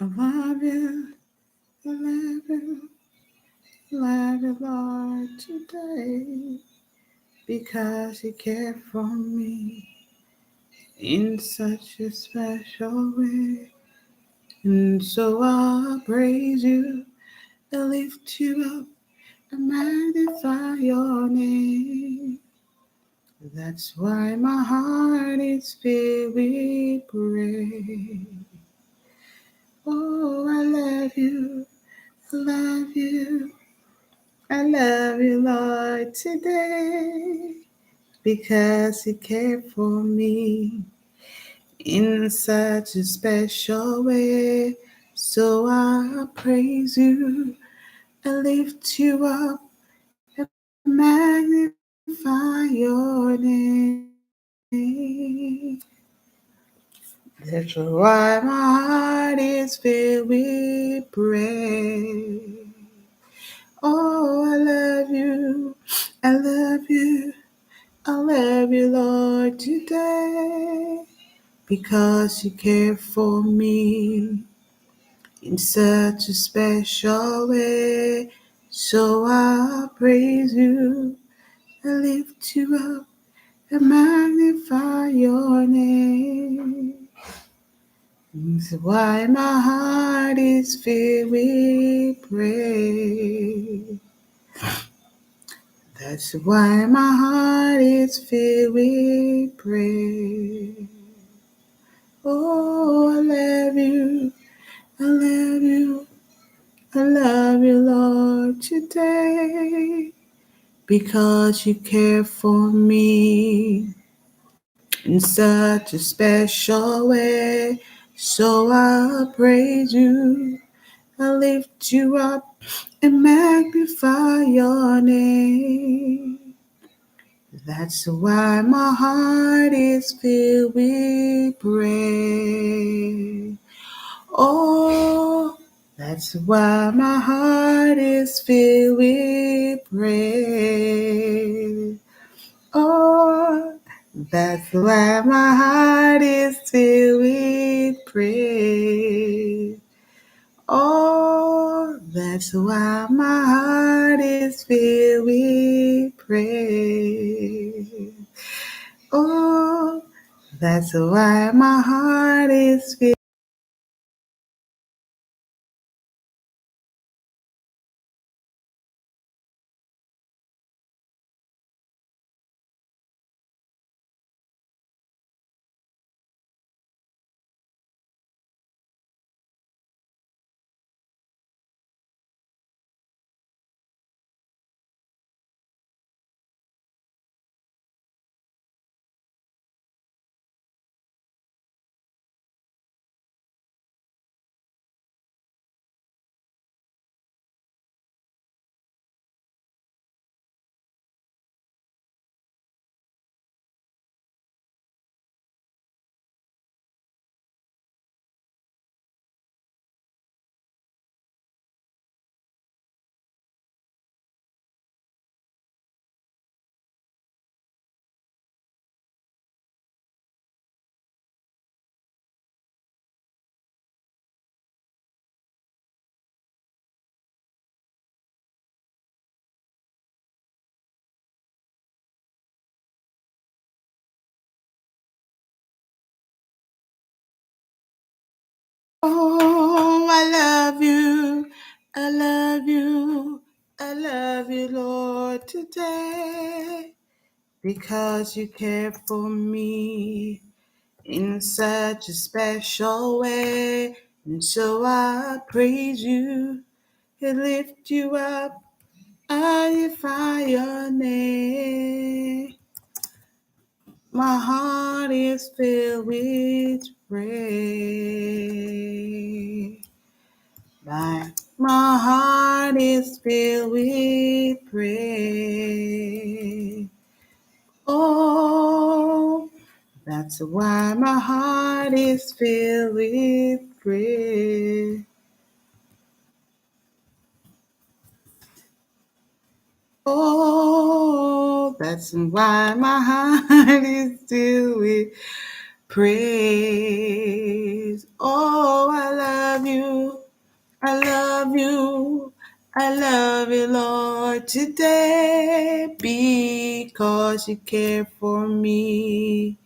I love you, I love you, love you, Lord, today, because you care for me in such a special way. And so I'll praise you and lift you up and magnify your name. That's why my heart is filled with praise. Oh, I love you, I love you, I love you, Lord, today, because you care for me in such a special way. So I praise you, I lift you up, and magnify your name. That's why my heart is filled with praise. Oh, I love you, I love you, I love you, Lord, today, because you care for me in such a special way. So I praise you, I lift you up, and magnify your name. That's why my heart is filled with praise. That's why my heart is filled with praise. Oh, I love you, I love you, I love you, Lord, today, because you care for me in such a special way. So I praise you, I lift you up and magnify your name. That's why my heart is filled with praise. Oh, that's why my heart is filled with praise. Oh, that's why my heart is filled with praise. Oh, that's why my heart is filled with praise. Oh, that's why my heart is filled. Oh, I love you. I love you. I love you, Lord, today, because you care for me in such a special way. And so I praise you and lift you up. I magnify your name. My heart is filled with praise. My heart is filled with praise. Oh, that's why my heart is filled with praise. Oh, that's why my heart is filled with praise. Oh, I love you. Lord, today because you care for me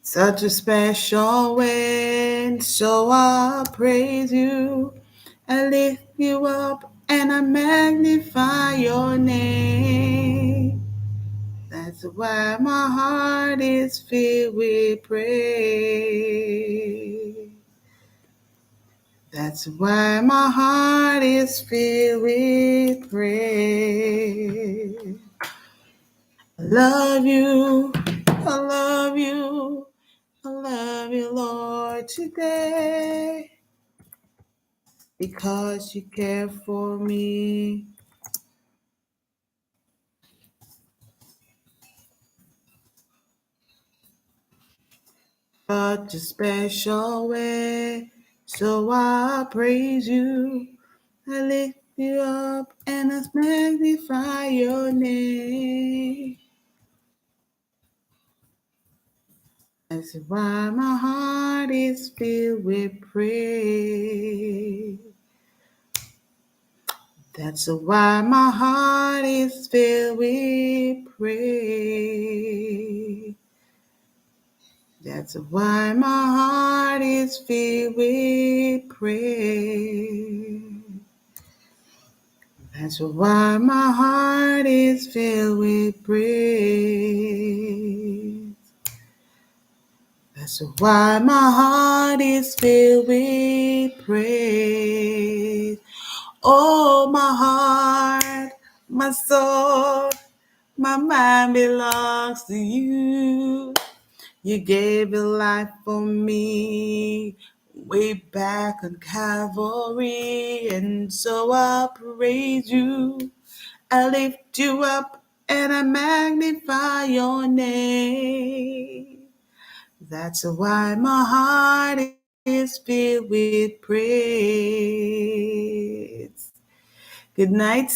such a special way. So I praise you, I lift you up, and I magnify your name. That's why my heart is filled with praise. That's why my heart is filled with praise. I love you, I love you, I love you, Lord, today because you care for me. Such a special way, so I praise you. I lift you up and I magnify your name. That's why my heart is filled with praise. That's why my heart is filled with praise. That's why my heart is filled with praise. That's why my heart is filled with praise. That's why my heart is filled with praise. Oh, my heart, my soul, my mind belongs to you. You gave your life for me way back on Calvary, and so I praise you. I lift you up and I magnify your name. That's why my heart is filled with praise. Good night,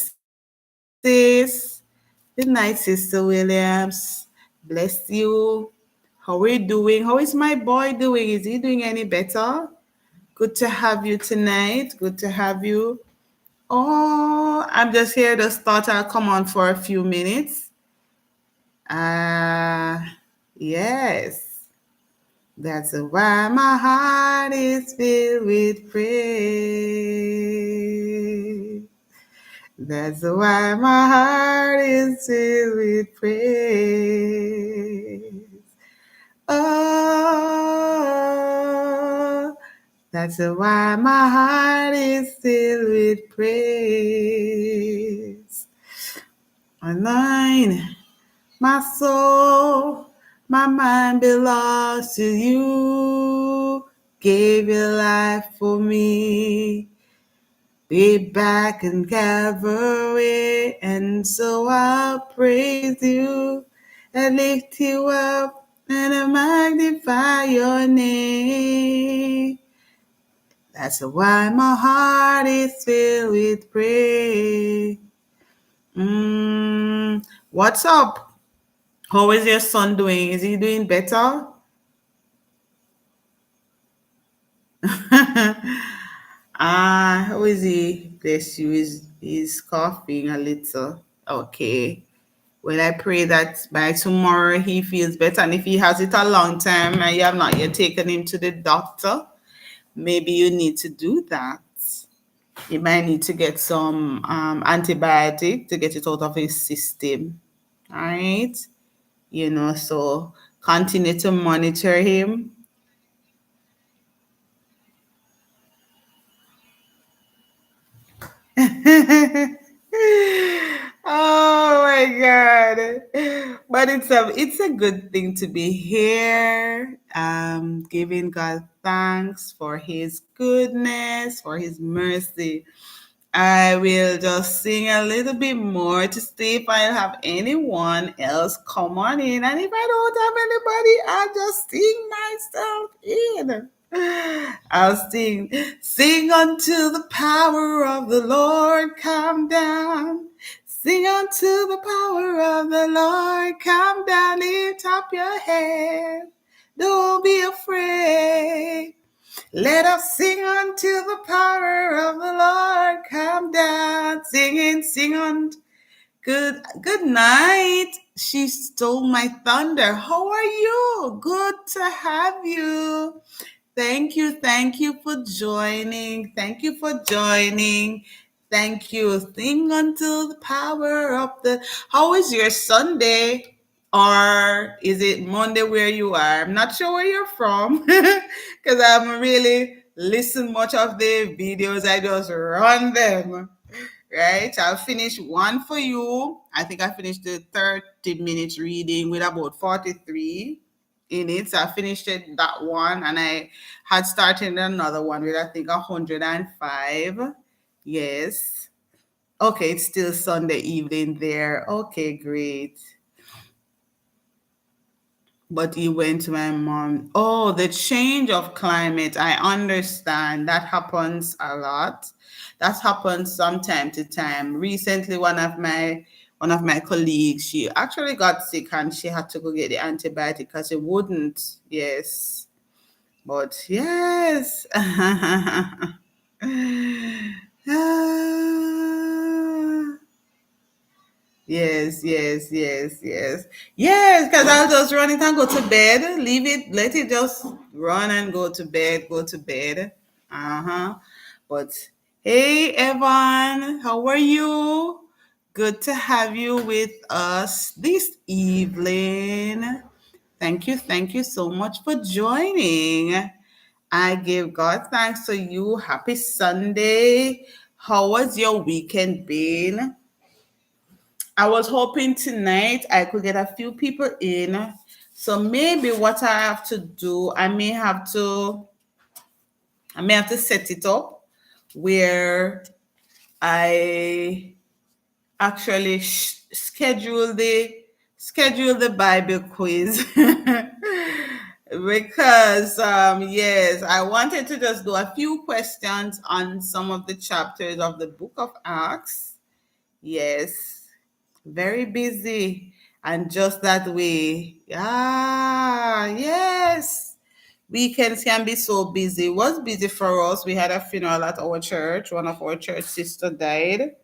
sis. Good night, Sister Williams. Bless you. How are you doing? How is my boy doing? Is he doing any better? Good to have you tonight. Good to have you. Oh, I'm just here to start. I'll come on for a few minutes. Yes. That's why my heart is filled with praise. That's why my heart is filled with praise. Oh, that's why my heart is filled with praise. Online, my soul, my mind belongs to you. Gave your life for me. Way back in Calvary, and so I'll praise you and lift you up and I magnify your name. That's why my heart is filled with praise. What's up? How is your son doing? Is he doing better? How is he? Bless you. He's coughing a little. Okay. Well, I pray that by tomorrow he feels better. And if he has it a long time and you have not yet taken him to the doctor, maybe you need to do that. You might need to get some antibiotic to get it out of his system. All right. So continue to monitor him. Oh my God. But it's a good thing to be here, giving God thanks for his goodness, for his mercy. I will just sing a little bit more to see if I have anyone else come on in. And if I don't have anybody, I'll just sing myself in. I'll sing. Sing until the power of the Lord come down. Sing unto the power of the Lord come down. Lift up your head. Don't be afraid. Let us sing until the power of the Lord come down, singing sing on. Good night. She stole my thunder. How are you? Good to have you. Thank you for joining. Thank you for joining. Thank you. Sing until the power of the. How is your Sunday? Or is it Monday where you are? I'm not sure where you're from because I haven't really listened much of the videos. I just run them, right? I'll finish one for you. I think I finished the 30 minutes reading with about 43 in it. So I finished that one and I had started another one with I think 105. Yes. Okay, it's still Sunday evening there. Okay, great. But he went to my mom. Oh, the change of climate. I understand. That happens a lot. That happens from time to time. Recently, one of my colleagues, she actually got sick and she had to go get the antibiotic because it wouldn't. Yes. But yes. Ah. Yes, yes, yes, yes. Yes, because I'll just run it and go to bed. Leave it, let it just run and go to bed, go to bed. Uh-huh. But hey, Evan, how are you? Good to have you with us this evening. Thank you so much for joining. I give God thanks to you. Happy Sunday. How was your weekend been? I was hoping tonight I could get a few people in. So maybe what I have to do, I may have to set it up where I actually schedule the Bible quiz. Because yes, I wanted to just do a few questions on some of the chapters of the book of Acts. Yes, very busy. And just that way. Ah, yes. Weekends can be so busy. It was busy for us. We had a funeral at our church. One of our church sister died.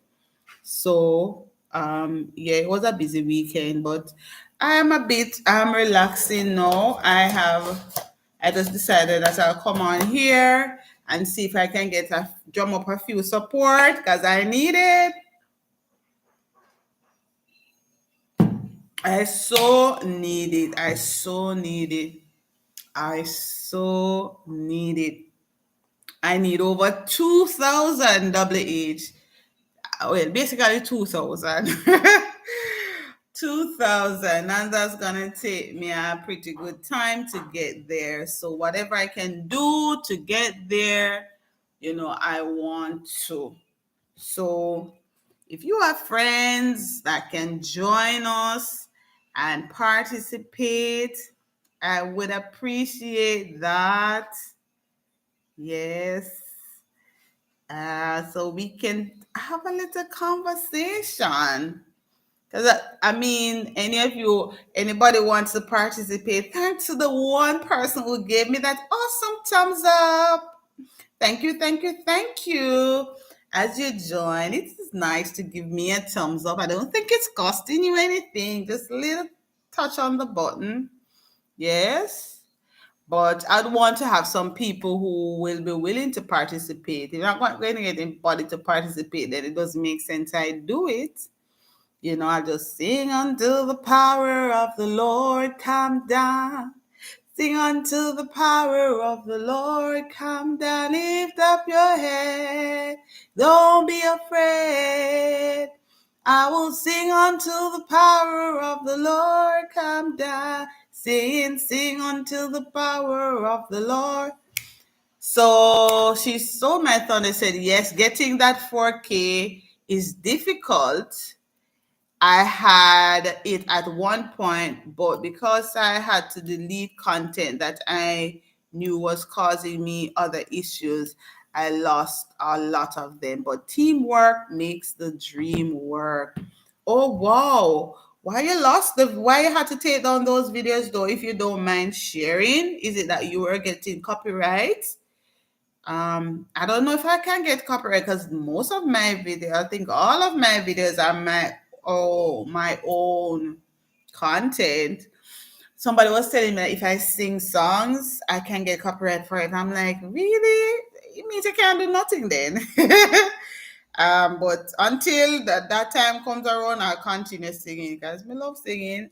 So yeah, it was a busy weekend, but I'm relaxing now. I just decided that I'll come on here and see if I can get a drum up a few support because I need it. I so need it. I so need it. I so need it. I need over 2,000 WH. Well, basically 2,000. 2,000. And that's going to take me a pretty good time to get there. So, whatever I can do to get there, I want to. So, if you have friends that can join us and participate, I would appreciate that. Yes. So we can have a little conversation. Because anybody wants to participate, thanks to the one person who gave me that awesome thumbs up. Thank you, thank you, thank you. As you join, it is nice to give me a thumbs up. I don't think it's costing you anything, just a little touch on the button. Yes. But I'd want to have some people who will be willing to participate. If I'm not going to get anybody to participate, then it doesn't make sense I do it. I just sing until the power of the Lord come down. Sing until the power of the Lord come down. Lift up your head. Don't be afraid. I will sing until the power of the Lord come down. Sing until the power of the Lord. So she saw my thunder said, yes, getting that 4K is difficult. I had it at one point, but because I had to delete content that I knew was causing me other issues, I lost a lot of them. But teamwork makes the dream work. Oh wow. Why you had to take down those videos though, if you don't mind sharing? Is it that you were getting copyright? I don't know if I can get copyright because most of my videos, I think all of my videos are my own content. Somebody was telling me that if I sing songs, I can get copyright for it. I'm like, really? It means I can't do nothing then. But until that time comes around, I'll continue singing because I love singing.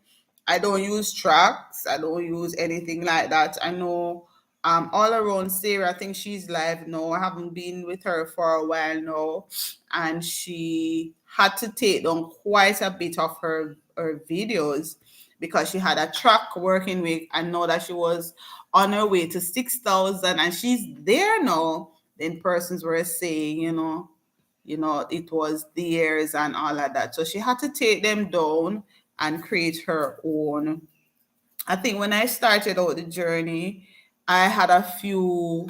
I don't use tracks. I don't use anything like that. I know all around Sarah, I think she's live now. I haven't been with her for a while now. And she had to take down quite a bit of her videos because she had a track working with. I know that she was on her way to 6,000 and she's there now. Then persons were saying, it was theirs and all of that. So she had to take them down and create her own. I think when I started out the journey, I had a few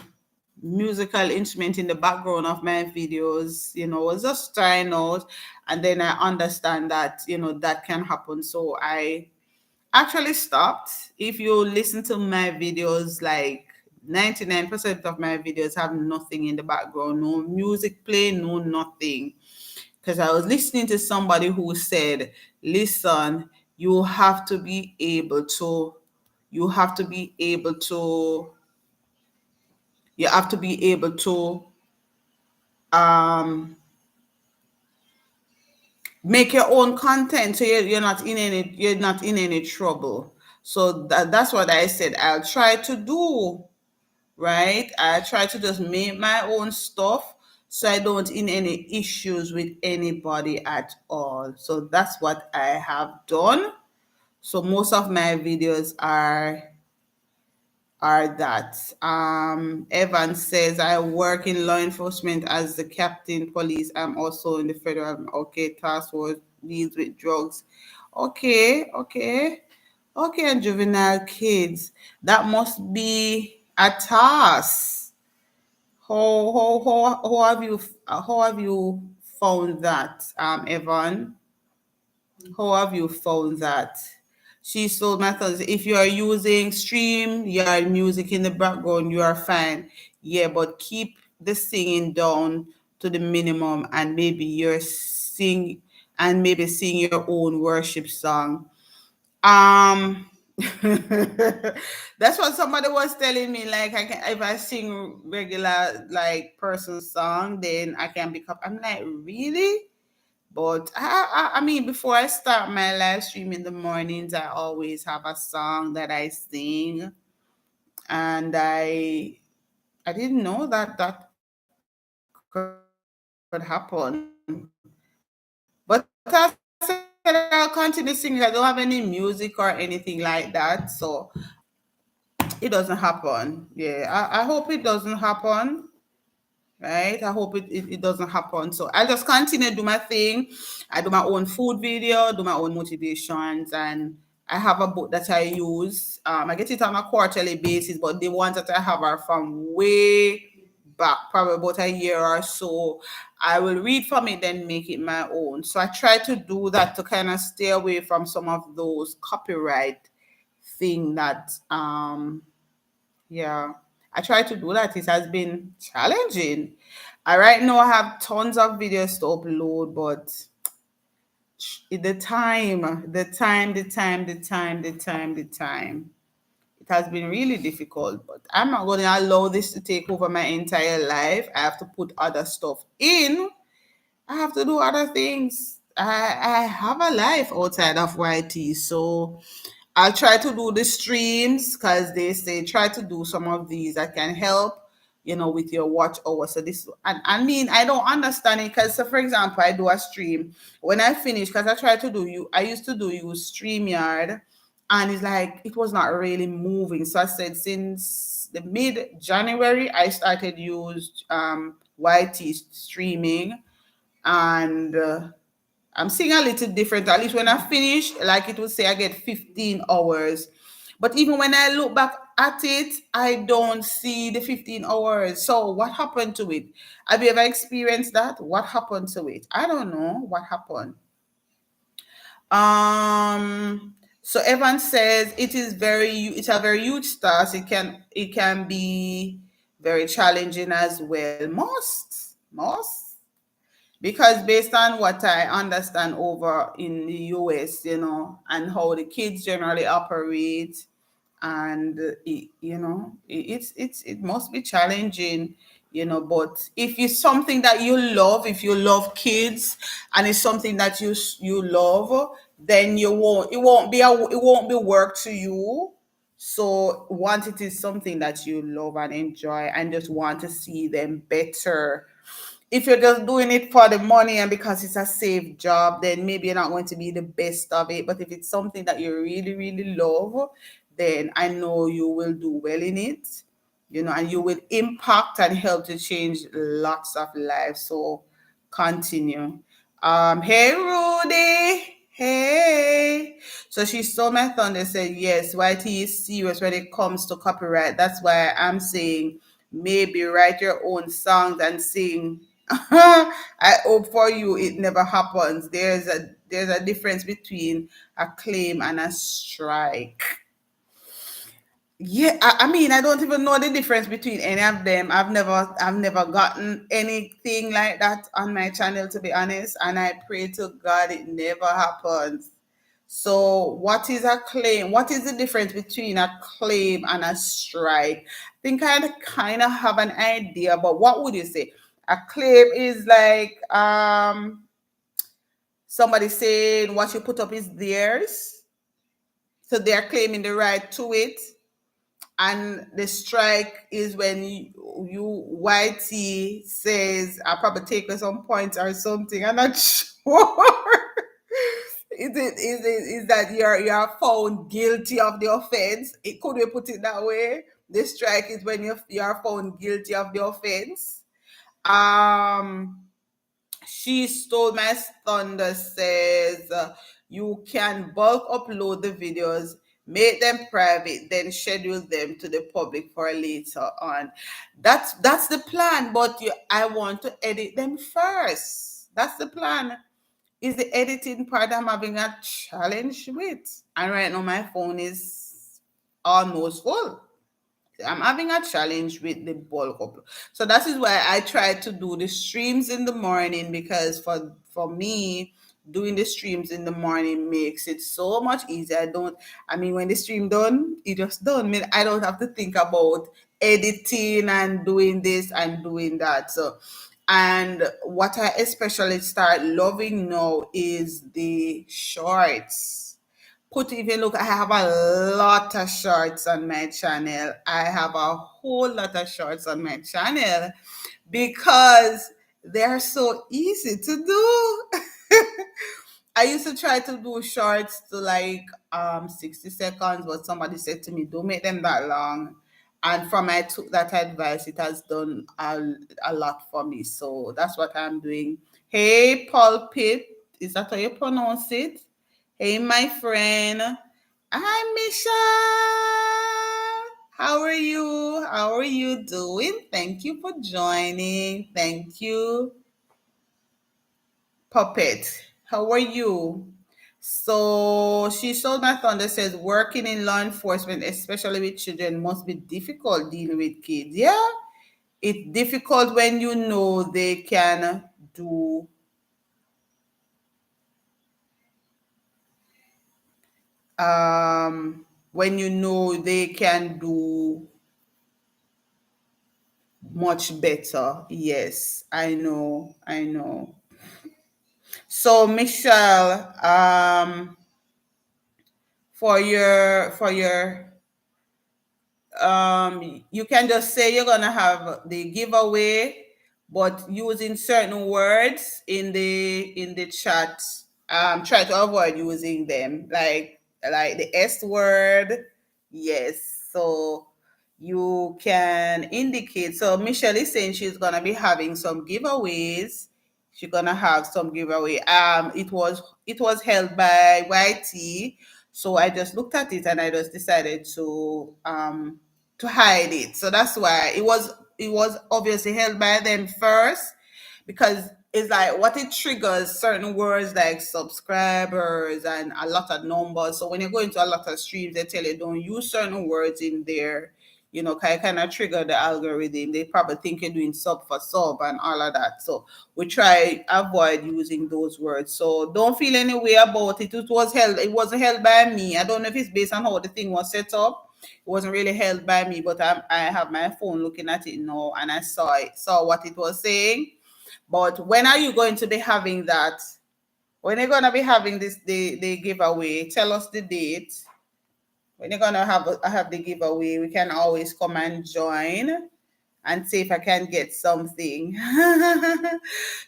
musical instrument in the background of my videos, was just trying out. And then I understand that, that can happen. So I actually stopped. If you listen to my videos, like 99% of my videos have nothing in the background, no music playing, no nothing. Because I was listening to somebody who said, listen, you have to be able to, you have to be able to, you have to be able to um make your own content so you're not in any trouble. So that's what I said I'll try to do, right? I try to just make my own stuff so I don't in any issues with anybody at all. So that's what I have done. So most of my videos are that. Evan says, I work in law enforcement as the captain police. I'm also in the federal, okay, task force deals with drugs. Okay, okay, okay, and juvenile kids. That must be a task. How have you found that, Evan? How have you found that? She sold methods. If you are using stream, your music in the background, you are fine. Yeah, but keep the singing down to the minimum and maybe sing your own worship song. Um that's what somebody was telling me. Like if I sing regular like person song, then I can become I'm like, really? But I mean, before I start my live stream in the mornings, I always have a song that I sing, and I didn't know that that could happen. But I said I'll continue singing. I don't have any music or anything like that, so it doesn't happen. Yeah, I hope it doesn't happen. Right? I hope it doesn't happen. So I just continue to do my thing. I do my own food video, do my own motivations, and I have a book that I use. I get it on a quarterly basis, but the ones that I have are from way back, probably about a year or so. I will read from it, then make it my own. So I try to do that to kind of stay away from some of those copyright thing that yeah, I try to do that. It has been challenging. Right now I have tons of videos to upload, but the time. It has been really difficult, but I'm not going to allow this to take over my entire life. I have to put other stuff in. I have to do other things. I have a life outside of YT, so I'll try to do the streams because they say try to do some of these that can help, with your watch hour. So this, and I mean, I don't understand it because, so for example, I do a stream when I finish because I try to do you. I used to do use Streamyard, and it's like it was not really moving. So I said since the mid January I started use YT streaming, and I'm seeing a little different. At least when I finish, like it would say, I get 15 hours. But even when I look back at it, I don't see the 15 hours. So what happened to it? Have you ever experienced that? What happened to it? I don't know what happened. So Evan says it's a very huge task. It can be very challenging as well. Most. Because based on what I understand over in the US, and how the kids generally operate, and it must be challenging, but if it's something that you love, if you love kids and it's something that you love, then it won't be work to you. So once it is something that you love and enjoy and just want to see them better, if you're just doing it for the money and because it's a safe job, then maybe you're not going to be the best of it. But if it's something that you really, really love, then I know you will do well in it, and you will impact and help to change lots of lives. So continue. Hey Rudy. Hey. So she stole my thunder, said yes, YT is serious when it comes to copyright. That's why I'm saying maybe write your own songs and sing. I hope for you it never happens. There's a difference between a claim and a strike. Yeah, I mean, I don't even know the difference between any of them. I've never gotten anything like that on my channel, to be honest, and I pray to God it never happens. So, what is a claim? What is the difference between a claim and a strike? I think I kind of have an idea, but what would you say? A claim is like somebody saying what you put up is theirs, so they are claiming the right to it. And the strike is when YT says, I'll probably take her some points or something. I'm not sure. Is that you're found guilty of the offense? It could we put it that way? The strike is when you're found guilty of the offense. Um she stole my thunder says you can bulk upload the videos, make them private, then schedule them to the public for later on. That's the plan, but I want to edit them first. That's the plan. Is the editing part I'm having a challenge with. And right now my phone is almost full. I'm having a challenge with the bulk upload. So that is why I try to do the streams in the morning, because for me, doing the streams in the morning makes it so much easier. I mean, when the stream done, it just done. I mean, I don't have to think about editing and doing this and doing that. So, and what I especially start loving now is the shorts. Put even look, I have a lot of shorts on my channel. I have a whole lot of shorts on my channel because they're so easy to do. I used to try to do shorts to like 60 seconds, but somebody said to me, don't make them that long. And from I took that advice, it has done a lot for me. So that's what I'm doing. Hey, Pulpit, is that how you pronounce it? Hey, my friend. Hi, Michelle. How are you? How are you doing? Thank you for joining. Thank you, Puppet. How are you? So she sold my thunder says working in law enforcement, especially with children, must be difficult dealing with kids. Yeah, it's difficult when you know they can do when you know they can do much better. Yes, I know. I know. So Michelle, for your you can just say you're gonna have the giveaway, but using certain words in the chat. Try to avoid using them like the S word. Yes, so you can indicate. So Michelle is saying she's gonna be having some giveaways. She's gonna have some giveaway. It was held by YT, so I just looked at it and I just decided to hide it. So that's why it was obviously held by them first, because it's like what it triggers certain words like subscribers and a lot of numbers. So when you go into a lot of streams, they tell you don't use certain words in there. kind of trigger the algorithm. They probably think you're doing sub for sub and all of that. So we try avoid using those words. So don't feel any way about it. It wasn't held by me. I don't know if it's based on how the thing was set up. It wasn't really held by me, but I have my phone looking at it now, and I saw what it was saying. But when are you going to be having that? When you're gonna be having this the giveaway? Tell us the date. When you're gonna have the giveaway, we can always come and join and see if I can get something.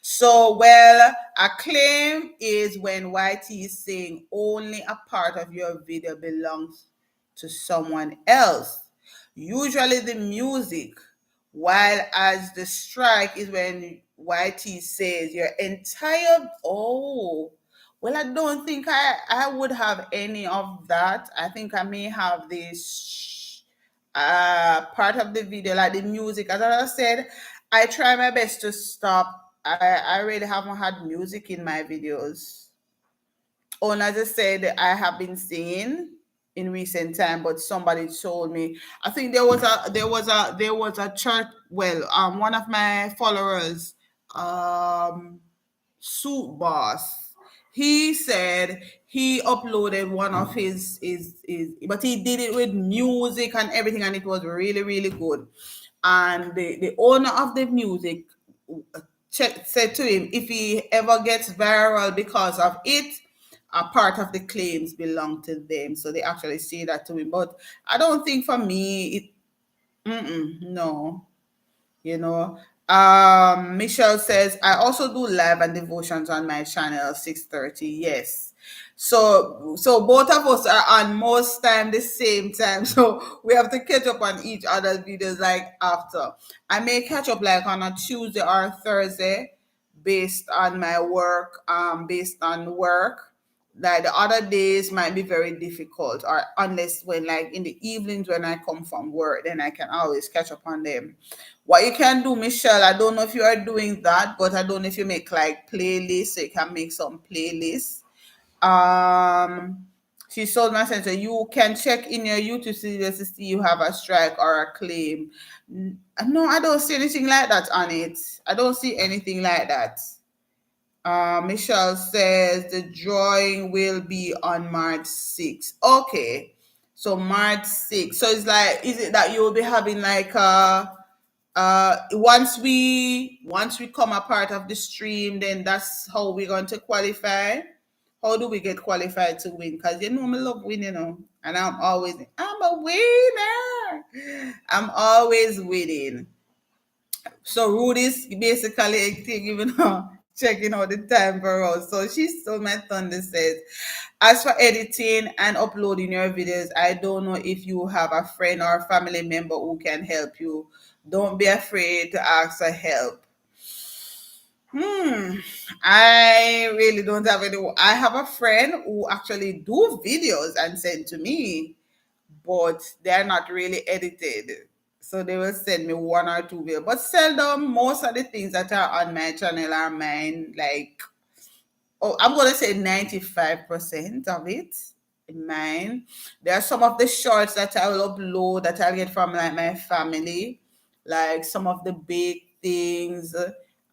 So, well, a claim is when YT is saying only a part of your video belongs to someone else, usually the music, while as the strike is when YT says your entire, oh, well, I don't think I would have any of that. I think I may have this part of the video, like the music. As I said, I try my best to stop. I really haven't had music in my videos. Oh, and as I said, I have been seeing in recent time, but somebody told me. I think there was a church. Well, one of my followers, Suit Boss. He said he uploaded one of but he did it with music and everything, and it was really, really good. And the owner of the music said to him if he ever gets viral because of it, a part of the claims belong to them. So they actually say that to him. But I don't think for me, no. you know Michelle says I also do live and devotions on my channel 6:30. Yes, so both of us are on most time the same time, so we have to catch up on each other's videos. Like after, I may catch up like on a Tuesday or a Thursday based on my work, based on work. Like the other days might be very difficult, or unless when like in the evenings when I come from work, then I can always catch up on them. What you can do, Michelle, I don't know if you are doing that, but I don't know if you make like playlists, so you can make some playlists. um she sold my center. You can check in your YouTube videos to see you have a strike or a claim. No, I don't see anything like that on it. I don't see anything like that. Michelle says the drawing will be on March 6th. Okay. So March 6th. So it's like, is it that you will be having like once we come a part of the stream, then that's how we're going to qualify? How do we get qualified to win? Because me love winning, and I'm a winner. I'm always winning. So Rudy's basically giving her checking out the time for us. So she stole my thunder says, as for editing and uploading your videos, I don't know if you have a friend or a family member who can help you. Don't be afraid to ask for help. I really don't have any. I have a friend who actually do videos and send to me, but they're not really edited. So they will send me one or two videos. But seldom, most of the things that are on my channel are mine. Like, oh, I'm gonna say 95% of it mine. There are some of the shorts that I will upload that I'll get from like my family, like some of the big things.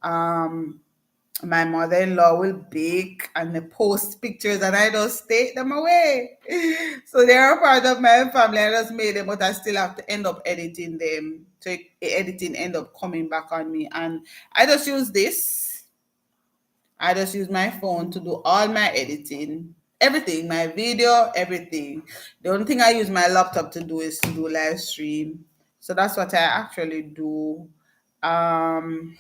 Um, my mother-in-law will bake and they post pictures and I just take them away. So they are part of my family. I just made them, but I still have to end up editing them. So editing end up coming back on me. And I just use this. I just use my phone to do all my editing. Everything, my video, everything. The only thing I use my laptop to do is to do live stream. So that's what I actually do. Um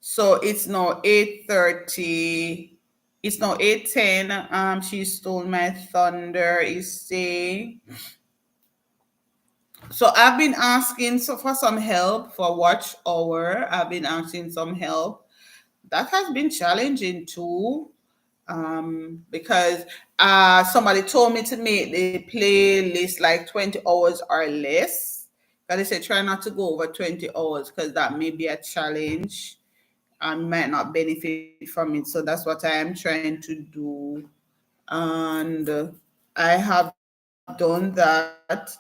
So it's now 8:30. It's now 8:10. She stole my thunder, is saying. So I've been asking for some help for watch hour. I've been asking some help. That has been challenging too. Because somebody told me to make the playlist like 20 hours or less. Because they said try not to go over 20 hours because that may be a challenge and might not benefit from it. So that's what I am trying to do. And I have done that.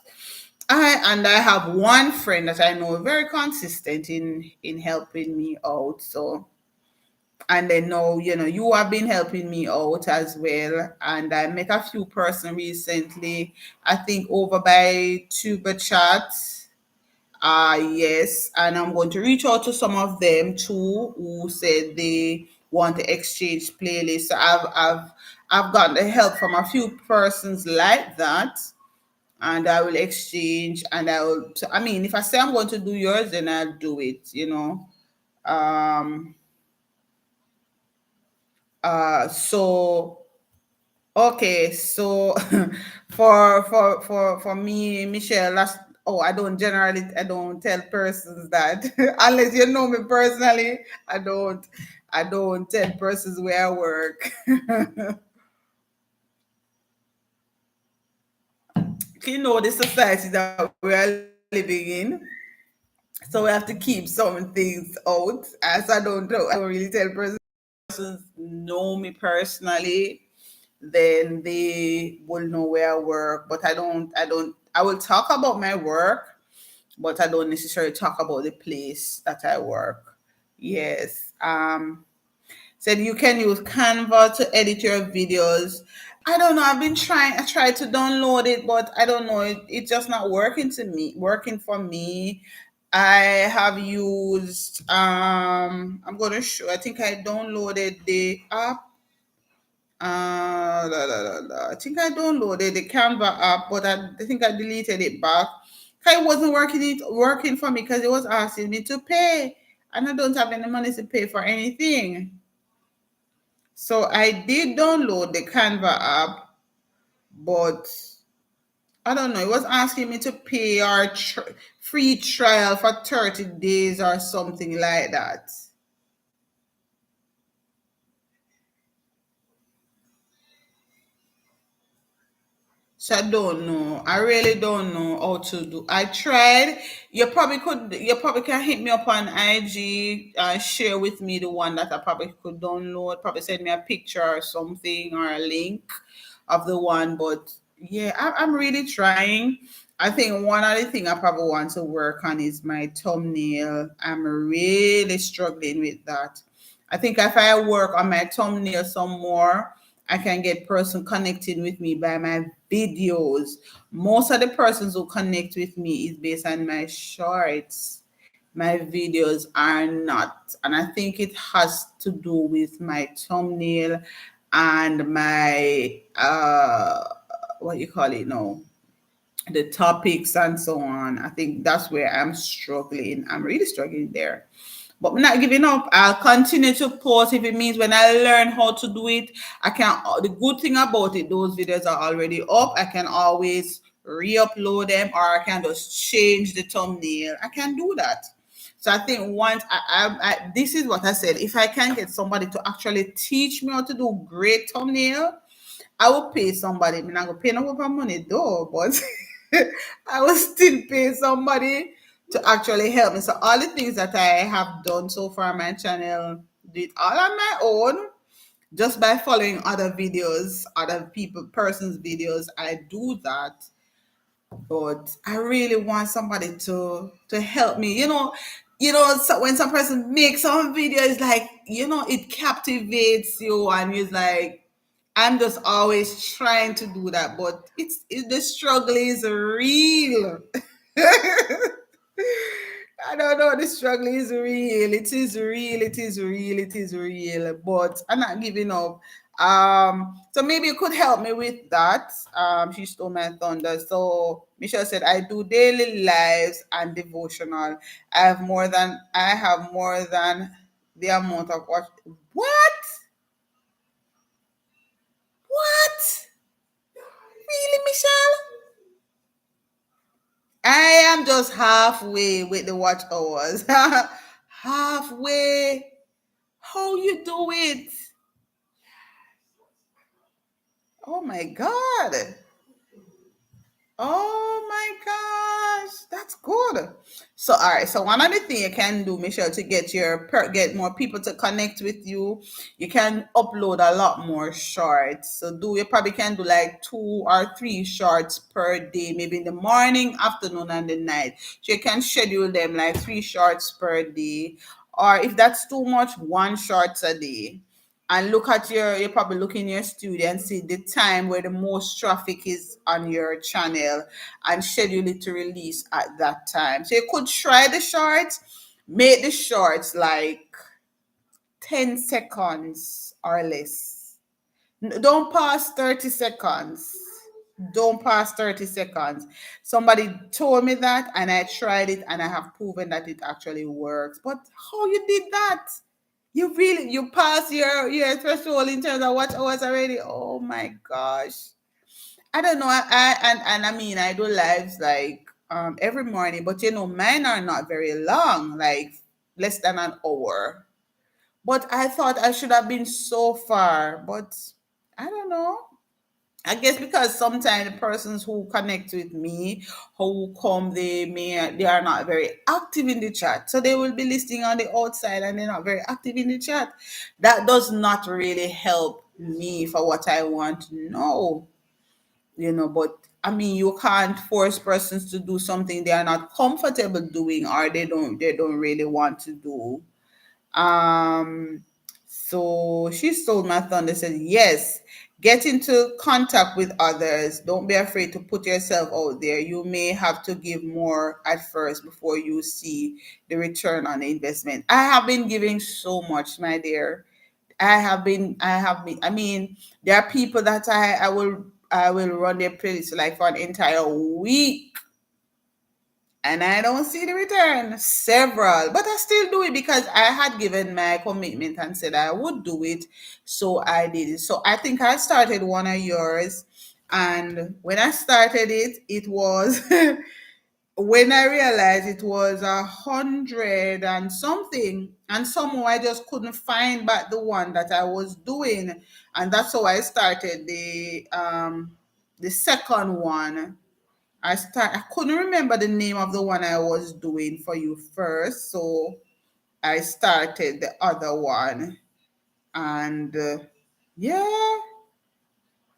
I have one friend that I know very consistent in helping me out. So and then now you have been helping me out as well, and I met a few person recently. I think over by Tuber Chat. Yes, and I'm going to reach out to some of them too who said they want to exchange playlists. So I've gotten the help from a few persons like that, and I will exchange. And I will. I mean, if I say I'm going to do yours, then I'll do it. Um. So okay, so for me, Michelle, I don't tell persons that unless you know me personally. I don't tell persons where I work. The society that we are living in, so we have to keep some things out. As I don't really tell persons know me personally, then they will know where I work. But I will talk about my work, but I don't necessarily talk about the place that I work. Yes. Said you can use Canva to edit your videos. I don't know. I tried to download it, but I don't know. It's just not working for me. I have used I'm gonna show I think I downloaded the app. I think I downloaded the Canva app, but I think I deleted it back. It wasn't working for me because it was asking me to pay, and I don't have any money to pay for anything. So I did download the Canva app, but I don't know. It was asking me to pay our free trial for 30 days or something like that. So I don't know. I really don't know how to do. I tried. You probably could. You probably can hit me up on IG. Share with me the one that I probably could download. Probably send me a picture or something or a link of the one. But yeah, I'm really trying. I think one other thing I probably want to work on is my thumbnail. I'm really struggling with that. I think if I work on my thumbnail some more, I can get person connecting with me by my videos. Most of the persons who connect with me is based on my shorts. My videos are not. And I think it has to do with my thumbnail and my what you call it now, the topics and so on. I think that's where I'm struggling. I'm really struggling there. But I'm not giving up. I'll continue to post if it means when I learn how to do it. I can. The good thing about it, those videos are already up. I can always re-upload them, or I can just change the thumbnail. I can do that. So I think once this is what I said. If I can get somebody to actually teach me how to do great thumbnail, I will pay somebody. I mean, I'm gonna pay no more money though, but I will still pay somebody to actually help me. So all the things that I have done so far on my channel, did all on my own, just by following other videos, other persons' videos. I do that, but I really want somebody to help me. So when some person makes some video, it's like it captivates you, and it's like I'm just always trying to do that, but the struggle is real. I don't know. The struggle is real. It is real. It is real. It is real. But I'm not giving up. So maybe you could help me with that. She stole my thunder. So Michelle said, I do daily lives and devotional. I have more than the amount of what? What? Really, Michelle? I am just halfway with the watch hours. Halfway. How you do it? Oh my God. Oh my gosh, that's good. So, all right. So, one of the things you can do, Michelle, to get get more people to connect with you, you can upload a lot more shorts. So, you probably can do like 2 or 3 shorts per day, maybe in the morning, afternoon, and the night. So, you can schedule them like 3 shorts per day, or if that's too much, 1 shorts a day, and look at you probably look in your studio and see the time where the most traffic is on your channel and schedule it to release at that time. So you could try the shorts, make the shorts like 10 seconds or less. Don't pass 30 seconds. Don't pass 30 seconds. Somebody told me that and I tried it and I have proven that it actually works. But how you did that? You pass your threshold in terms of watch hours already. Oh my gosh. I don't know. And I mean I do lives like every morning, but mine are not very long, like less than an hour. But I thought I should have been so far, but I don't know. I guess because sometimes the persons who connect with me, who come, they are not very active in the chat. So they will be listening on the outside and they're not very active in the chat. That does not really help me for what I want to know, but I mean you can't force persons to do something they are not comfortable doing or they don't really want to do. um, so she stole my thunder, said, yes, get into contact with others. Don't be afraid to put yourself out there. You may have to give more at first before you see the return on the investment. I have been giving so much, my dear. I mean, there are people that I will run their playlist like for an entire week and I don't see the return. Several, but I still do it because I had given my commitment and said I would do it, so I did it. So I think I started one of yours, and when I started it, it was when I realized it was 100 and something, and somehow I just couldn't find back the one that I was doing, and that's how I started the second one. I couldn't remember the name of the one I was doing for you first, so I started the other one, and yeah,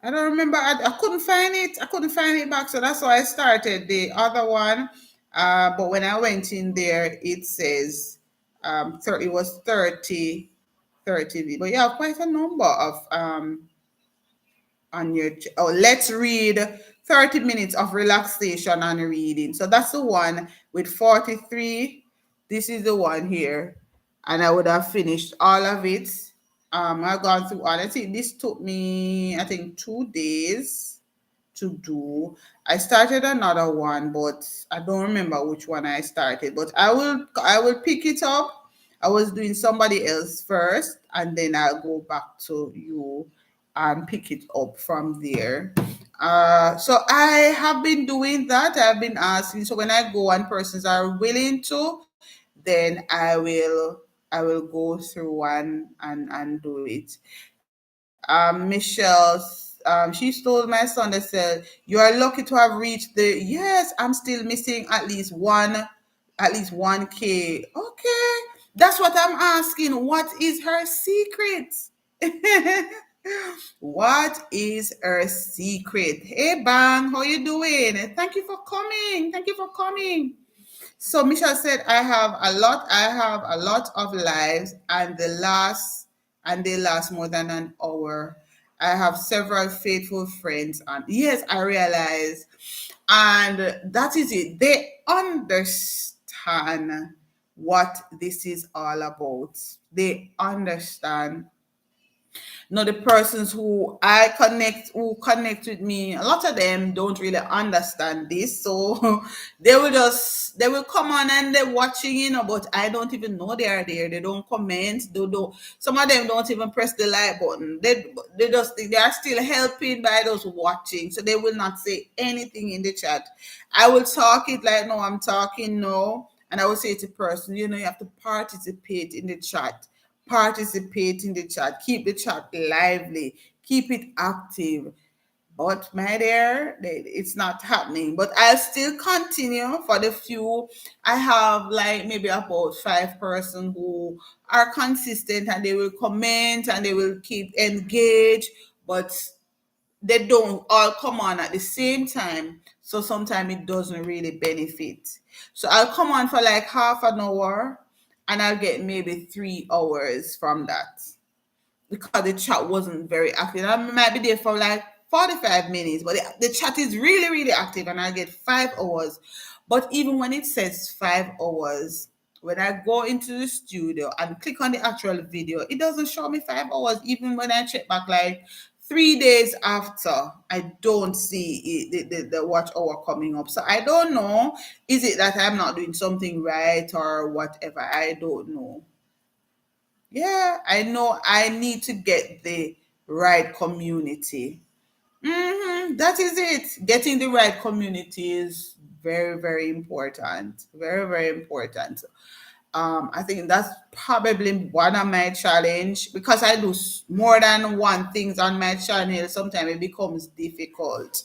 I don't remember. I couldn't find it. I couldn't find it back, so that's why I started the other one. But when I went in there, it says 30, it was 30. But you have quite a number of on your let's read 30 minutes of relaxation and reading. So that's the one with 43. This is the one here, and I would have finished all of it. I've gone through all. I think this took me, I think, 2 days to do. I started another one, but I don't remember which one I started. But I will pick it up. I was doing somebody else first, and then I'll go back to you and pick it up from there. So I have been doing that. I've been asking. So when I go and persons are willing to, then I will go through and do it. Michelle, she told my son, they said, you are lucky to have reached yes, I'm still missing at least 1K. Okay. That's what I'm asking. What is her secret? What is her secret? Hey Bang, how you doing? Thank you for coming. Thank you for coming. So Michelle said, I have a lot of lives and they last more than an hour. I have several faithful friends and yes, I realize. And that is it. They understand what this is all about. They understand. No, the persons who connect with me, a lot of them don't really understand this, so they will come on and they're watching, but I don't even know they are there. They don't comment. They don't. Some of them don't even press the like button. They just think they are still helping by those watching, so they will not say anything in the chat. I will talk it like no, I'm talking no, and I will say to person, you have to participate in the chat. Participate in the chat. Keep the chat lively. Keep it active. But my dear, it's not happening. But I'll still continue for the few. I have like maybe about 5 person who are consistent and they will comment and they will keep engaged, but they don't all come on at the same time. So sometimes it doesn't really benefit. So I'll come on for like half an hour and I'll get maybe 3 hours from that because the chat wasn't very active. I might be there for like 45 minutes, but the chat is really, really active and I get 5 hours. But even when it says 5 hours, when I go into the studio and click on the actual video, it doesn't show me 5 hours. Even when I check back like 3 days after, I don't see the watch hour coming up. So I don't know. Is it that I'm not doing something right or whatever? I don't know. Yeah, I know I need to get the right community. That is it. Getting the right community is very, very important. Very, very important. I think that's probably one of my challenge because I do more than one things on my channel. Sometimes it becomes difficult.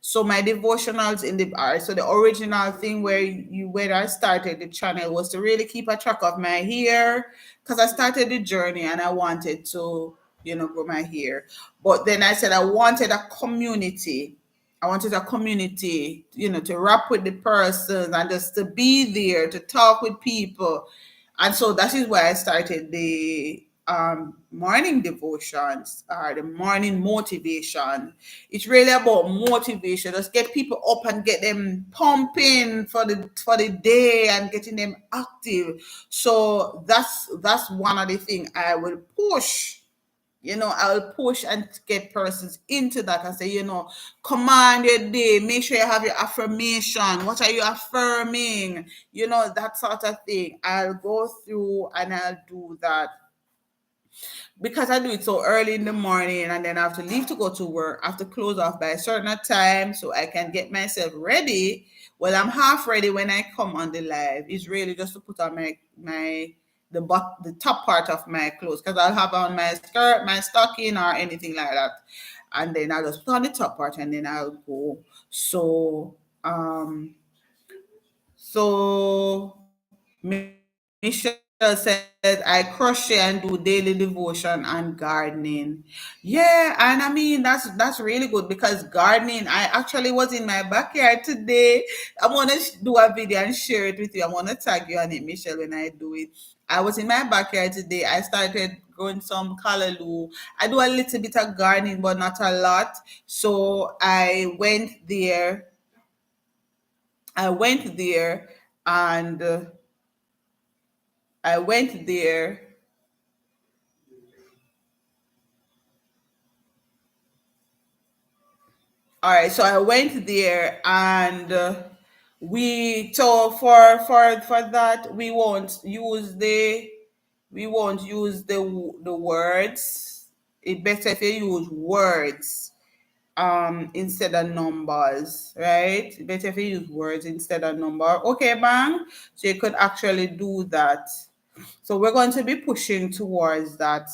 So my devotionals in the art, so the original thing where you when I started the channel was to really keep a track of my hair because I started the journey and I wanted to, grow my hair. But then I said I wanted a community. I wanted a community, to rap with the persons and just to be there to talk with people. And so that is why I started the morning devotions or the morning motivation. It's really about motivation. Just get people up and get them pumping for the day and getting them active. So that's one of the things I will push. I'll push and get persons into that and say, command your day, make sure you have your affirmation. What are you affirming? That sort of thing. I'll go through and I'll do that because I do it so early in the morning and then I have to leave to go to work. I have to close off by a certain time so I can get myself ready. Well, I'm half ready when I come on the live. It's really just to put on the top part of my clothes because I'll have on my skirt, my stocking, or anything like that, and then I'll just put on the top part and then I'll go. So Michelle said, I crochet and do daily devotion and gardening. Yeah, and I mean that's really good because gardening. I actually was in my backyard today. I'm gonna do a video and share it with you. I'm gonna tag you on it, Michelle, when I do it. I was in my backyard today. I started growing some callaloo. I do a little bit of gardening, but not a lot. So I went there and I went there. All right, so I went there and we so for that we won't use the words. It better if you use words instead of numbers, right? Better if you use words instead of number. Okay, bang. So you could actually do that. So we're going to be pushing towards that.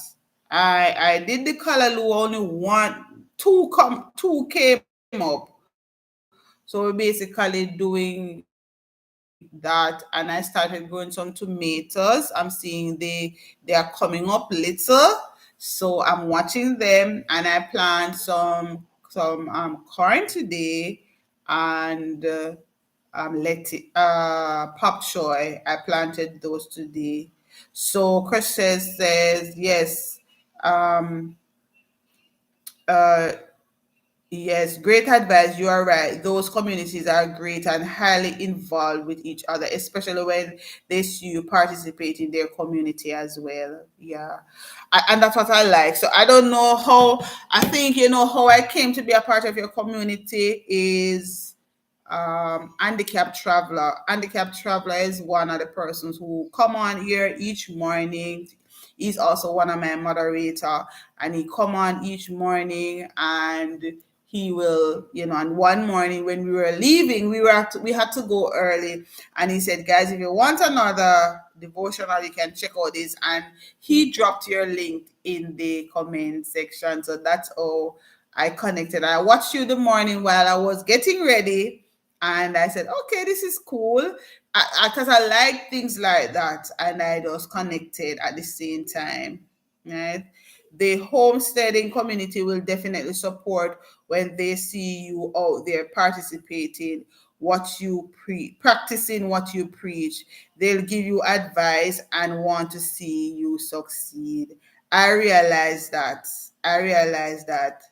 I did the color only one, two came up. So we're basically doing that, and I started growing some tomatoes. I'm seeing they are coming up little, so I'm watching them, and I plant some corn today, and pop choy. I planted those today. So Chris says yes. Um, uh, Yes, great advice. You are right. Those communities are great and highly involved with each other, especially when they see you participate in their community as well. Yeah. And that's what I like. So I don't know how, I think, how I came to be a part of your community is handicapped traveler. Handicapped traveler is one of the persons who come on here each morning. He's also one of my moderator, and he come on each morning and he will, and one morning when we were leaving, we had to go early, and he said, guys, if you want another devotional, you can check out this, and he dropped your link in the comment section. So that's all. I connected. I watched you the morning while I was getting ready, and I said, okay, this is cool. Because I like things like that, and I just connected at the same time. Right? The homesteading community will definitely support when they see you out there participating, what you practicing what you preach. They'll give you advice and want to see you succeed. I realize that. I realize that.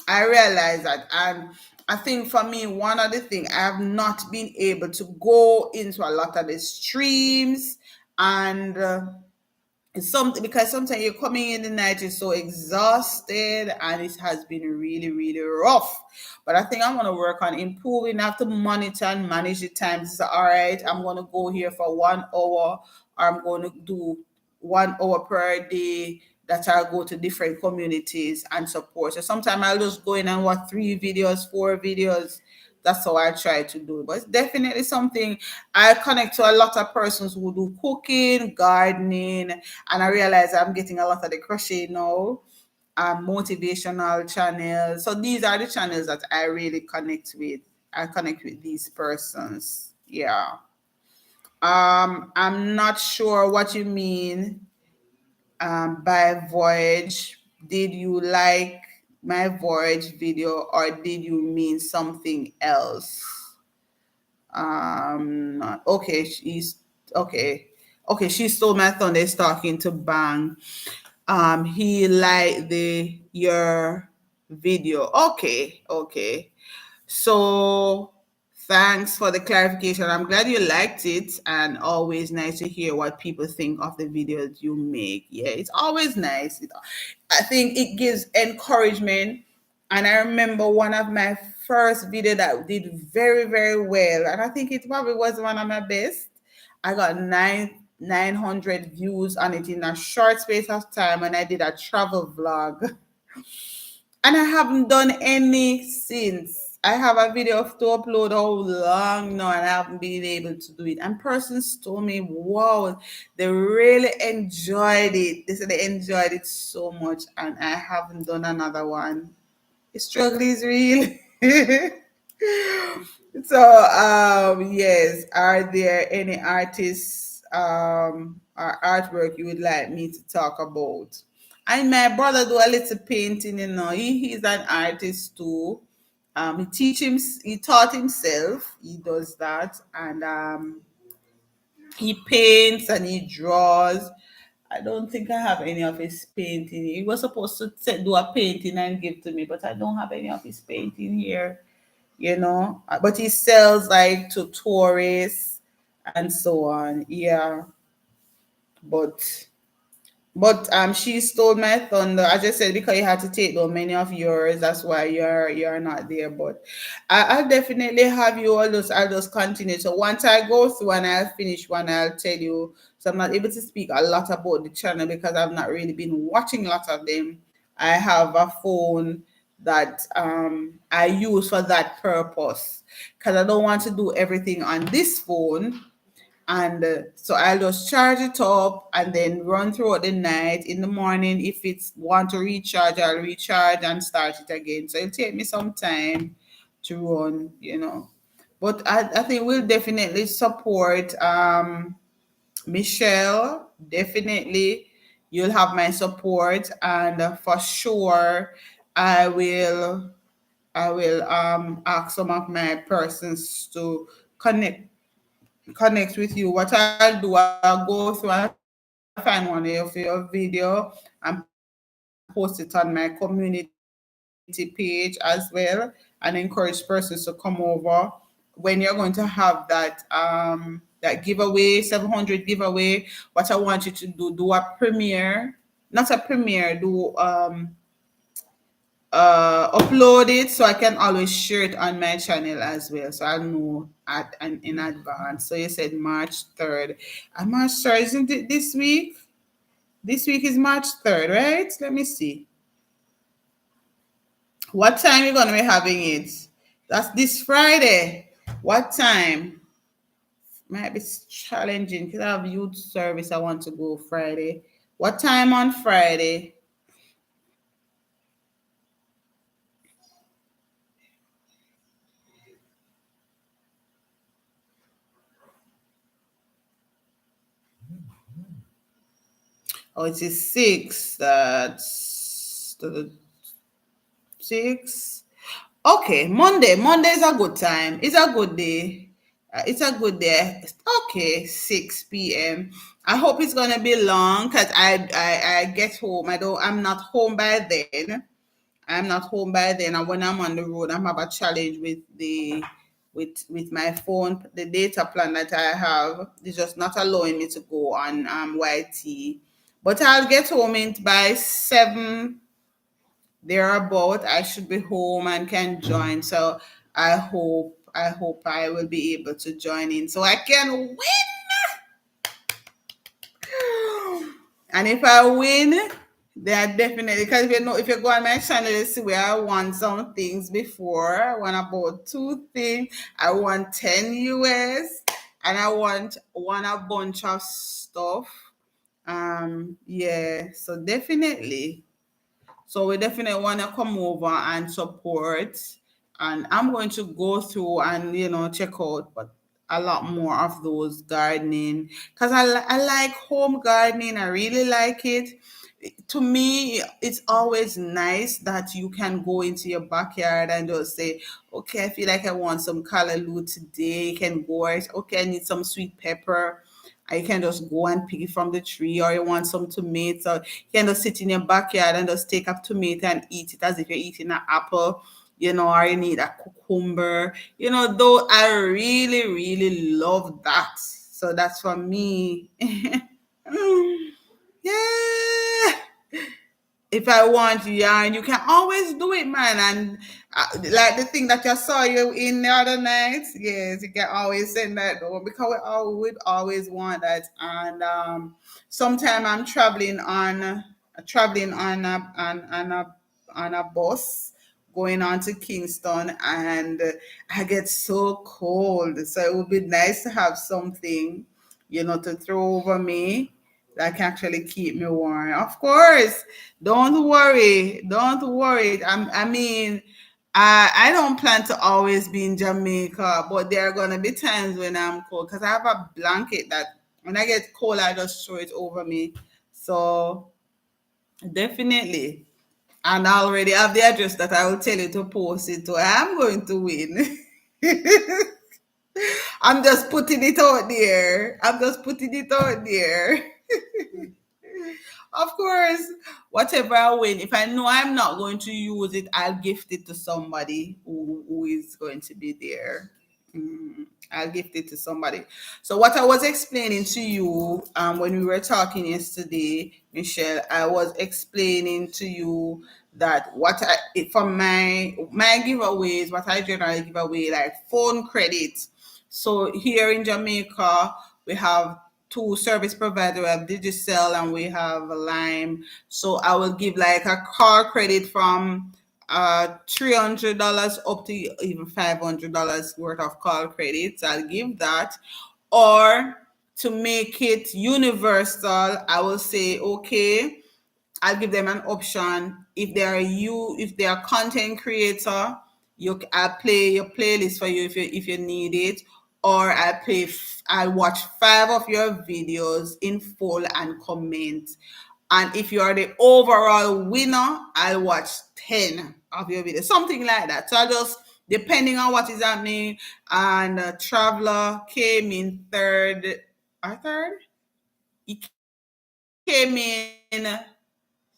I realize that. And I think for me, one of the things I have not been able to go into a lot of the streams and it's something because sometimes you're coming in the night, you're so exhausted, and it has been really, really rough. But I think I'm gonna work on improving. I have to monitor and manage the times. So, all right, I'm gonna go here for 1 hour, or I'm gonna do 1 hour per day that I'll go to different communities and support. So sometimes I'll just go in and watch 3 videos, 4 videos. That's how I try to do it. But it's definitely something I connect to a lot of persons who do cooking, gardening, and I realize I'm getting a lot of the crochet now, motivational channels. So these are the channels that I really connect with. I connect with these persons. Yeah. I'm not sure what you mean by voyage. Did you like my voyage video or did you mean something else? Okay, she's okay. Okay, she stole my thunder is talking to Bang. He liked the your video. Okay, okay. So thanks for the clarification. I'm glad you liked it, and always nice to hear what people think of the videos you make. Yeah, it's always nice. I think it gives encouragement. And I remember one of my first video that did very, very well, and I think it probably was one of my best. I got 900 views on it in a short space of time, and I did a travel vlog. And I haven't done any since. I have a video to upload how long now, and I haven't been able to do it. And persons told me, wow, they really enjoyed it. They said they enjoyed it so much, and I haven't done another one. The struggle is real. So, yes, are there any artists or artwork you would like me to talk about? And my brother do a little painting, he's an artist too. He taught himself, he does that, and he paints and he draws. I don't think I have any of his painting. He was supposed to do a painting and give to me, but I don't have any of his painting here. But he sells like to tourists and so on. Yeah, but she stole my thunder. I just said because you had to take down many of yours, that's why you're not there. But I'll definitely have you all those. I'll just continue. So once I go through and I'll finish one, I'll tell you. So I'm not able to speak a lot about the channel because I've not really been watching a lot of them. I have a phone that I use for that purpose because I don't want to do everything on this phone, and so I'll just charge it up and then run throughout the night. In the morning, if it's want to recharge, I'll recharge and start it again. So it'll take me some time to run. But I think we'll definitely support Michelle. Definitely, you'll have my support, and for sure, I will. I will ask some of my persons to connect with you. What I'll do, I'll go through and find one of your video and post it on my community page as well, and encourage persons to come over when you're going to have that giveaway, 700 giveaway. What I want you to do a premiere, not a premiere, do upload it so I can always share it on my channel as well. So I know in advance. So you said March 3rd. And March 3rd, isn't it this week? This week is March 3rd, right? Let me see. What time you gonna be having it? That's this Friday. What time? Might be challenging because I have youth service. I want to go Friday. What time on Friday? Oh, it is six. That's six. Okay, Monday. Monday is a good time. It's a good day. It's a good day. Okay, 6 p.m. I hope it's gonna be long because I get home. I'm not home by then. I'm not home by then, and when I'm on the road, I have a challenge with my phone. The data plan that I have is just not allowing me to go on YT. But I'll get home in by 7 thereabout. I should be home and can join. So I hope I will be able to join in so I can win. And if I win, then definitely, because if you go on my channel, you see where I won some things before. I won about two things. I won 10 US, and I won a bunch of stuff. Yeah, so definitely. So we definitely want to come over and support. And I'm going to go through and check out, but a lot more of those gardening because I like home gardening. I really like it. To me, it's always nice that you can go into your backyard and just say, okay, I feel like I want some callaloo today. You can go out, okay, I need some sweet pepper. You can just go and pick it from the tree, or you want some tomato. You can just sit in your backyard and just take a tomato and eat it as if you're eating an apple, or you need a cucumber. Though I really, really love that. So that's for me. Yeah. If I want yarn, you can always do it, man. And like the thing that I saw you in the other night, yes, you can always send that over because we always want that. And sometime I'm traveling on a bus going on to Kingston, and I get so cold. So it would be nice to have something, to throw over me that can actually keep me warm. Of course, don't worry, don't worry. I mean, I don't plan to always be in Jamaica, but there are gonna be times when I'm cold because I have a blanket that when I get cold, I just throw it over me. So definitely. And I already have the address that I will tell you to post it to. I'm going to win. I'm just putting it out there. I'm just putting it out there. Of course, whatever I win, if I know I'm not going to use it, I'll gift it to somebody who is going to be there. I'll gift it to somebody. So what I was explaining to you when we were talking yesterday, Michelle, I was explaining to you that from my giveaways, what I generally give away like phone credit. So here in Jamaica, we have two service providers. We have Digicel and we have Lime. So I will give like a car credit from $300 up to even $500 worth of call credits. I'll give that. Or to make it universal, I will say, okay, I'll give them an option. If they are content creator, I'll play your playlist for you if you need it, or I'll watch 5 of your videos in full and comment. And if you are the overall winner, I'll watch 10 of your videos, something like that. So I just depending on what is happening. And Traveler came in third. He came in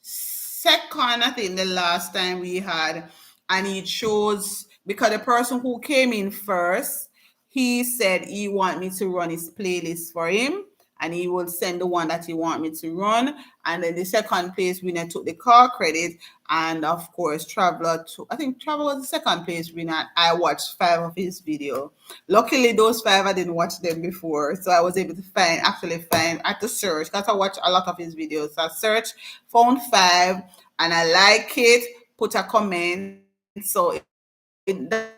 second, I think the last time we had, and he chose because the person who came in first, he said he want me to run his playlist for him, and he will send the one that he want me to run. And then the second place winner took the car credit, and of course, I think Traveler was the second place winner. I watched 5 of his video. Luckily, those 5 I didn't watch them before, so I was able to actually find at the search because I watch a lot of his videos. So I searched, found 5, and I like it. Put a comment, so that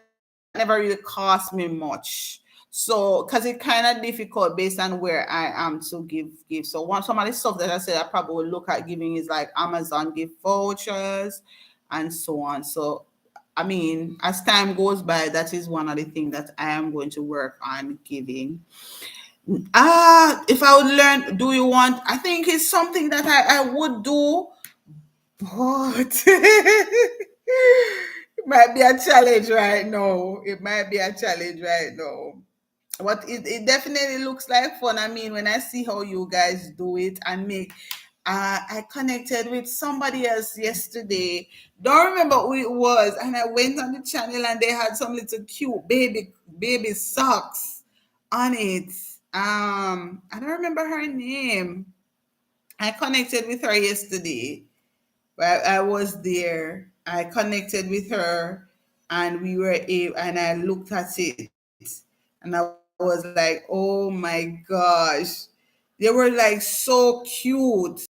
never really cost me much. So, because it's kind of difficult based on where I am to give. So, some of the stuff that I said I probably would look at giving is like Amazon gift vouchers and so on. So, I mean, as time goes by, that is one of the things that I am going to work on giving. If I would learn, do you want? I think it's something that I would do, but it might be a challenge right now. It might be a challenge right now. But it definitely looks like fun. I mean, when I see how you guys do it and make, I connected with somebody else yesterday. Don't remember who it was, and I went on the channel and they had some little cute baby socks on it. I don't remember her name. I connected with her yesterday. I was there. I connected with her, and we were able, and I looked at it, and I was like, "Oh my gosh!" They were like so cute.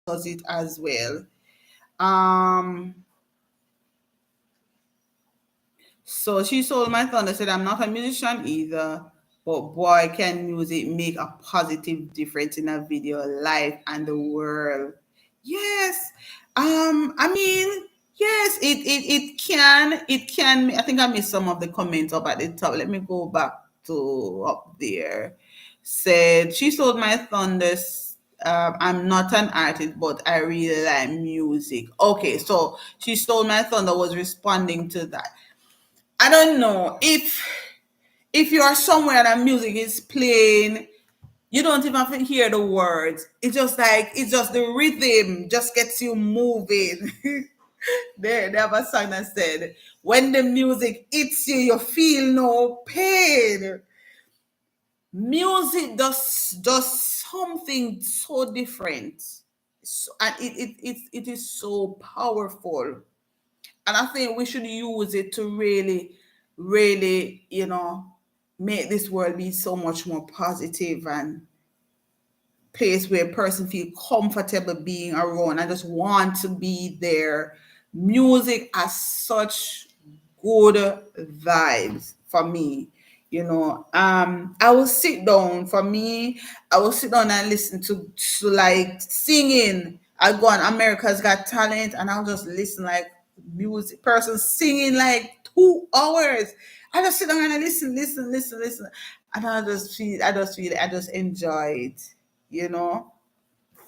Does it as well? Um, So she sold my thunder, said, I'm not a musician either, but boy, can music make a positive difference in a video life and the world. Yes. I mean, yes, it can. I think I missed some of the comments up at the top. Let me go back to up there. Said she sold my thunders. I'm not an artist, but I really like music. Okay, so she stole my thunder was responding to that. I don't know if you are somewhere and the music is playing, you don't even have to hear the words. It's just the rhythm just gets you moving. They have a song that said, "When the music hits you, you feel no pain." Music does something so different, and it is so powerful. And I think we should use it to really, make this world be so much more positive and place where a person feel comfortable being around. I just want to be there. Music has such good vibes for me. I will sit down. For me, I will sit down and listen to like singing. I go on America's Got Talent and I'll just listen like music person singing like 2 hours. I just sit down and I listen, and I just enjoy it. You know.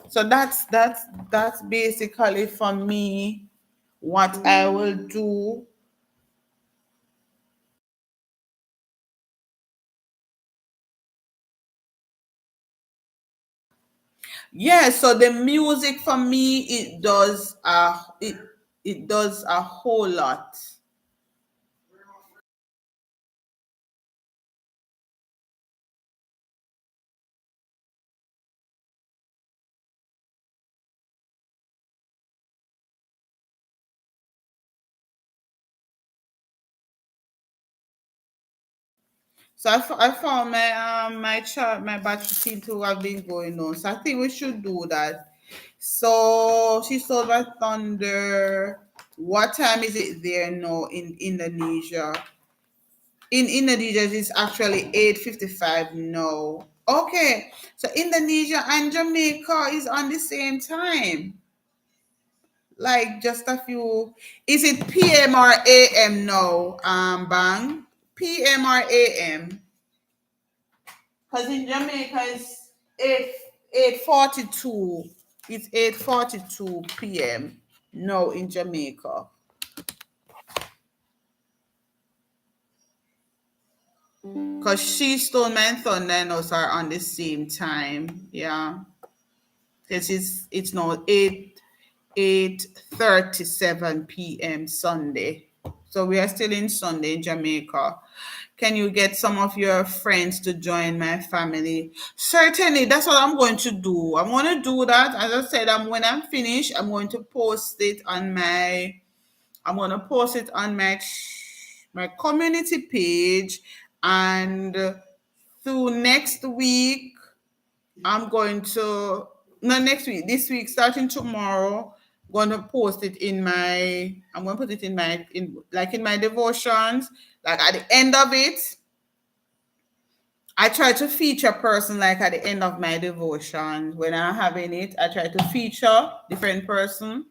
So that's basically for me what I will do. Yeah, so the music for me it does a whole lot. So I found my battery seem to have been going on. So I think we should do that. So she sold my thunder. What time is it there now in Indonesia? In Indonesia, it's actually 8:55 now. Okay, so Indonesia and Jamaica is on the same time. Like just a few. Is it PM or AM now? Bang. PM or AM? Because in Jamaica it's 8:42. It's 8:42 PM. No, in Jamaica. Because she Stone Man Thunder and us are on the same time. Yeah. Because it's now 8:37 p.m. Sunday. So we are still in Sunday in Jamaica. Can you get some of your friends to join my family? Certainly, that's what I'm going to do. I'm going to do that. As I said, when I'm finished, I'm going to post it on my community page, and through next week I'm going to not next week, this week, starting tomorrow, going to post it in my I'm going to put it in my devotions. Like at the end of it, I try to feature a person like at the end of my devotion. When I'm having it, I try to feature different person.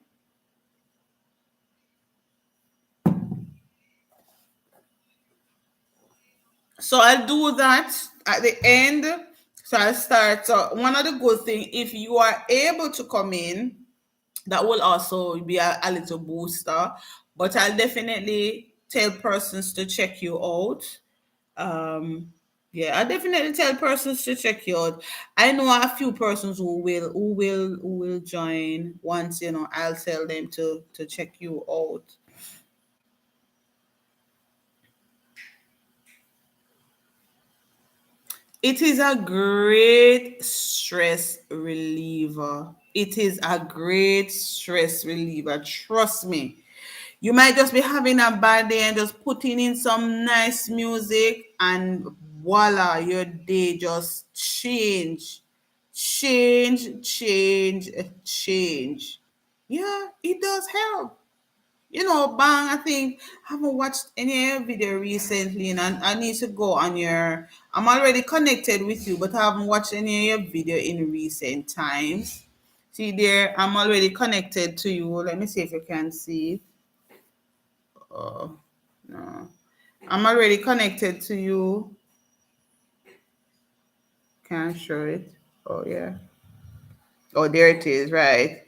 So I'll do that at the end. So I'll start. So one of the good thing, if you are able to come in, that will also be a little booster. But I'll definitely tell persons to check you out. Um, yeah, I definitely tell persons to check you out. I know a few persons who will join once, I'll tell them to check you out. It is a great stress reliever. It is a great stress reliever. Trust me. You might just be having a bad day and just putting in some nice music, and voila, your day just change. Yeah, it does help. Bang, I think I haven't watched any of your video recently, and I need to go on your. I'm already connected with you, but I haven't watched any of your video in recent times. See there, I'm already connected to you. Let me see if you can see. Oh, no. I'm already connected to you. Can't show it. Oh, yeah. Oh, there it is, right.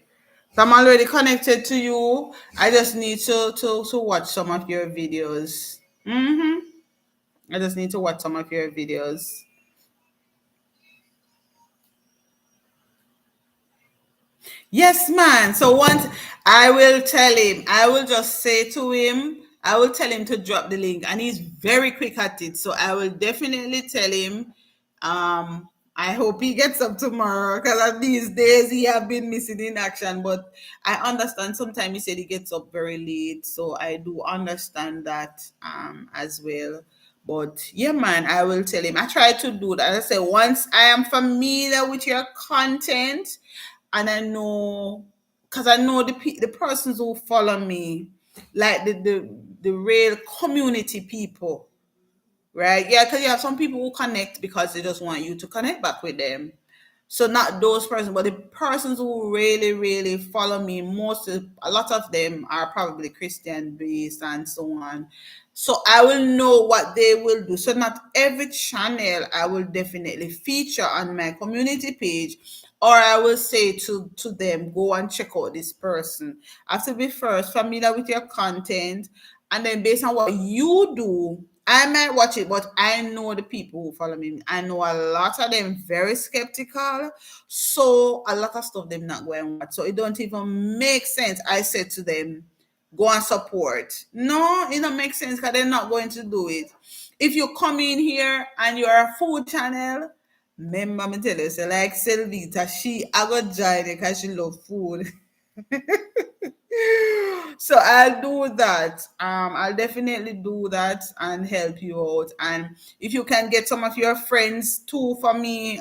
So I'm already connected to you. I just need to watch some of your videos. I just need to watch some of your videos. Yes, man. So once I will tell him, I will just say to him, I will tell him to drop the link, and he's very quick at it. So I will definitely tell him. I hope he gets up tomorrow, because these days he have been missing in action. But I understand. Sometimes he said he gets up very late, so I do understand that as well. But yeah, man, I will tell him. I try to do that. I say once I am familiar with your content, and I know, because I know the persons who follow me, like the real community people, right? Yeah, because you have some people who connect because they just want you to connect back with them. So not those persons, but the persons who really, really follow me. A lot of them are probably Christian based and so on. So I will know what they will do. So not every channel I will definitely feature on my community page, or I will say to them, go and check out this person. I have to be first familiar with your content, and then based on what you do, I might watch it, but I know the people who follow me. I know a lot of them very skeptical. So a lot of stuff them not going to watch. So it don't even make sense. I said to them, go and support. No, it don't make sense because they're not going to do it. If you come in here and you're a food channel, remember me tell you, so like Selvita, I got join it because she love food. So I'll do that. I'll definitely do that and help you out. And if you can get some of your friends too for me,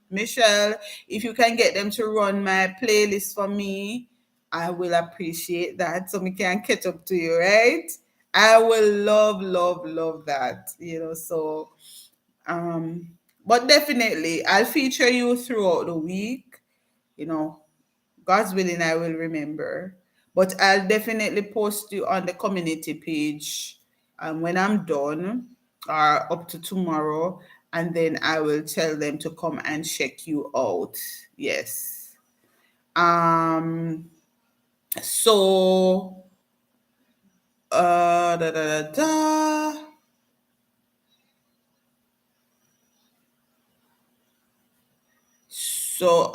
Michelle, if you can get them to run my playlist for me, I will appreciate that. So we can catch up to you, right? I will love, love, love that. So um, but definitely I'll feature you throughout the week. You know, God's willing, I will remember. But I'll definitely post you on the community page when I'm done, or up to tomorrow, and then I will tell them to come and check you out. Yes. Um. So. Da da da da. So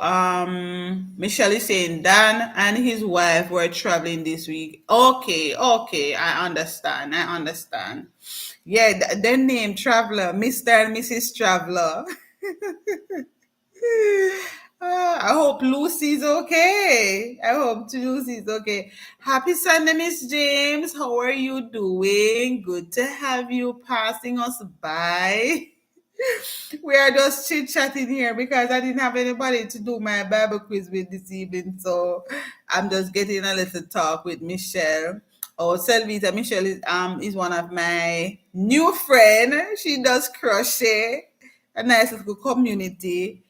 Michelle is saying Dan and his wife were traveling this week. Okay, okay, I understand. I understand. Yeah, their name Traveler, Mr. and Mrs. Traveler. I hope Lucy's okay. I hope Lucy's okay. Happy Sunday, Miss James. How are you doing? Good to have you passing us by. We are just chit chatting here because I didn't have anybody to do my Bible quiz with this evening. So I'm just getting a little talk with Michelle. Oh, Selvita, Michelle is one of my new friend. She does crochet, a nice little community.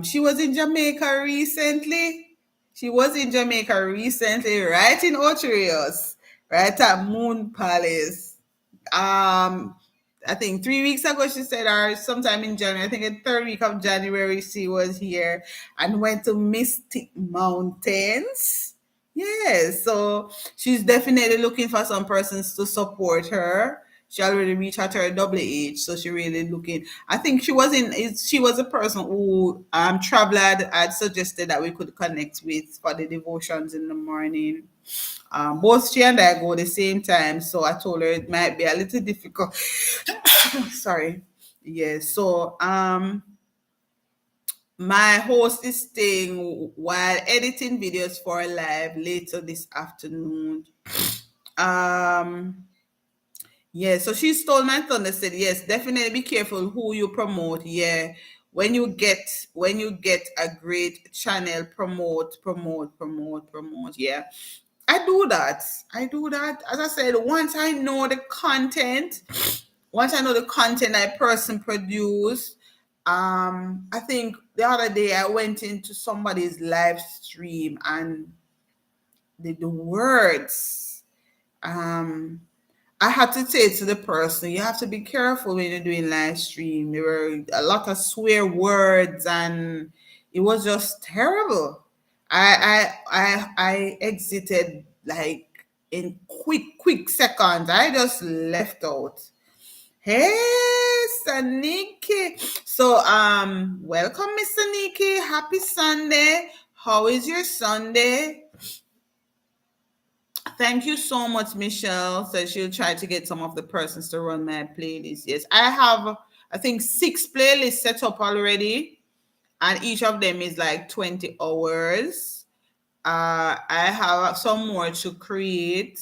She was in Jamaica recently. She was in Jamaica recently, right in Ocho Rios, right at Moon Palace. Um, I think 3 weeks ago she said, or sometime in January, I think the third week of January she was here and went to Mystic Mountains. Yes, so she's definitely looking for some persons to support her. She already reached out to her double age, so she really looking. I think she was a person who Traveler had suggested that we could connect with for the devotions in the morning. Both she and I go the same time, so I told her it might be a little difficult. Sorry. Yes. So my host is staying while editing videos for a live later this afternoon. Um yeah, so she stole my thunder, said yes, definitely be careful who you promote. Yeah. When you get a great channel, promote. Yeah. I do that. I do that. As I said, once I know the content that person produce, I think the other day I went into somebody's live stream and the words, um, I had to say to the person, you have to be careful when you're doing live stream. There were a lot of swear words and it was just terrible. I exited like in quick seconds. I just left out. Hey, Saniki. So welcome, Mr. Nikki. Happy Sunday. How is your Sunday? Thank you so much, Michelle. So she'll try to get some of the persons to run my playlist. Yes, I have, I think, 6 playlists set up already, and each of them is like 20 hours. I have some more to create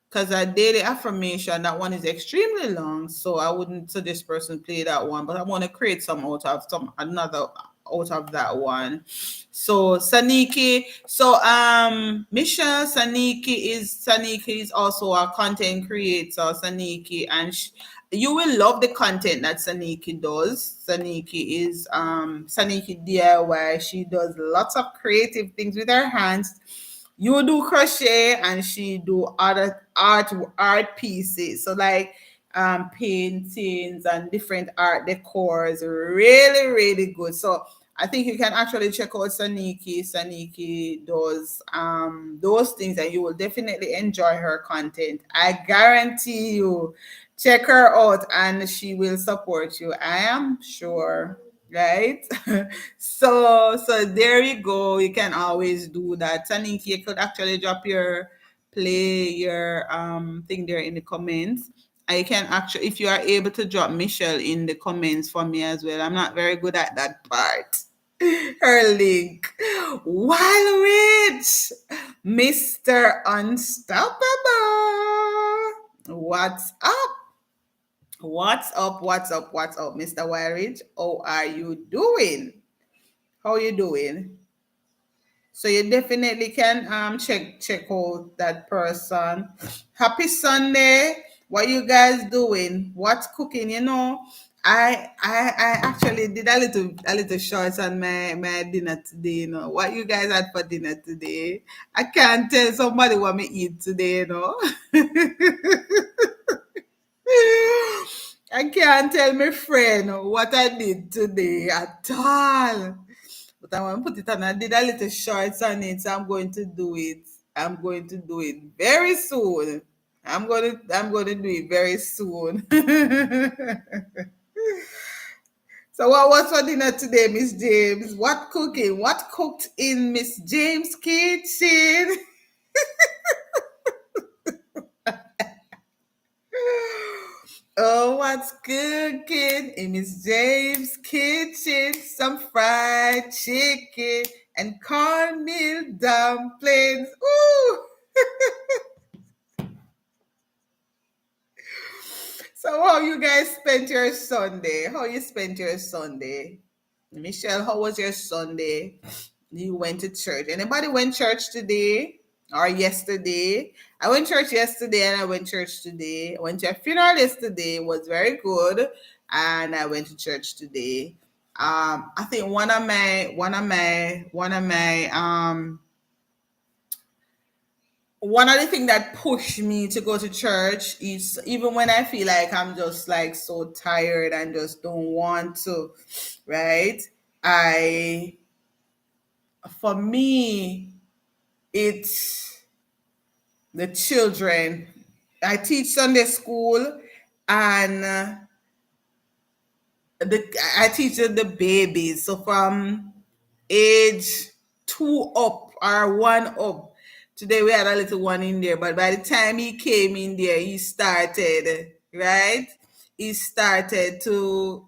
because a daily affirmation, that one is extremely long, so I wouldn't suggest person play that one, but I want to create some another out of that one. So Saniki, so Michelle, Saniki is also a content creator, Saniki, and you will love the content that Saniki does. Saniki DIY. She does lots of creative things with her hands. You do crochet and she do other art pieces, so like paintings and different art decors, really good. So I think you can actually check out Saniki does those things and you will definitely enjoy her content. I guarantee you. Check her out and she will support you, I am sure, right? So there you go. You can always do that. Tanika, you could actually drop your play your thing there in the comments. I can actually, if you are able to drop Michelle in the comments for me as well. I'm not very good at that part. Her link. Wild Rich, Mr. Unstoppable. What's up? What's up, Mr. Wild Rich? How are you doing? How are you doing? So you definitely can check out that person. Happy Sunday. What you guys doing? What's cooking? I actually did a little shorts on my dinner today, What you guys had for dinner today? I can't tell somebody what me eat today. I can't tell my friend what I did today at all. But I want to put it on. I did a little shorts on it, so I'm going to do it. I'm going to do it very soon. I'm gonna do it very soon. So what was for dinner today, Miss James? What cooking? What cooked in Miss James' kitchen? Oh, what's cooking in Miss James' kitchen? Some fried chicken and cornmeal dumplings. Ooh! So how you guys spent your Sunday? How you spent your Sunday? Michelle, how was your Sunday? You went to church. Anybody went church today or yesterday? I went church yesterday and I went church today. I went to a funeral yesterday. It was very good. And I went to church today. I think one of my one of the things that push me to go to church is even when I feel like I'm just like so tired and just don't want to, right? I, for me, it's the children. I teach Sunday school, and I teach the babies. So from age 2 up or 1 up. Today we had a little one in there, but by the time he came in there, he started, right? He started to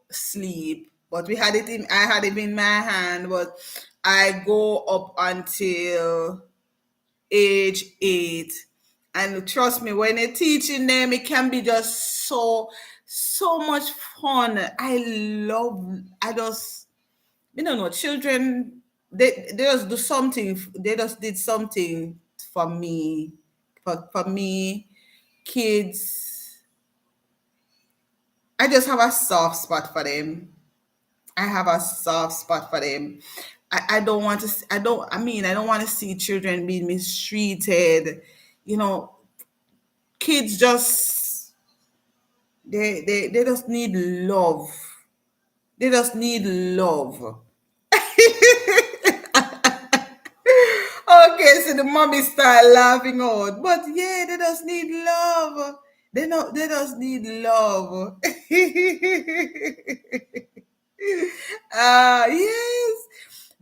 sleep. But we had it in I had it in my hand, but I go up until age 8. And trust me, when you're teaching them, it can be just so much fun. I just, you don't know, children, they just do something, they just did something for me. For me, kids, I just have a soft spot for them. I have a soft spot for them. I don't want to. I don't want to see children being mistreated. You know, kids just they just need love. They just need love. Okay, so the mommy start laughing out, but yeah, they just need love. They just need love. Yes,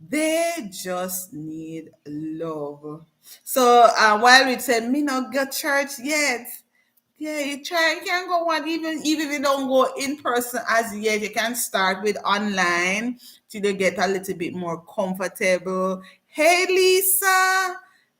they just need love. So while we said me not go church yet, yeah, you try. You can go on even if you don't go in person as yet. You can start with online till you get a little bit more comfortable. Hey, Lisa.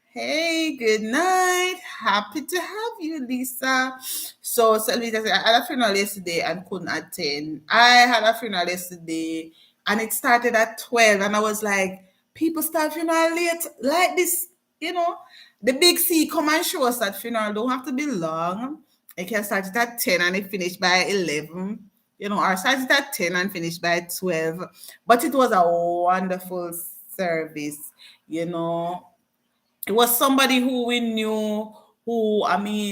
Hey, good night. Happy to have you, Lisa. So Lisa said, I had a funeral yesterday and couldn't attend. I had a funeral yesterday and it started at 12. And I was like, people start funeral late like this, you know. The big C come and show us that funeral don't have to be long. It can start it at 10 and it finish by 11. You know, or start it at 10 and finish by 12. But it was a wonderful service, you know. It was somebody who we knew who,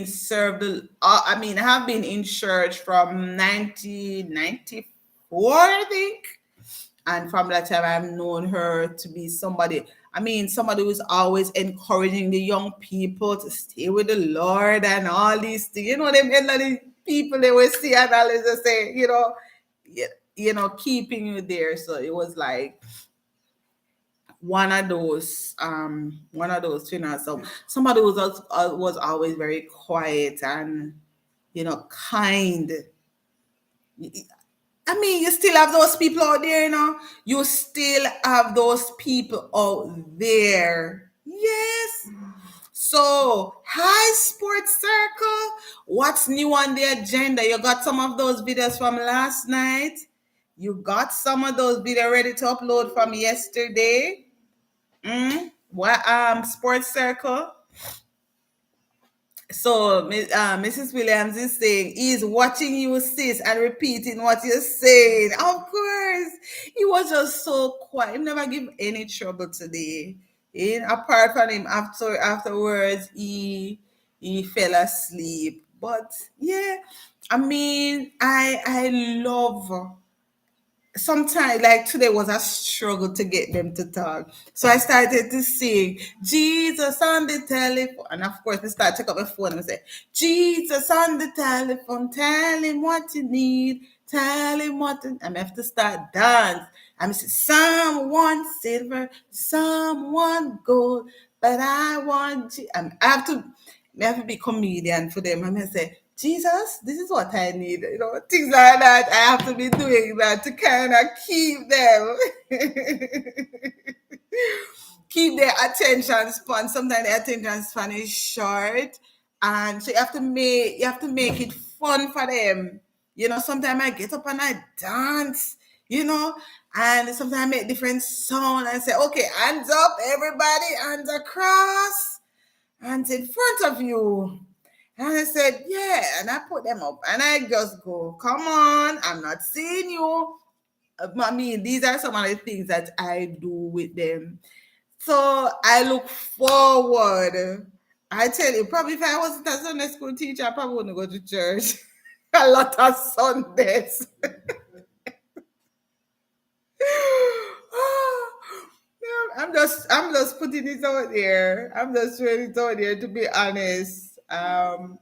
served, I have been in church from 1994, I think. And from that time, I've known her to be somebody, somebody who's always encouraging the young people to stay with the Lord and all these things. You know, them elderly people they will see and always just say, keeping you there. So it was like one of those funerals. So somebody was always very quiet and kind. You still have those people out there, You still have those people out there. Yes. So, hi, Sports Circle. What's new on the agenda? You got some of those videos from last night? You got some of those videos ready to upload from yesterday? What Sports Circle? So Mrs. Williams is saying he's watching you, sis, and repeating what you're saying. Of course, he was just so quiet. He never give any trouble today. Apart from him, afterwards, he fell asleep. But yeah, I love. Sometimes, like today was a struggle to get them to talk. So I started to sing Jesus on the telephone. And of course, they start to take up my phone and say, Jesus on the telephone, tell him what you need, tell him and I have to start dance. I'm say, someone silver, someone gold, but I want you. I have to be comedian for them. I'm going to say, Jesus, this is what I need. Things like that. I have to be doing that to kind of keep them, keep their attention span. Sometimes the attention span is short, and so you have to make it fun for them. Sometimes I get up and I dance. And sometimes I make different sound and say, okay, hands up, everybody, hands across, hands in front of you. And I said, yeah. And I put them up and I just go, come on, I'm not seeing you. These are some of the things that I do with them. So I look forward. I tell you, probably if I wasn't a Sunday school teacher, I probably wouldn't go to church a lot of Sundays. I'm just putting it out there. I'm just throwing it out there to be honest. And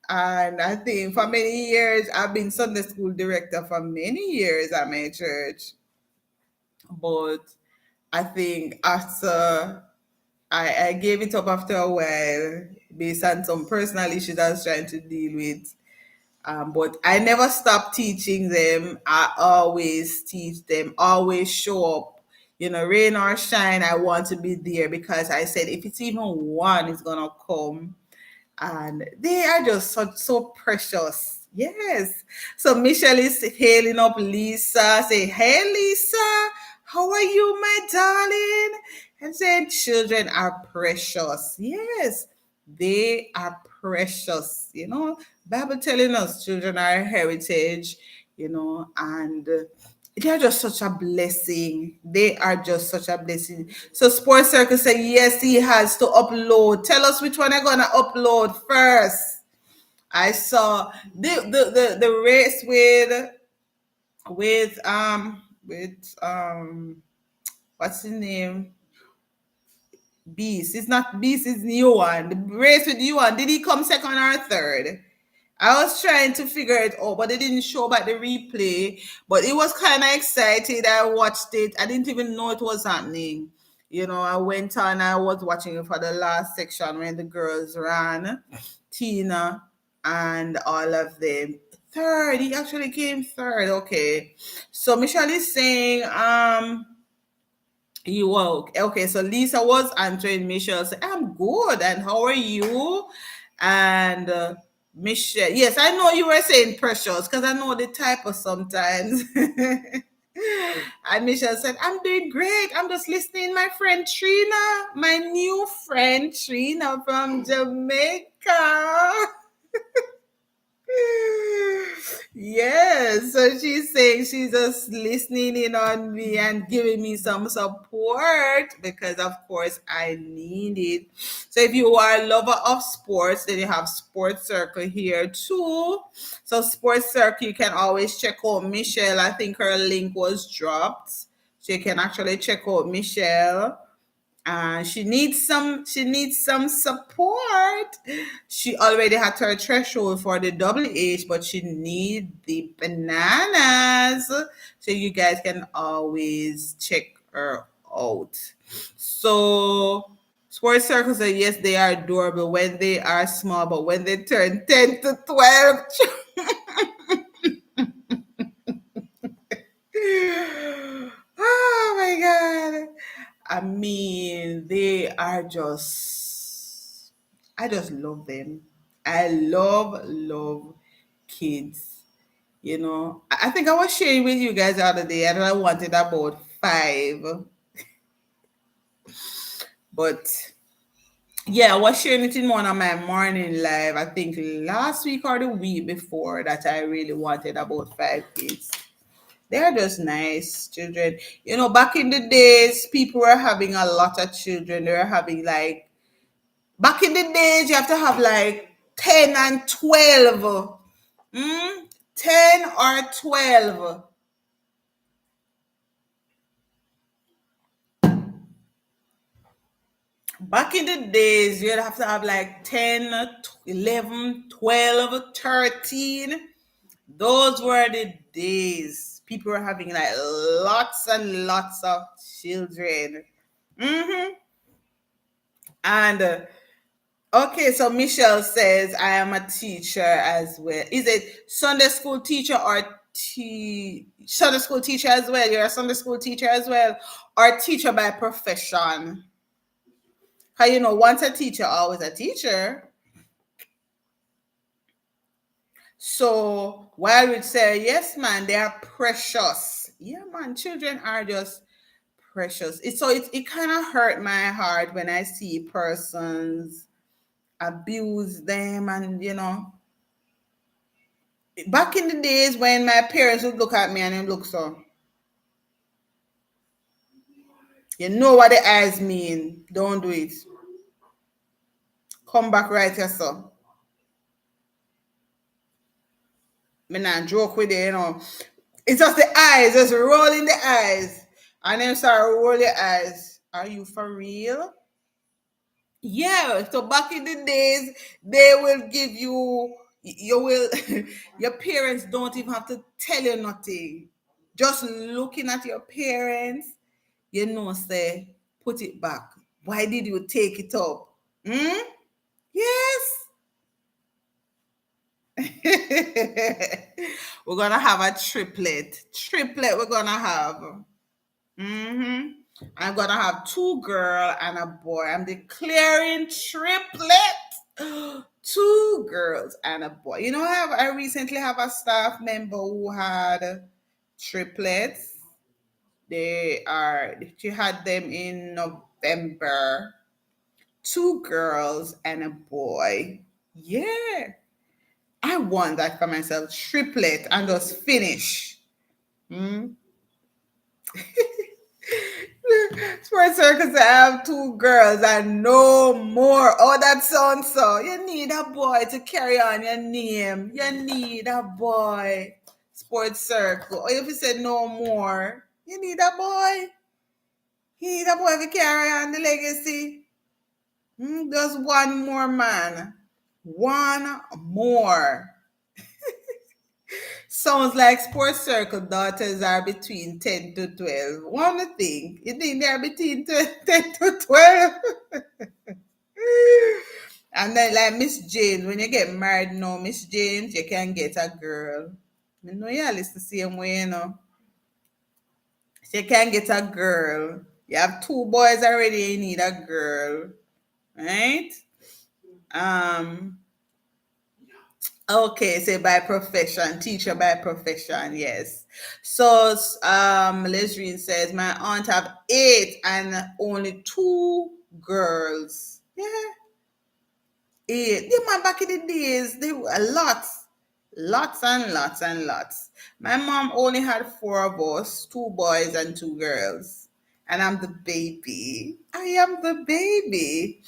I think for many years I've been Sunday school director for many years at my church. But I think after I gave it up after a while based on some personal issues I was trying to deal with. But I never stopped teaching them. I always teach them, always show up. Rain or shine, I want to be there because I said if it's even one, it's gonna come, and they are just so precious. Yes. So Michelle is hailing up Lisa, say, "Hey Lisa, how are you, my darling?" And saying, "Children are precious." Yes, they are precious. Bible telling us children are a heritage. And they're just such a blessing. They are just such a blessing. So Sports Circle said, yes, he has to upload. Tell us which one I'm gonna upload first. I saw the race with what's his name? Beast. It's not Beast, it's Yuan. The race with Yuan. Did he come second or third? I was trying to figure it out, but they didn't show back the replay. But it was kind of excited. I watched it. I didn't even know it was happening. I went on, I was watching it for the last section when the girls ran, Tina and all of them. Third, he actually came third. Okay. So Michelle is saying, you woke. Okay, so Lisa was answering Michelle. Said, I'm good. And how are you? And Michelle, yes, I know you were saying precious because I know the type of sometimes. And Michelle said, I'm doing great. I'm just listening. My friend Trina, my new friend Trina from Jamaica. Yes, so she's saying she's just listening in on me and giving me some support because, of course, I need it. So, if you are a lover of sports, then you have Sports Circle here too. So, Sports Circle, you can always check out Michelle. I think her link was dropped, so you can actually check out Michelle. She needs some support. She already had her threshold for the WH, but she need the bananas. So you guys can always check her out. So Sports Circle said yes, they are adorable when they are small, but when they turn 10 to 12. Oh my god. I mean, I just love them. I love kids. I think I was sharing with you guys the other day, and I wanted about five, but yeah, I was sharing it in one of my morning live. I think last week or the week before that I really wanted about five kids. They're just nice children. Back in the days, people were having a lot of children. They were having like back in the days, you have to have like 10 and 12. Mm? 10 or 12. Back in the days, you'd have to have like 10, 11, 12, 13. Those were the days. People were having like lots and lots of children. Hmm. And okay, so Michelle says, I am a teacher as well. Is it Sunday school teacher or Sunday school teacher as well? You're a Sunday school teacher as well, or teacher by profession? Because once a teacher, always a teacher. So while we'd say, yes, man, they are precious. Yeah, man, children are just precious. It kind of hurt my heart when I see persons abuse them, and back in the days when my parents would look at me and they look so, You know what the eyes mean. Don't do it. Come back right here, so. Me not joke with it, you know. It's just the eyes, just rolling the eyes. And then start roll your eyes. Are you for real? Yeah. So back in the days, they will give you will, your parents don't even have to tell you nothing. Just looking at your parents, you know, say, put it back. Why did you take it up? Hmm? Yes. We're gonna have a triplet. Triplet we're gonna have. Hmm. I'm gonna have two girl and a boy. I'm declaring triplet. Two girls and a boy. You know, I recently have a staff member who had triplets. She had them in November. Two girls and a boy. Yeah. I want that for myself. Triplet and just finish. Hmm? Sports circus, I have two girls and no more. Oh, that sounds so. You need a boy to carry on your name. You need a boy. Sports circle. Or if you said no more, you need a boy. You need a boy to carry on the legacy. Just one more man. One more. Sounds like sports circle daughters are between 10 to 12. One thing, you think they're between 10 to 12? And then, like Miss James, when you get married now, Miss James, you can get a girl. I know you listen the same way, you know. So you can get a girl. You have two boys already, you need a girl. Right? Um, Okay, so by profession, teacher by profession, yes. So Lesrine says my aunt have eight and only two girls. Yeah, eight. Yeah, man, back in the days, they were lots, lots and lots and lots. My mom only had four of us, two boys and two girls. And I'm the baby. I am the baby.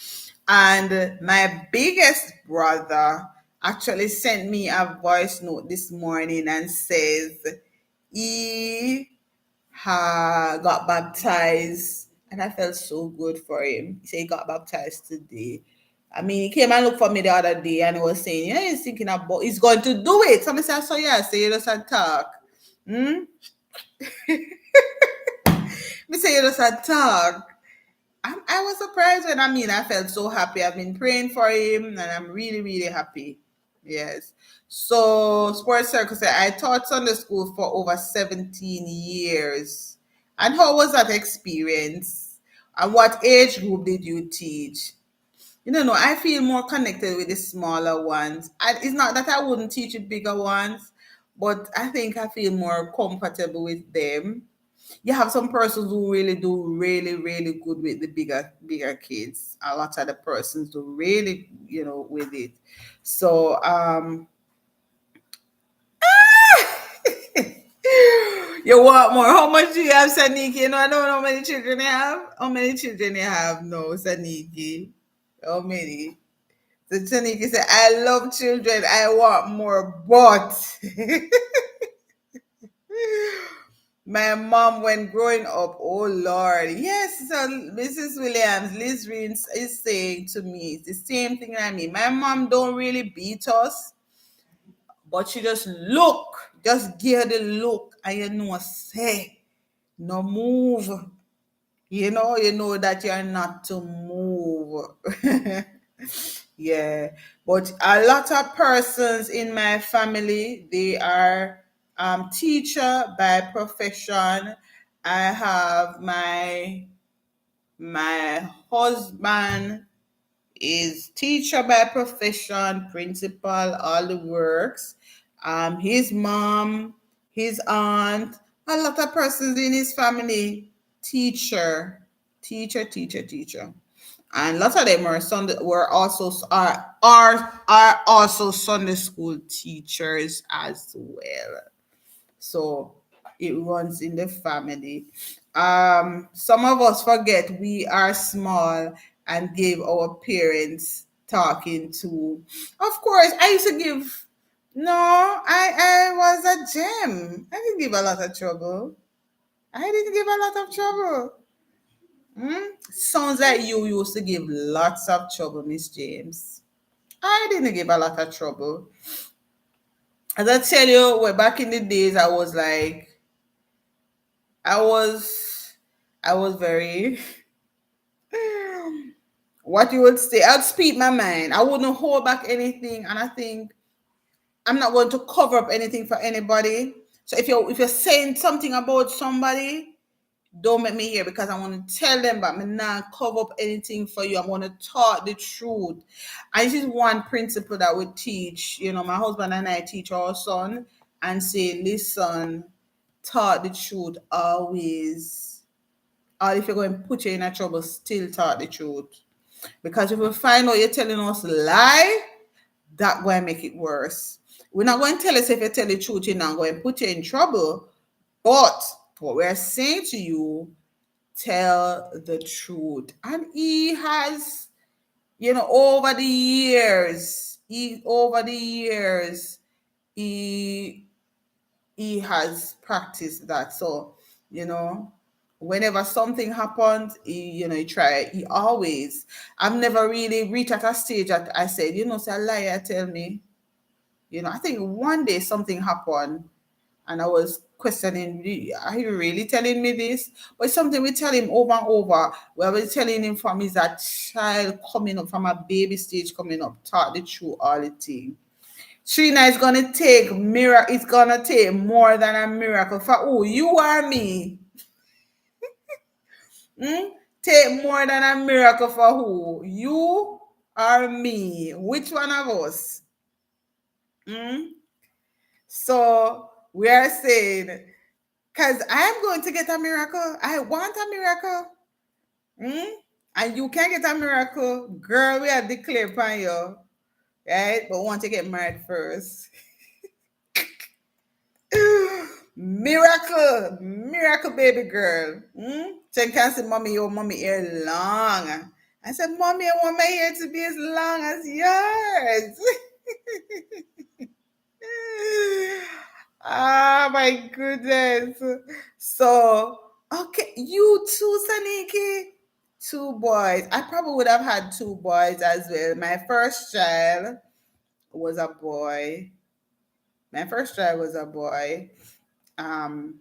And my biggest brother actually sent me a voice note this morning and says he got baptized. And I felt so good for him. He said he got baptized today. I mean, he came and looked for me the other day and he was saying, yeah, he's thinking about, he's going to do it. So I said, so yeah, so you just a talk. Hmm? Me say you just a talk. I was surprised when I felt so happy. I've been praying for him and I'm really, really happy. Yes. So, Sports Circle said, I taught Sunday school for over 17 years. And how was that experience? And what age group did you teach? You know, no, I feel more connected with the smaller ones. And it's not that I wouldn't teach the bigger ones, but I think I feel more comfortable with them. You have some persons who really do really good with the bigger kids. A lot of the persons do really, with it. So you want more. How much do you have, Saniki? I don't know how many children you have. How many children you have? No, Saniki. How many? So Saniki said, I love children. I want more, but my mom, when growing up, oh Lord, yes. So Mrs. Williams, Liz Reens is saying to me, it's the same thing I mean. My mom don't really beat us, but she just give her the look, and say, no move. You know that you're not to move. Yeah, but a lot of persons in my family, they are teacher by profession. I have my husband is teacher by profession, principal, all the works. His mom, his aunt, a lot of persons in his family, teacher. And lots of them are also Sunday school teachers as well. So it runs in the family. Some of us forget we are small and give our parents talking to. Of course, I used to give. No, I was a gem. I didn't give a lot of trouble. I didn't give a lot of trouble. Hmm? Sounds like you used to give lots of trouble, Miss James. I didn't give a lot of trouble. As I tell you, way back in the days, I was, I was very, what you would say, I'd speak my mind. I wouldn't hold back anything, and I think I'm not going to cover up anything for anybody. So if you're saying something about somebody, don't make me hear because I want to tell them, but I'm not cover up anything for you. I want to talk the truth. And this is one principle that we teach. My husband and I teach our son and say, listen, talk the truth always. Or if you're going to put you in a trouble, still talk the truth. Because if we find out you're telling us a lie, that going to make it worse. We're not going to tell us if you tell the truth, you're not going to put you in trouble. But what we're saying to you, tell the truth. And he has, over the years, he he has practiced that. So, you know, whenever something happens, he try. He always. I've never really reached at a stage that I said, say a liar, tell me. I think one day something happened, and I was questioning, are you really telling me this? But it's something we tell him over and over. Where we're telling him from is that child coming up, from a baby stage coming up, taught the truth all the time. Trina is gonna take miracle. It's gonna take more than a miracle for who you are me. Hmm? Take more than a miracle for who you are me. Which one of us? Hmm? So we are saying, because I am going to get a miracle. I want a miracle. Hmm? And you can get a miracle. Girl, we are declared upon you. Right? But we want to get married first. Miracle, miracle baby girl. So you can say, Mommy, your mommy hair long. I said, Mommy, I want my hair to be as long as yours. Ah, my goodness. So, okay, you too, Saniki. Two boys. I probably would have had two boys as well. My first child was a boy. My first child was a boy. Um,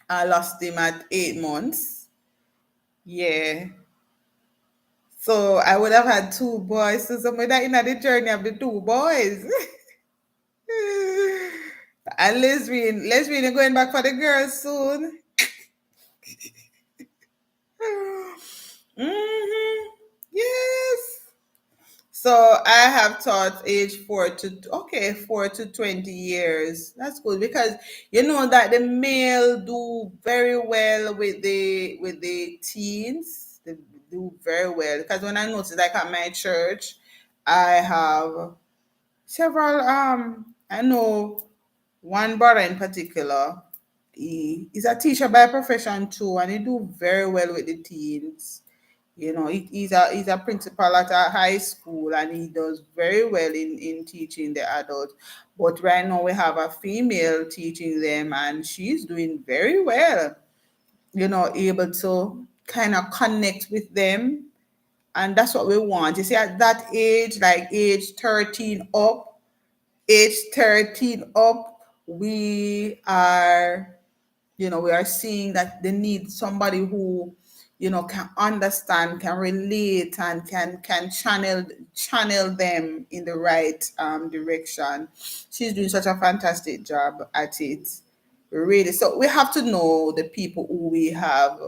I lost him at 8 months. Yeah. So I would have had two boys. So somewhere in the journey of the two boys. And Lesbian going back for the girls soon. Hmm. Yes. So I have taught age 4 to 20 years. That's good because you know that the male do very well with the teens. They do very well because when I notice like at my church, I have several. I know one brother in particular. He is a teacher by profession too, and he do very well with the teens. He's a principal at a high school, and he does very well in teaching the adults. But right now we have a female teaching them, and she's doing very well. Able to kind of connect with them, and that's what we want. You see, at that age, like age 13 up, we are seeing that they need somebody who can understand, can relate, and can channel them in the right direction. She's doing such a fantastic job at it, really. So we have to know the people who we have,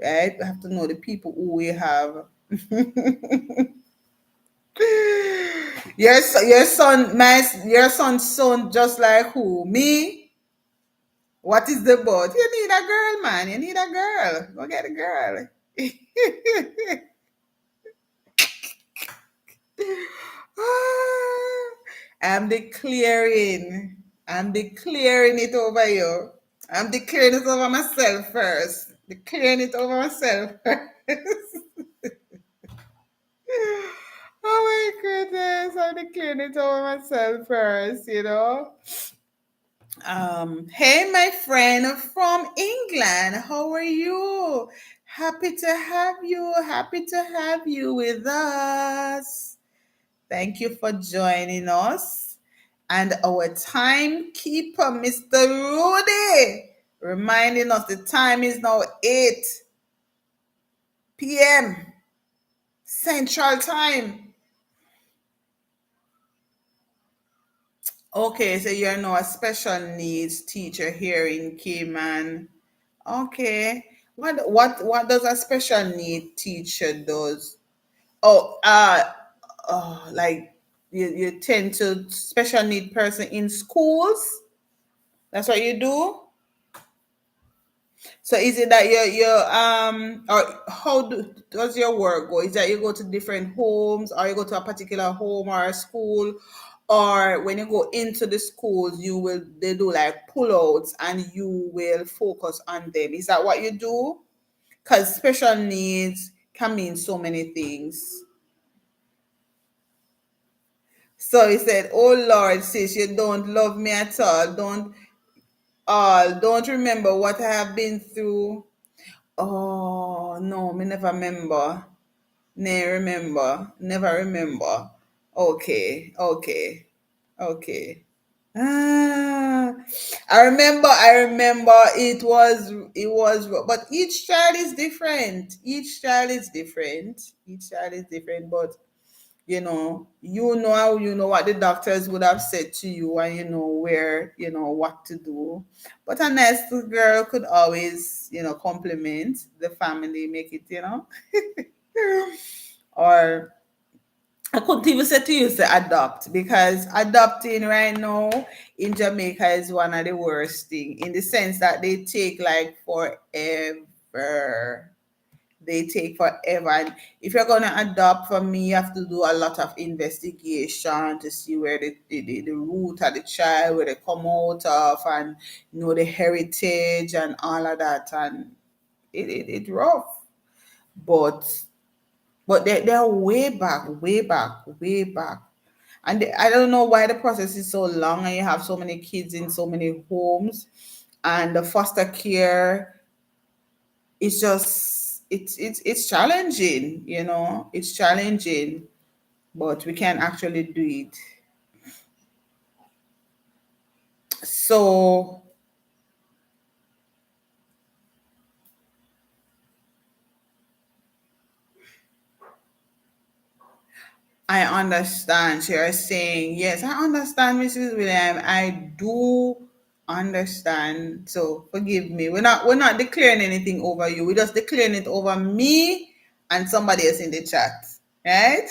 right? We have to know the people who we have. Your son's son just like who? Me? What is the boat? You need a girl, man. You need a girl. Go get a girl. I'm declaring. I'm declaring it over you. I'm declaring it over myself first. Declaring it over myself first. Oh my goodness, I'm declaring it over myself first. Hey, my friend from England, how are you? Happy to have you. Happy to have you with us. Thank you for joining us. And our timekeeper, Mr. Rudy, reminding us the time is now 8 p.m. Central Time. Okay, so you're now a special needs teacher here in Cayman. Okay. What does a special need teacher does? Oh, like you tend to special need person in schools? That's what you do? So is it that you're or how does your work go? Is that you go to different homes or you go to a particular home or a school, or when you go into the schools they do like pullouts and you will focus on them. Is that what you do? Because special needs can mean so many things. So he said, "Oh Lord, sis, you don't love me at all. Don't remember what I have been through. Oh no, me never remember. Never remember. Okay, okay, okay. Ah, I remember but each child is different. Each child is different, but you know what the doctors would have said to you, and you know where, what to do. But a nice little girl could always, compliment the family, make it, or I couldn't even say to use the adopt, because adopting right now in Jamaica is one of the worst thing, in the sense that they take like forever. They take forever. And if you're gonna adopt, for me, you have to do a lot of investigation to see where the root of the child, where they come out of, and the heritage and all of that. And it's rough. But they're way back, way back, way back. And I don't know why the process is so long and you have so many kids in so many homes, and the foster care, it's challenging, it's challenging, but we can actually do it. So I understand. So you're saying, yes, I understand, Mrs. William. I do understand. So forgive me. We're not declaring anything over you. We're just declaring it over me and somebody else in the chat. Right?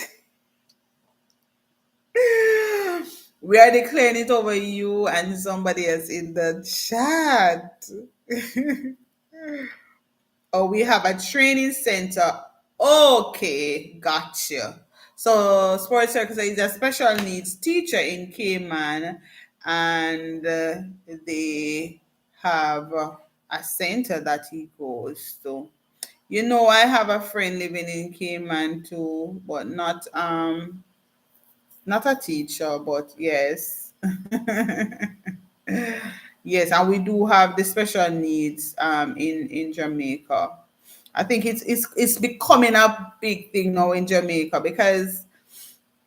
We are declaring it over you and somebody else in the chat. Oh, we have a training center. Okay, gotcha. So, Sports Circus is a special needs teacher in Cayman, and they have a center that he goes to. I have a friend living in Cayman too, but not a teacher, but yes. Yes, and we do have the special needs in Jamaica. I think it's becoming a big thing now in Jamaica, because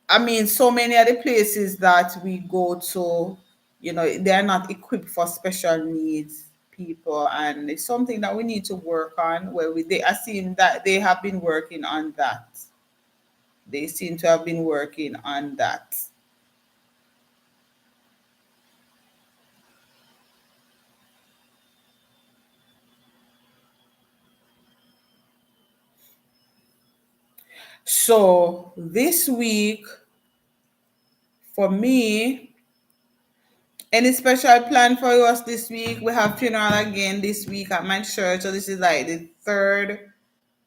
I mean, so many of the places that we go to, they're not equipped for special needs people, and it's something that we need to work on. Where they I seem that they have been working on that. They seem to have been working on that. So this week, for me, any special plan for us this week? We have funeral again this week at my church. So this is like the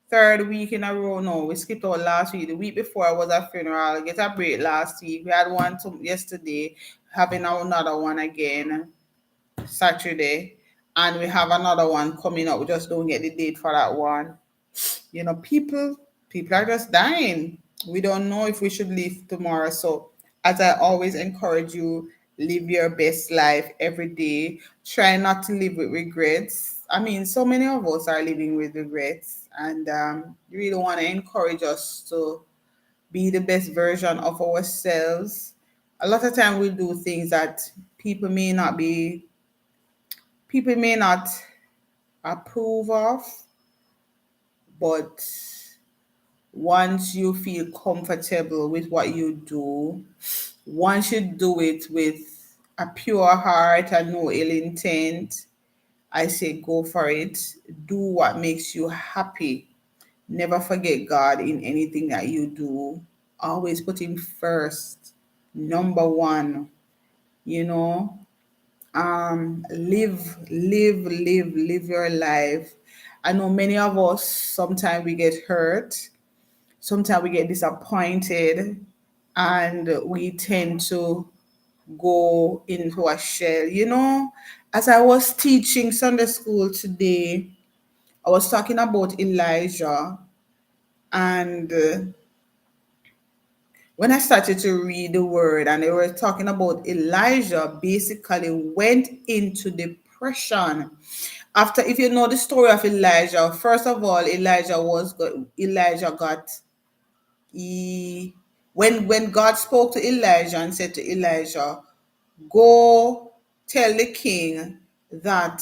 third week in a row. No, we skipped out last week. The week before was a funeral. Get a break last week. We had one yesterday, having another one again Saturday. and we have another one coming up. We just don't get the date for that one. You know, people are just dying. We don't know if we should live tomorrow. So as I always encourage you, live your best life every day. Try not to live with regrets. I mean, so many of us are living with regrets, and really want to encourage us to be the best version of ourselves. A lot of time we do things that people may not be people may not approve of, but once you feel comfortable with what you do, once you do it with a pure heart and no ill intent, I say go for it. Do what makes you happy. Never forget God in anything that you do. Always put Him first, number one. You know, live your life. I know many of us sometimes we get hurt, sometimes we get disappointed, and we tend to go into a shell. You know, as I was teaching Sunday school today, I was talking about Elijah, and when I started to read the word, and they were talking about Elijah basically went into depression after. If you know the story of Elijah, first of all, Elijah got he when God spoke to Elijah and said to Elijah, go tell the king that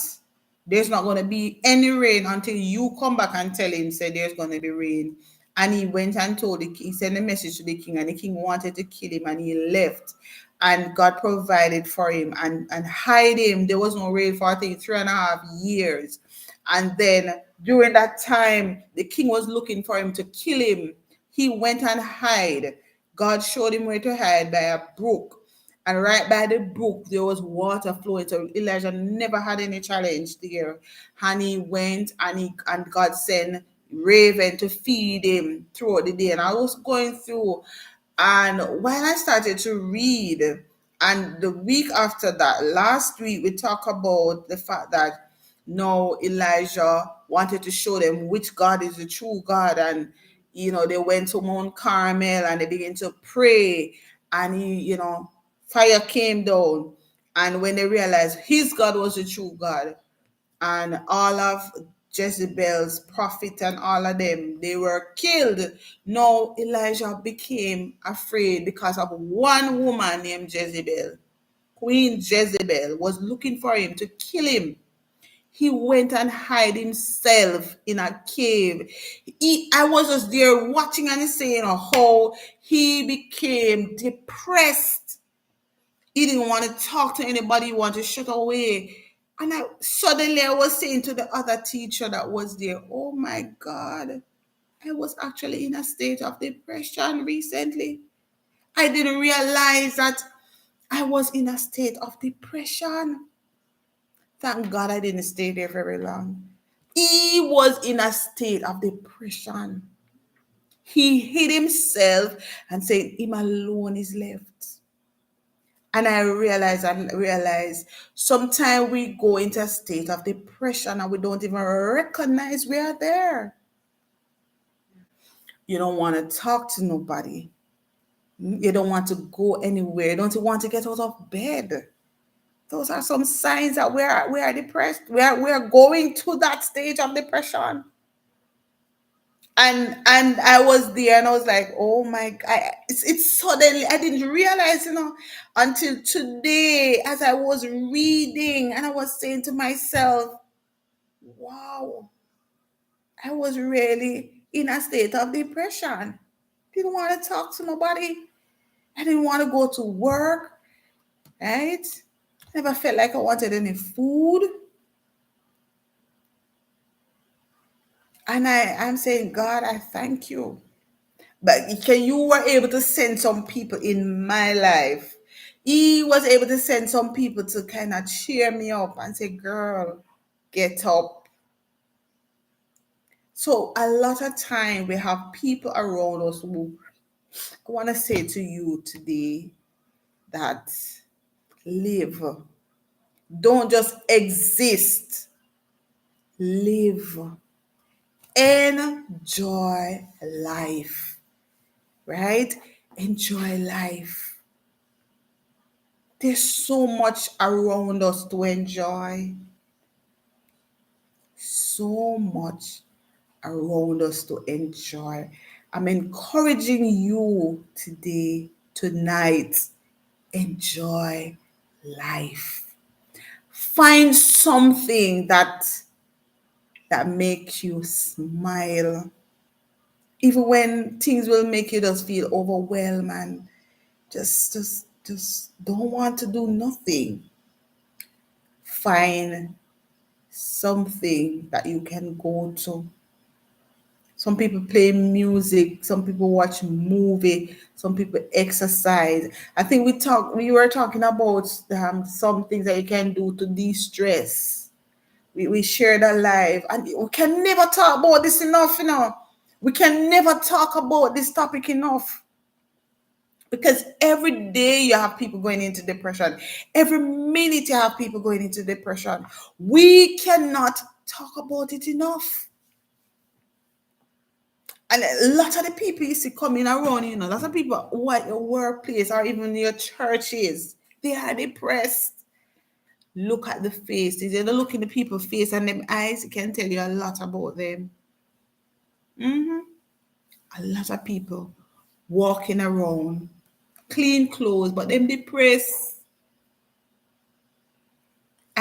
there's not going to be any rain until you come back and tell him, say there's going to be rain. And he went and told the king, he sent a message to the king, and the king wanted to kill him, and he left. And God provided for him and hide him. There was no rain for I think 3.5 years. And then during that time, the king was looking for him to kill him. He went and hide. God showed him where to hide by a brook. And right by the brook, there was water flowing. So Elijah never had any challenge there. And he went and God sent raven to feed him throughout the day. And I was going through, and when I started to read, and the week after that, last week, we talk about the fact that no, Elijah wanted to show them which God is the true God. And, they went to Mount Carmel and they began to pray. And fire came down. And when they realized his God was the true God, and all of Jezebel's prophet and all of them, they were killed. Now Elijah became afraid because of one woman named Jezebel. Queen Jezebel was looking for him to kill him. He went and hid himself in a cave. I was just there watching and saying how he became depressed. He didn't want to talk to anybody. He wanted to shut away. And suddenly I was saying to the other teacher that was there, oh my God, I was actually in a state of depression recently. I didn't realize that I was in a state of depression. Thank God I didn't stay there very long. He was in a state of depression. He hid himself and said, him alone is left. And I realize sometimes we go into a state of depression and we don't even recognize we are there. You don't want to talk to nobody. You don't want to go anywhere. You don't want to get out of bed. Those are some signs that we are depressed. We are going to that stage of depression. And I was there and I was like, oh my God, it's suddenly I didn't realize, until today as I was reading and I was saying to myself, wow, I was really in a state of depression. Didn't want to talk to nobody. I didn't want to go to work, right? Never felt like I wanted any food. And I'm saying, God, I thank you. But you were able to send some people in my life. He was able to send some people to kind of cheer me up and say, girl, get up. So a lot of time we have people around us who I want to say to you today that live Don't just exist. Live. Enjoy life, right? Enjoy life. There's so much around us to enjoy. So much around us to enjoy. I'm encouraging you today, tonight, enjoy life. Find something that makes you smile, even when things will make you just feel overwhelmed and just don't want to do nothing. Find something that you can go to. Some people play music, some people watch movie, some people exercise. I think we were talking about some things that you can do to de-stress. We shared a live, and we can never talk about this enough, we can never talk about this topic enough, because every day you have people going into depression, every minute you have people going into depression. We cannot talk about it enough. And a lot of the people you see coming around, lots of people who are at your workplace or even your churches, they are depressed. Look at the faces. You don't look in the people's face and them eyes, it can tell you a lot about them. A lot of people walking around, clean clothes, but them depressed.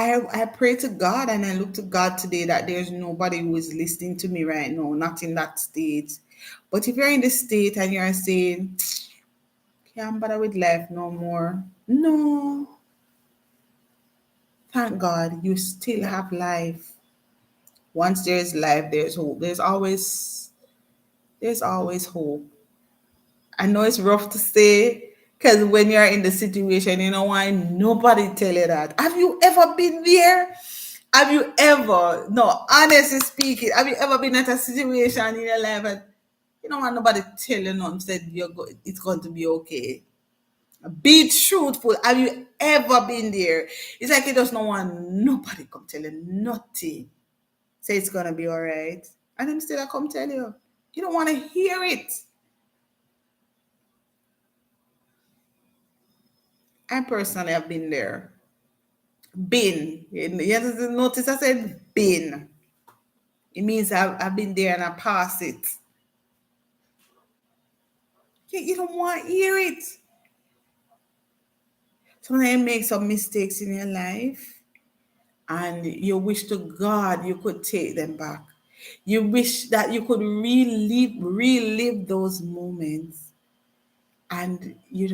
I pray to God and I look to God today that there's nobody who is listening to me right now, not in that state. But if you're in the state and you're saying, can't bother with life no more. No, thank God you still have life. Once there's life, there's hope. There's always hope. I know it's rough to say because when you're in the situation, you know why nobody tell you that. Have you ever been there? Have you ever, no, honestly speaking, have you ever been at a situation in your life and you don't want nobody tell you nothing, said it's going to be okay? Be truthful. Have you ever been there? It's like you just don't want nobody come tell you nothing. Say it's gonna be all right. And them still I come tell you. You don't want to hear it. I personally have been there. Been. You have to notice I said been. It means I've been there and I pass it. You don't want to hear it. Sometimes you make some mistakes in your life and you wish to God you could take them back. You wish that you could relive those moments, and you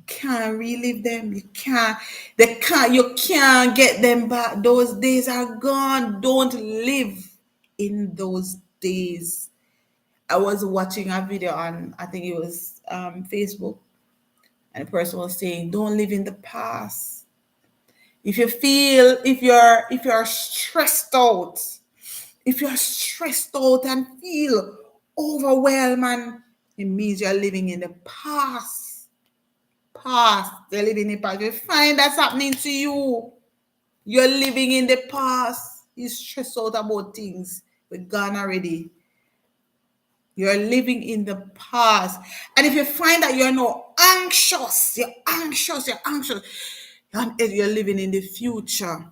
can't relive them. You can't get them back. Those days are gone. Don't live in those days. I was watching a video on, I think it was Facebook, and the person was saying, "Don't live in the past. If you're stressed out, if you're stressed out and feel overwhelmed, and it means you're living in the past. You're living in the past. You find that's happening to you. You're living in the past. You're stressed out about things. We're gone already. You're living in the past. And if you find that you're no anxious, and you're living in the future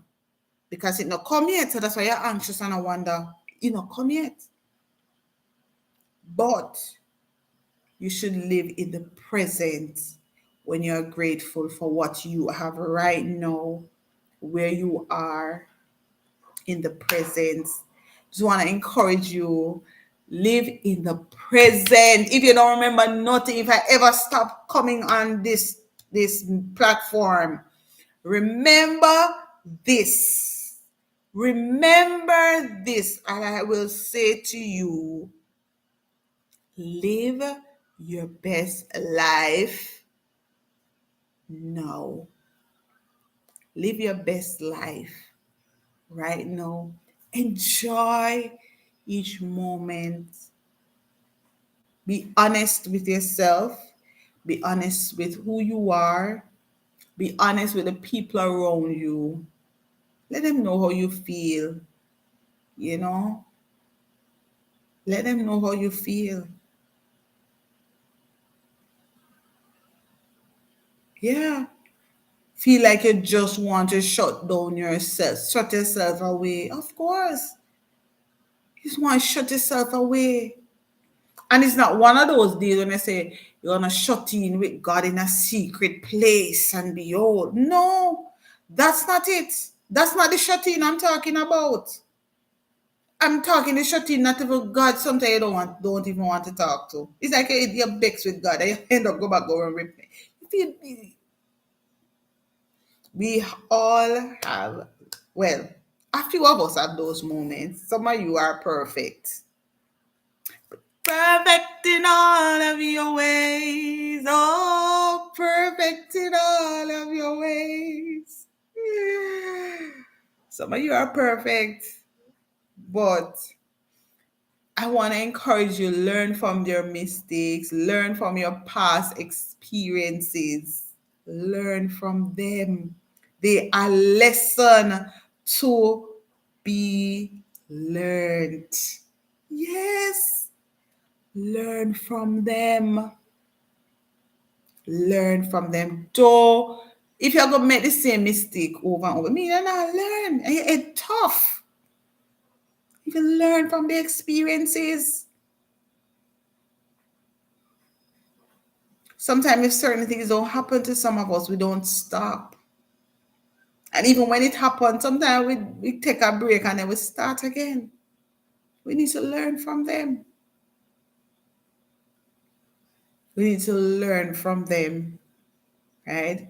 because it not come yet. So that's why you're anxious and I wonder, it not come yet. But you should live in the present when you're grateful for what you have right now, where you are in the present. Just want to encourage you, live in the present. If you don't remember nothing, if I ever stop coming on this platform, remember this. Remember this, and I will say to you, live your best life now. Live your best life right now. Enjoy each moment. Be honest with yourself. Be honest with who you are. Be honest with the people around you. Let them know how you feel, you know? Let them know how you feel. Yeah. Feel like you just want to shut down yourself, shut yourself away. Of course. You just want to shut yourself away. And it's not one of those days when I say you're gonna shut in with God in a secret place and behold. No, that's not it. That's not the shut in I'm talking about. I'm talking the shut in, not even God. Sometimes you don't even want to talk to. It's like you're vexed with God and you end up go back over and repent. We all have, well, a few of us have those moments. Some of you are perfect. Perfect in all of your ways. Oh, perfect in all of your ways. Some of you are perfect, but I want to encourage you, learn from your mistakes, learn from your past experiences, learn from them. They are lesson to be learned. Yes, learn from them. Learn from them. So if you're gonna make the same mistake over and over, you're not learn. It's tough. You can learn from the experiences. Sometimes if certain things don't happen to some of us, we don't stop. And even when it happens, sometimes we take a break and then we start again. We need to learn from them. We need to learn from them, right?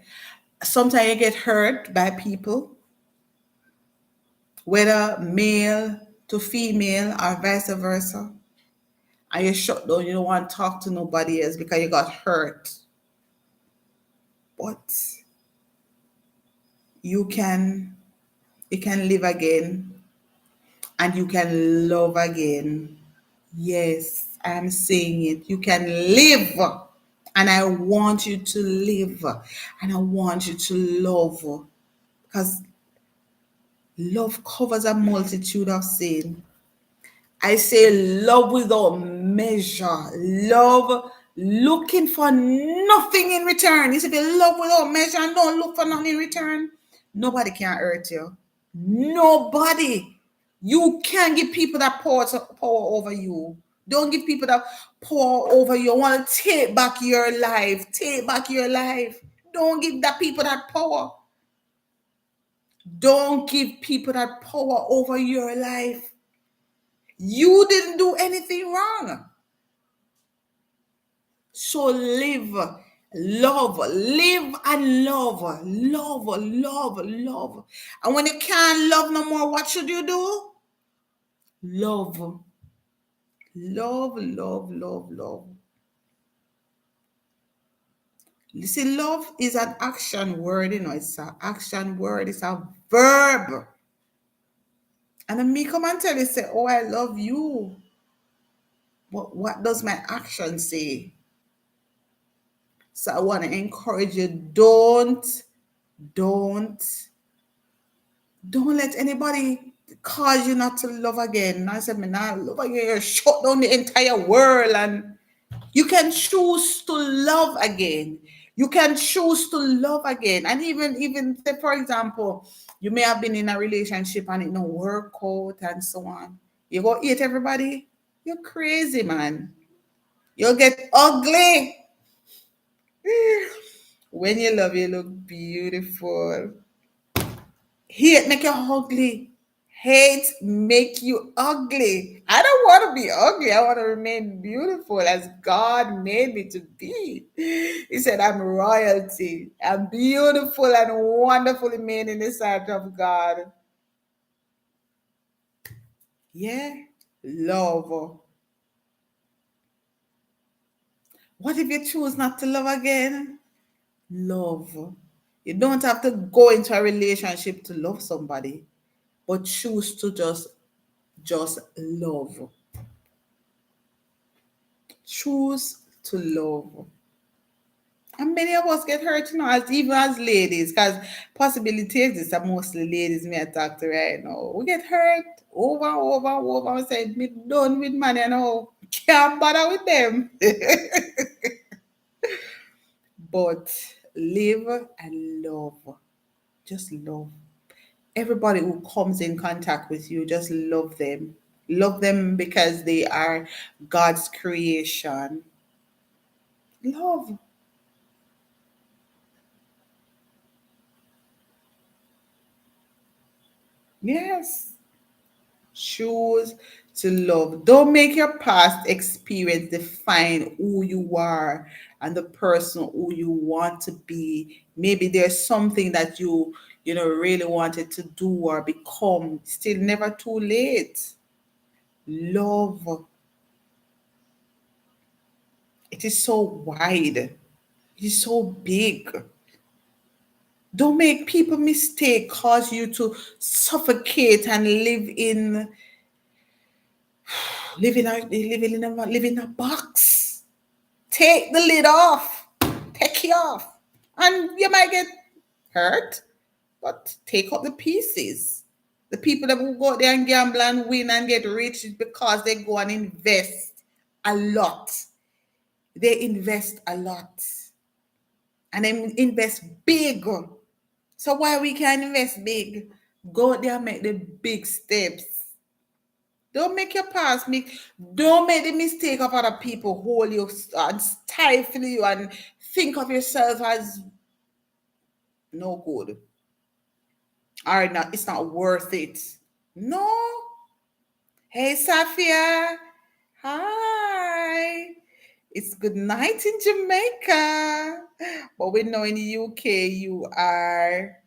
Sometimes you get hurt by people, whether male to female or vice versa. And you shut down, you don't want to talk to nobody else because you got hurt. But you can live again and you can love again. Yes, I am saying it. You can live. And I want you to live. And I want you to love. Because love covers a multitude of sin. I say love without measure. Love looking for nothing in return. You say if you love without measure and don't look for nothing in return, nobody can hurt you. Nobody. You can't give people that power over you. Don't give people that power over you. Want to take back your life. Take back your life. Don't give that people that power. Don't give people that power over your life. You didn't do anything wrong. So live, live and love. And when you can't love no more, what should you do? Love. Love. You see, love is an action word, it's an action word, it's a verb. And then me come and tell you, say, oh, I love you. But what does my action say? So I want to encourage you, don't let anybody cause you not to love again. I said, me not love again. You shut down the entire world, and you can choose to love again. You can choose to love again. And even say, for example, you may have been in a relationship and it don't work out and so on. You go eat everybody. You're crazy, man. You'll get ugly. When you love, you look beautiful. Hate make you ugly. Hate make you ugly. I don't want to be ugly. I want to remain beautiful as God made me to be. He said, I'm royalty. I'm beautiful and wonderfully made in the sight of God. Yeah. Love. What if you choose not to love again? Love. You don't have to go into a relationship to love somebody, but choose to just love. Choose to love. And many of us get hurt, as even as ladies, because possibility exists that mostly ladies may talk to right now. We get hurt over and over and over and say, me done with money and now can't bother with them. But live and love. Just love. Everybody who comes in contact with you, just love them. Love them because they are God's creation. Love. Yes. Choose to love. Don't make your past experience define who you are and the person who you want to be. Maybe there's something that you really wanted to do or become. Still never too late. Love. It is so wide. It is so big. Don't make people mistake cause you to suffocate and live in a box. Take the lid off. Take it off. And you might get hurt, but take up the pieces. The people that will go out there and gamble and win and get rich is because they go and invest a lot. They invest a lot. And they invest big. So why we can invest big? Go out there and make the big steps. Don't make your past make. Don't make the mistake of other people hold you and stifle you and think of yourself as no good. Or not, it's not worth it. No. Hey, Safia. Hi. It's good night in Jamaica. But we know in the UK you are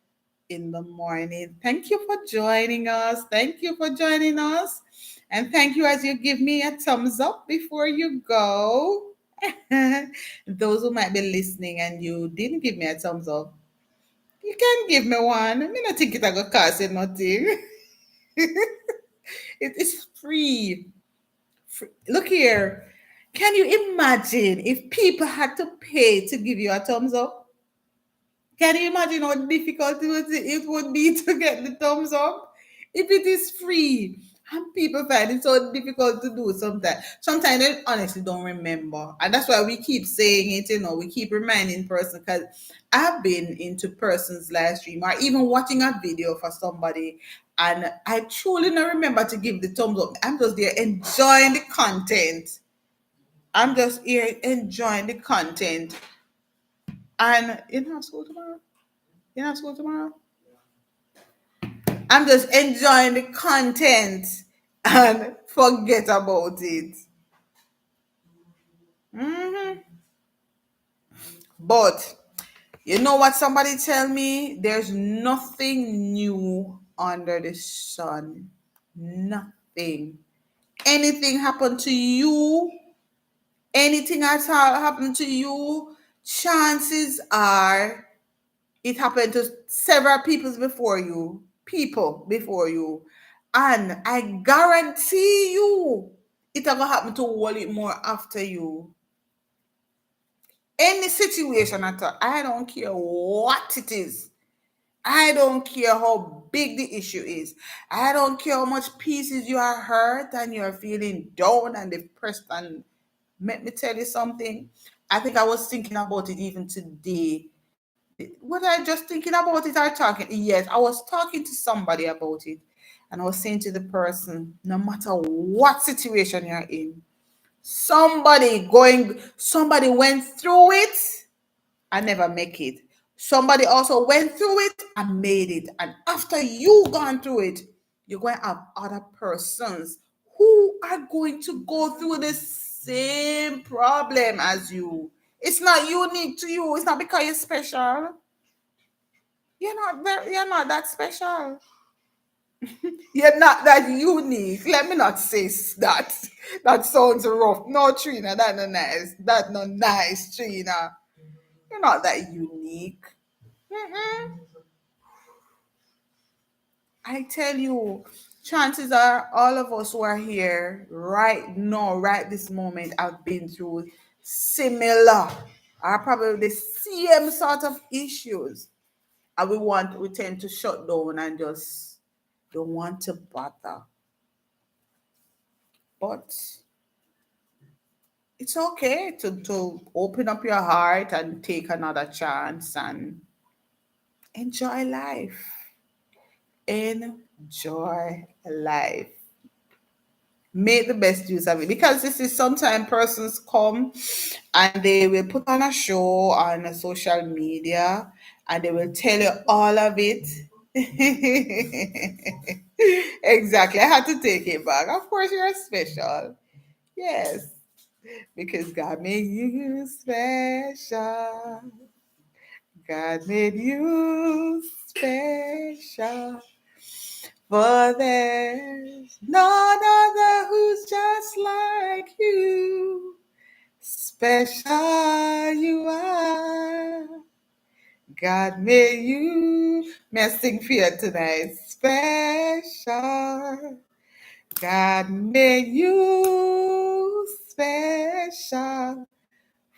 in the morning. Thank you for joining us. Thank you for joining us. And thank you as you give me a thumbs up before you go. Those who might be listening and you didn't give me a thumbs up, you can give me one. I mean, I think it gonna cost you nothing. It is free. Look here. Can you imagine if people had to pay to give you a thumbs up? Can you imagine how difficult it would be to get the thumbs up? If it is free, and people find it so difficult to do sometimes. Sometimes they honestly don't remember. And that's why we keep saying it, we keep reminding person because I've been into person's live stream or even watching a video for somebody and I truly don't remember to give the thumbs up. I'm just there enjoying the content. I'm just here enjoying the content. And you know school tomorrow? You know school tomorrow? I'm just enjoying the content and forget about it. Mhm. But you know what somebody tell me? There's nothing new under the sun. Nothing. Anything happen to you, anything at all happen to you, chances are it happened to several people before you. And I guarantee you it gonna happen to all it more after you. Any situation at all. I don't care what it is. I don't care how big the issue is. I don't care how much pieces you are hurt and you're feeling down and depressed. And let me tell you something. I think I was thinking about it even today. Was I just thinking about it or talking? Yes, I was talking to somebody about it. And I was saying to the person, no matter what situation you're in, somebody went through it and never make it. Somebody also went through it and made it. And after you gone through it, you're going to have other persons who are going to go through the same problem as you. It's not unique to you. It's not because you're special. You're not that special. You're not that unique. Let me not say that. That sounds rough. No, Trina, that no nice. That no nice, Trina. You're not that unique. Mm-mm. I tell you, chances are all of us who are here right now, right this moment, have been through similar. are probably the same sort of issues. And we tend to shut down and just don't want to bother. But it's okay to open up your heart and take another chance and enjoy life. Enjoy life. Make the best use of it, because this is sometimes persons come and they will put on a show on social media and they will tell you all of it. Exactly. I had to take it back. Of course, you're special. Yes, because God made you special. God made you special. For there's none other who's just like you. Special you are. God made you. May I sing for you tonight? Special. God made you special.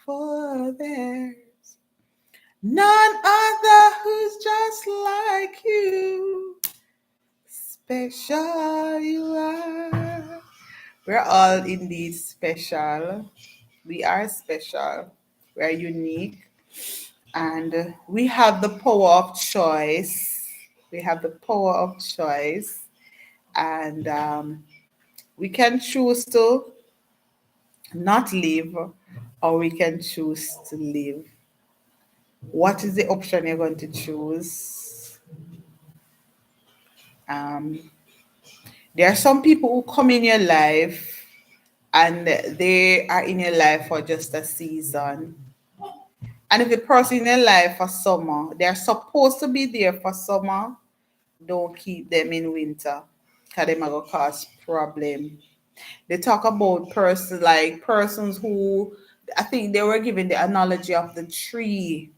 For there's none other who's just like you. Special you are. We're all indeed special. We are special. We are unique. And we have the power of choice. We have the power of choice. And we can choose to not live, or we can choose to live. What is the option you're going to choose? Um, there are some people who come in your life and they are in your life for just a season. And if the person in your life for summer, they're supposed to be there for summer, don't keep them in winter because they might go cause problem. They talk about persons who, I think they were given the analogy of the tree.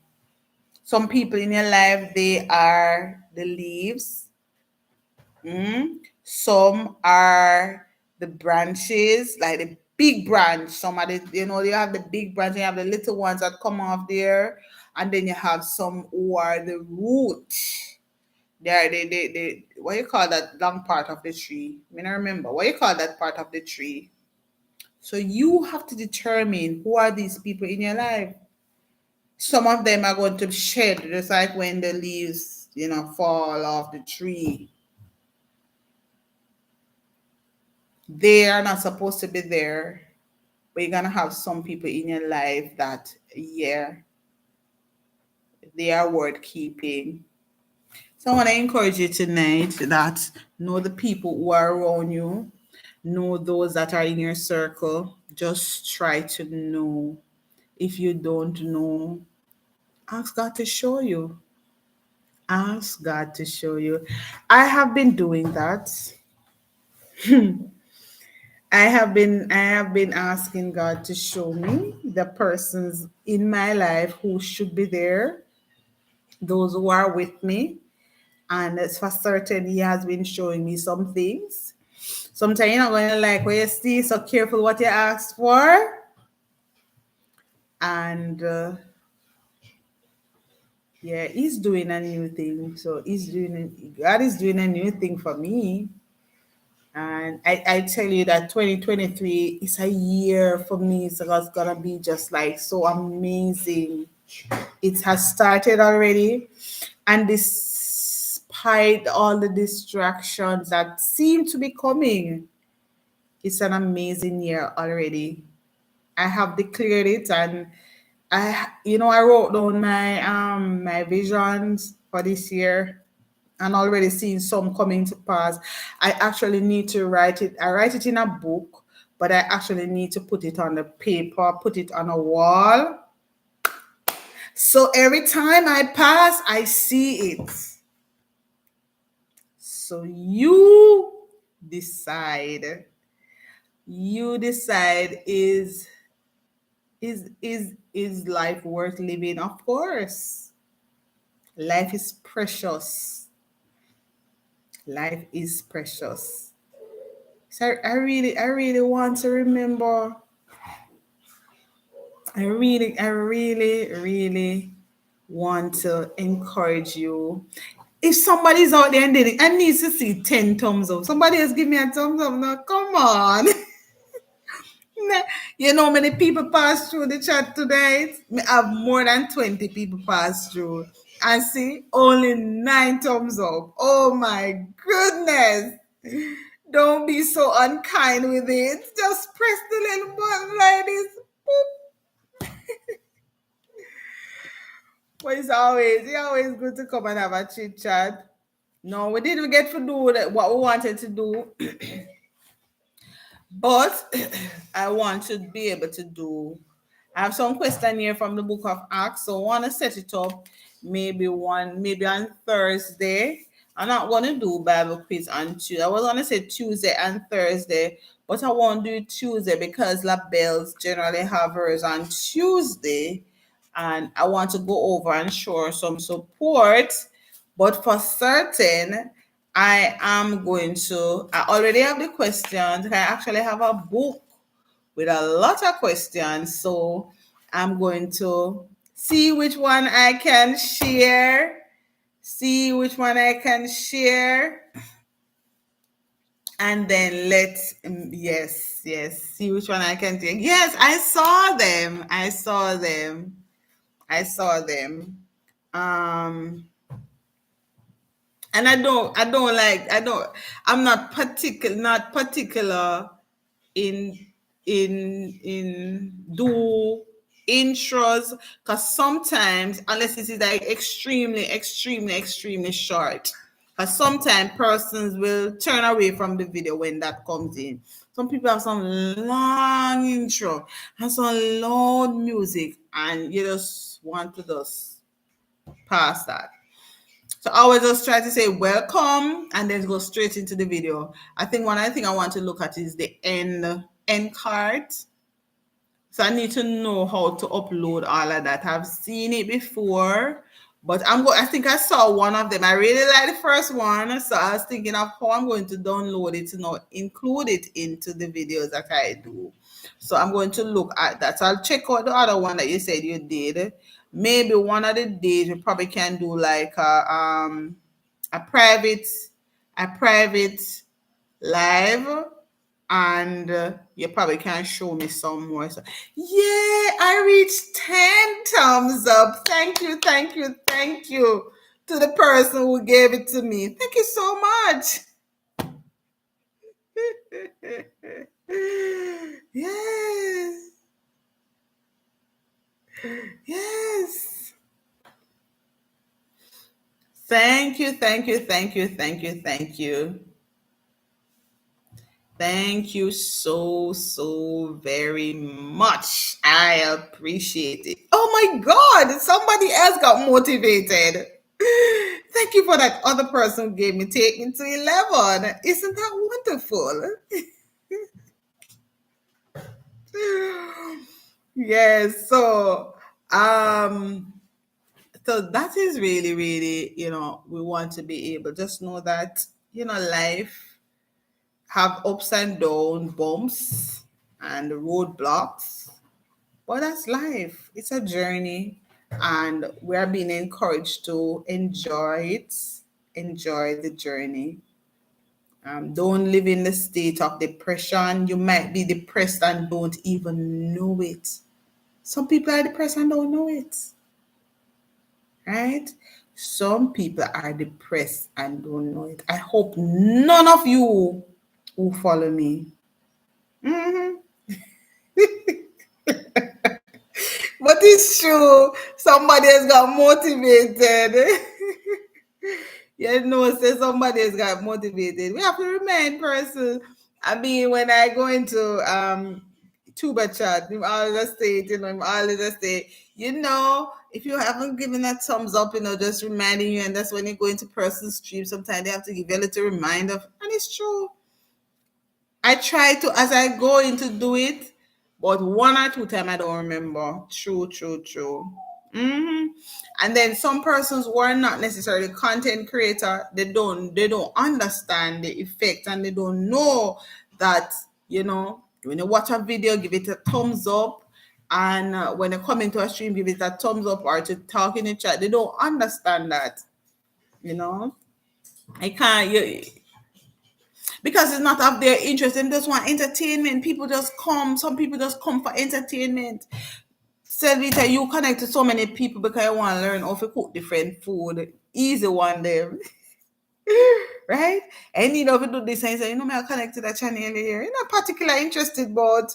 Some people in your life, they are the leaves. Some are the branches, like the big branch. Some are the, you have the big branch, you have the little ones that come off there, and then you have some who are the root. They are what you call that long part of the tree? I mean, I remember what you call that part of the tree. So you have to determine who are these people in your life. Some of them are going to shed, just like when the leaves, fall off the tree. They are not supposed to be there, but you're gonna have some people in your life that, yeah, they are worth keeping. So I want to encourage you tonight that know the people who are around you, know those that are in your circle. Just try to know. If you don't know, ask God to show you. Ask God to show you. I have been doing that. I have been asking God to show me the persons in my life who should be there, those who are with me. And it's for certain He has been showing me some things. Sometimes you're not going to like what you see, so careful what you ask for. And yeah, He's doing a new thing. So God is doing a new thing for me. And I tell you that 2023 is a year for me. So it's gonna be just like so amazing. It has started already. And despite all the distractions that seem to be coming, it's an amazing year already. I have declared it, and I wrote down my visions for this year and already seeing some coming to pass. I actually need to write it. I write it in a book, but I actually need to put it on the paper, put it on a wall. So every time I pass, I see it. So decide. You decide, is life worth living? Of course. Life is precious. Life is precious. So I really want to remember I really want to encourage you. If somebody's out there and needs to see 10 thumbs up, somebody else give me a thumbs up now. Come on. Nah, you know how many people pass through the chat today? Me have more than 20 people pass through. And see, only 9 thumbs up. Oh my goodness. Don't be so unkind with it. Just press the little button like this. Boop. But it's always good to come and have a chit chat. No, we didn't get to do what we wanted to do, but I want to be able to do. I have some question here from the book of Acts, so I want to set it up maybe on Thursday. I'm not going to do Bible quiz on Tuesday. I was going to say Tuesday and Thursday, but I won't do Tuesday because La Belle's generally have hers on Tuesday, and I want to go over and show her some support. But for certain, I already have the questions. I actually have a book with a lot of questions. So I'm going to see which one I can share. And then yes, see which one I can take. Yes, I saw them. Um, and I'm not particular in do intros, because sometimes, unless it is like extremely short, because sometimes persons will turn away from the video when that comes in. Some people have some long intro and some loud music, and you just want to just pass that. So I always just try to say welcome and then go straight into the video. I think one other thing I want to look at is the end card. So I need to know how to upload all of that. I've seen it before, but I think I saw one of them. I really like the first one, so I was thinking of how I'm going to download it to now include it into the videos that I do. So I'm going to look at that. So I'll check out the other one that you said you did. Maybe one of the days we probably can do like a private live, and you probably can show me some more. So, yeah, I reached 10 thumbs up. Thank you to the person who gave it to me. Thank you so much. Yes. Yes. Thank you. Thank you so very much. I appreciate it. Oh my God, somebody else got motivated. Thank you for that other person who gave me take me to 11. Isn't that wonderful? Yes, so that is really, we want to be able just know that, life have ups and downs, bumps and roadblocks. But that's life. It's a journey, and we are being encouraged to enjoy it, enjoy the journey. Don't live in the state of depression. You might be depressed and don't even know it. Some people are depressed and don't know it, right? Some people are depressed and don't know it. I hope none of you who follow me. Mhm. But it's true. Somebody has got motivated. Say somebody has got motivated. We have to remain person. I mean, when I go into tuba chat, I'm always state, I'm always say, if you haven't given that thumbs up, just reminding you, and that's when you go into person stream, sometimes they have to give you a little reminder. And it's true. I try to, as I go in to do it, but one or two times I don't remember. True. And then some persons who are not necessarily content creator, they don't understand the effect, and they don't know that, when you watch a video, give it a thumbs up, And when they come into a stream, give it a thumbs up or to talk in the chat. They don't understand that, you know. I can't you, because it's not of their interest. They just want entertainment. People just come. Some people just come for entertainment. Selvita, you connect to so many people because I want to learn how to cook different food. Easy one there. Right? And you know, if you do this and say, you know, me I connect to that channel here. You're not particularly interested about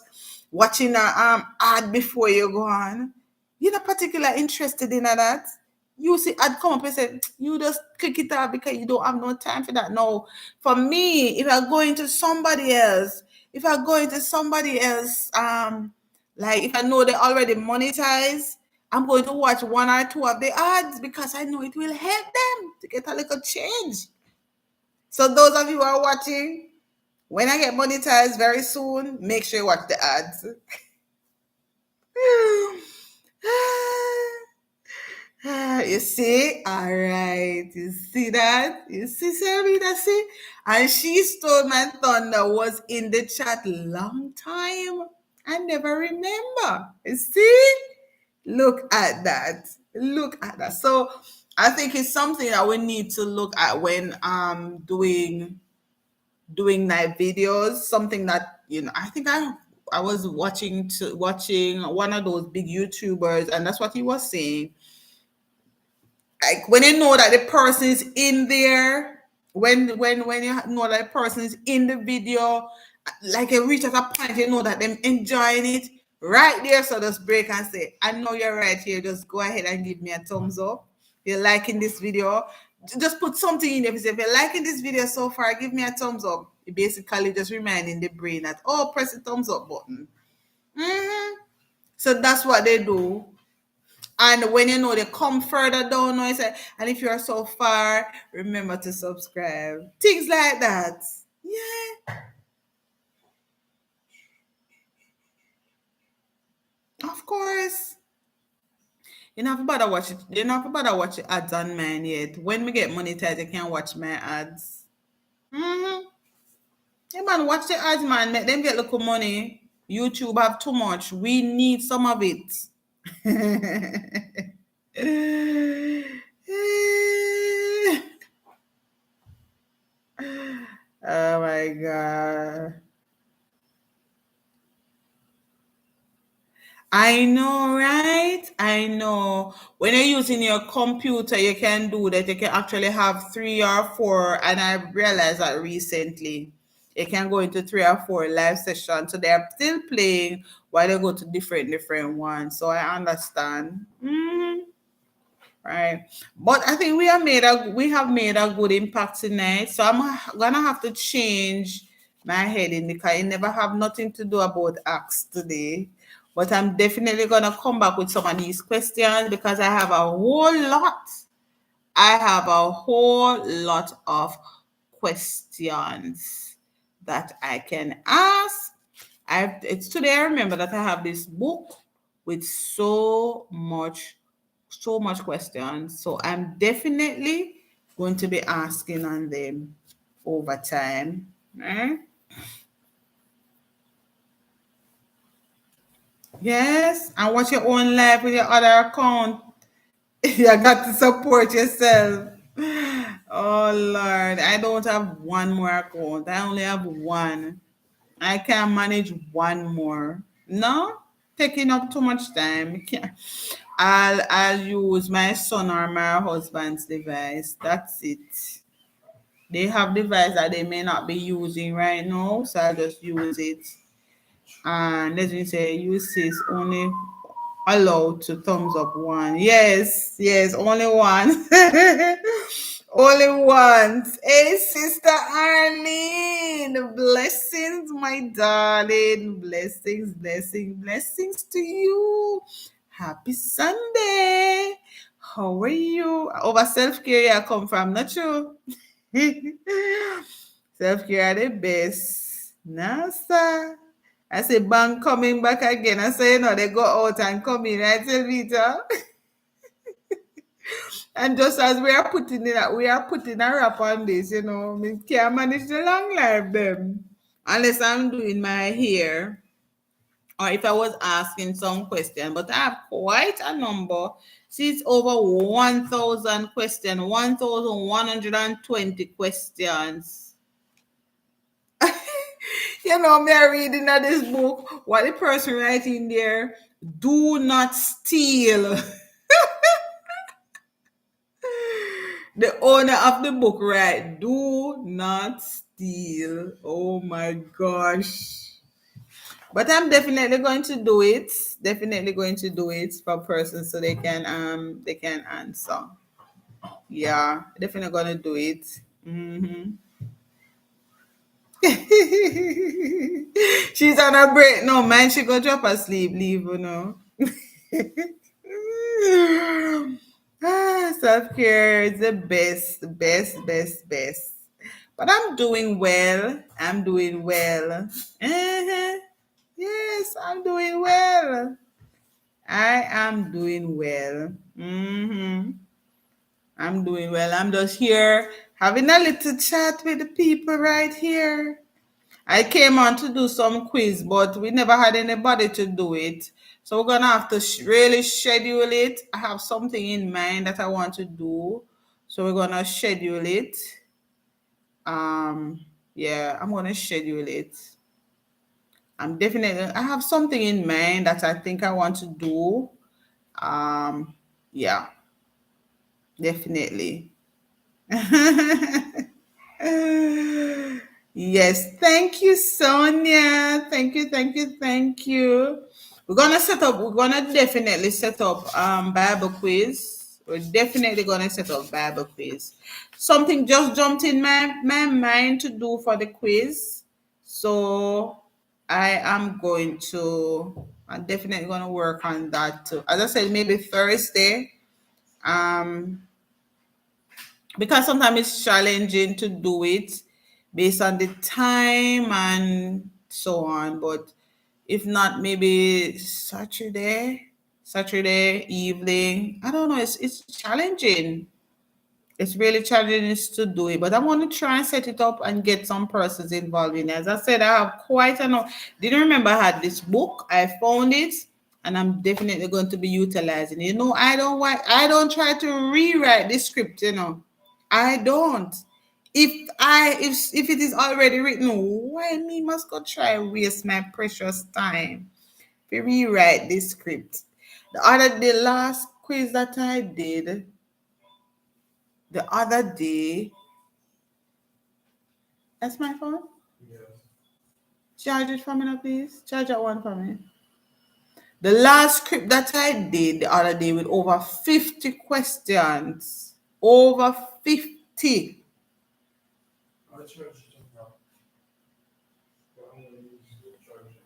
watching a ad before you go on. You're not particularly interested in that. You see ad come up and say, you just click it out because you don't have no time for that. No. For me, if I go into somebody else, like if I know they already monetize, I'm going to watch one or two of the ads because I know it will help them to get a little change. So those of you who are watching, when I get monetized very soon, make sure you watch the ads. You see? All right. You see that? You see, Sarita, see? And she stole my thunder was in the chat long time. I never remember. You see? Look at that. Look at that. So I think it's something that we need to look at when doing night videos. Something that, you know, I think I was watching one of those big YouTubers, and that's what he was saying. Like when you know that the person is in there, when you know that the person is in the video, like you reach at a point, you know that them enjoying it right there. So just break and say, I know you're right here. Just go ahead and give me a thumbs up. You're liking this video. Just put something in there. If you're liking this video so far, give me a thumbs up. You basically just reminding the brain that, oh, press the thumbs up button. So that's what they do. And when you know they come further down, I say, and if you're so far, remember to subscribe. Things like that. Yeah, of course. You don't have to bother watch it. You don't have to bother watch the ads on mine yet. When we get monetized, you can watch my ads. Mm-hmm. Yeah, man, watch the ads, man. Make them get little money. YouTube have too much. We need some of it. Oh my god. I know, right? I know. When you're using your computer, you can do that. You can actually have three or four, and I realized that recently. You can go into three or four live sessions. So they're still playing while they go to different ones. So I understand. Right. But I think we have made a good impact tonight. So I'm gonna have to change my heading because I never have nothing to do about acts today. But I'm definitely gonna come back with some of these questions because I have a whole lot. I have a whole lot of questions that I can ask. It's today I remember that I have this book with so much questions. So I'm definitely going to be asking on them over time. Right? Yes, and watch your own life with your other account. You got to support yourself. Oh Lord, I don't have one more account. I only have one. I can manage one more. No, taking up too much time. I'll use my son or my husband's device. That's it. They have device that they may not be using right now, so I'll just use it. And let me say, use this only allowed to thumbs up one. Yes, only one. Only once. Hey, Sister Arlene. Blessings, my darling. Blessings to you. Happy Sunday. How are you? Over self care, I come from. Not sure. Self care are the best. NASA. I say, bank coming back again. I say, they go out and come in. I tell Vita. And just as we are putting a wrap on this, we can't manage the long life them. Unless I'm doing my hair or if I was asking some question, but I have quite a number. See, it's over 1,000 questions, 1,120 questions. You know, me are reading at this book, what the person writing there, do not steal. The owner of the book, right? Do not steal. Oh my gosh. But I'm definitely going to do it. Definitely going to do it for persons so they can answer. Yeah, definitely gonna do it. Hmm. She's on a break. No man, she go drop asleep, leave you know. Self-care is the best, best, best, best. But I'm doing well. I'm doing well. Uh-huh. Yes, I'm doing well. I am doing well. I'm doing well. I'm just here having a little chat with the people right here. I came on to do some quiz, but we never had anybody to do it. So we're gonna have to really schedule it. I have something in mind that I want to do, so we're gonna schedule it. Yeah, I'm gonna schedule it. I have something in mind that I think I want to do. Yeah, definitely. Yes, thank you, Sonia. Thank you, thank you, thank you. We're gonna definitely set up Bible quiz. We're definitely gonna set up Bible quiz. Something just jumped in my mind to do for the quiz. So I'm definitely gonna work on that too. As I said, maybe Thursday. Um because sometimes it's challenging to do it based on the time and so on. But if not, maybe Saturday evening. I don't know. It's challenging. It's really challenging to do it, but I want to try and set it up and get some persons involved in it. As I said, I have quite enough. Didn't remember I had this book. I found it, and I'm definitely going to be utilizing it. You know, I don't try to rewrite the script. You know, I don't. If it is already written, why me must go try and waste my precious time to rewrite this script? The last quiz that I did the other day. That's my phone. Charge it for me now, please. Charge that one for me. The last script that I did the other day with over 50 questions. Over 50.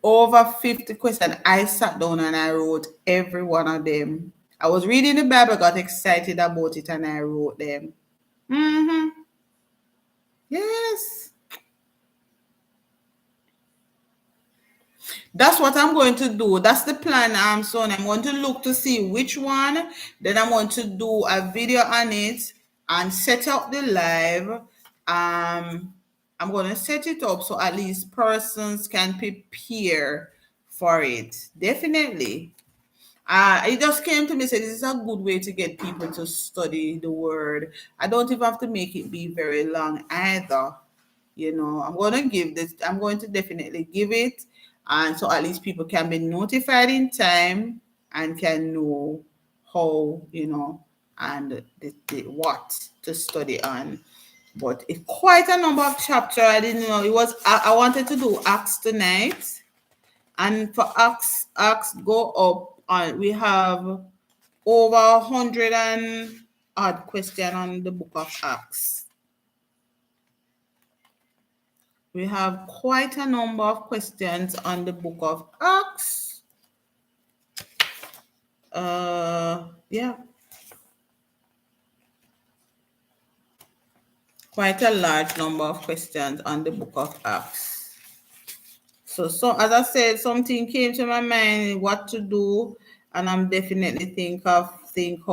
Over 50 questions. I sat down and I wrote every one of them. I was reading the Bible, got excited about it, and I wrote them. Mm-hmm. Yes. That's what I'm going to do. That's the plan, son. I'm going to look to see which one. Then I'm going to do a video on it and set up the live. I'm going to set it up so at least persons can prepare for it. Definitely. It just came to me, say this is a good way to get people to study the word. I don't even have to make it be very long either. You know, I'm going to definitely give it, and so at least people can be notified in time and can know how, and what to study on. But it's quite a number of chapters. I didn't know it was. I wanted to do Acts tonight, and for Acts go up on. We have over 100 and odd question on the book of Acts. We have quite a number of questions on the book of Acts. Yeah. Quite a large number of questions on the book of Acts. So as I said, something came to my mind what to do, and I'm definitely think how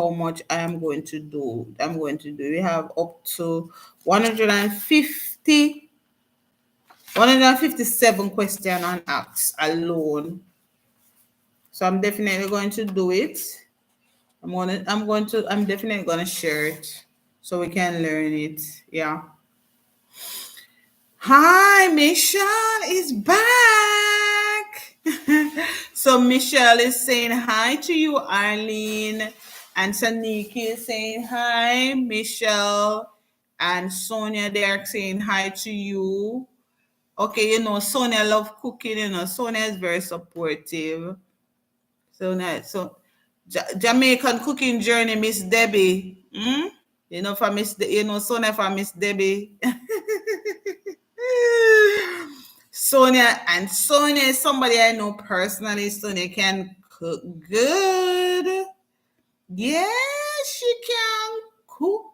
much I am going to do. We have up to 157 questions on Acts alone. So I'm definitely going to do it. I'm definitely gonna share it so we can learn it. Yeah. Hi, Michelle is back. So Michelle is saying hi to you, Arlene, and Saniki is saying hi, Michelle, and Sonia. They are saying hi to you. Okay, Sonia love cooking. Sonia is very supportive. Jamaican cooking journey, Miss Debbie. Hmm? Sonia for Miss Debbie. Sonia is somebody I know personally. Sonia can cook good. Yes, she can cook.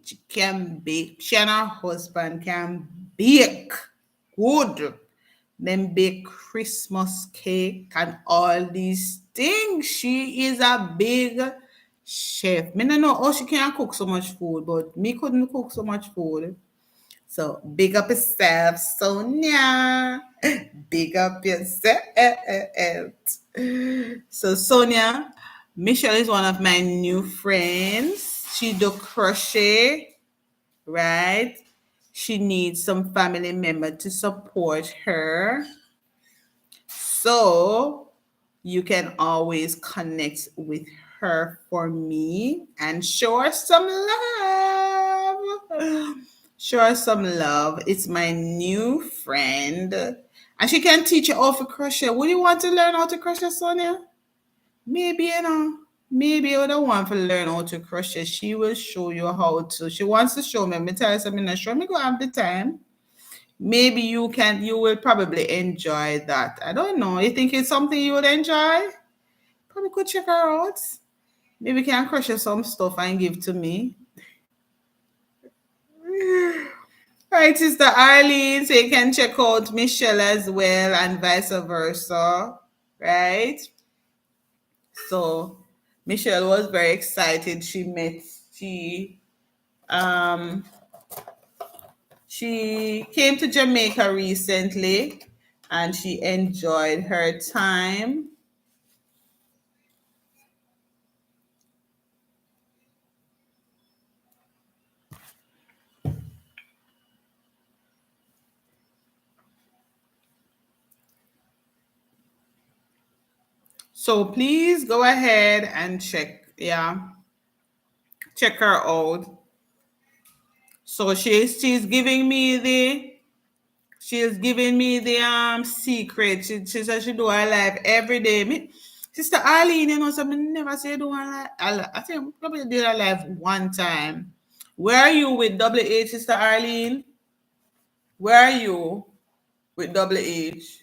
She can bake. She and her husband can bake good. Then bake Christmas cake and all these things. She is a big chef. Me no know how she can cook so much food, but me couldn't cook so much food. So big up yourself, Sonia. Big up yourself. So Sonia, Michelle is one of my new friends. She do crochet, right? She needs some family member to support her. So you can always connect with her for me and show her some love. Show her some love. It's my new friend. And she can teach you how to crochet. Would you want to learn how to crochet, Sonia? Maybe, maybe you don't want to learn how to crochet. She will show you how to. She wants to show me. Me tell her something, not sure me go have the time. Maybe you will probably enjoy that. I don't know. You think it's something you would enjoy? Probably could check her out. Maybe you can crochet some stuff and give to me. All right, Sister Arlene, so you can check out Michelle as well and vice versa, right? So Michelle was very excited. Um she came to Jamaica recently and she enjoyed her time. So please go ahead and check her out. So she's giving me the secret. She said she do her life every day. Sister Arlene, something never say do her life. I think probably did her life one time. Where are you with double H, Sister Arlene? Where are you with double H?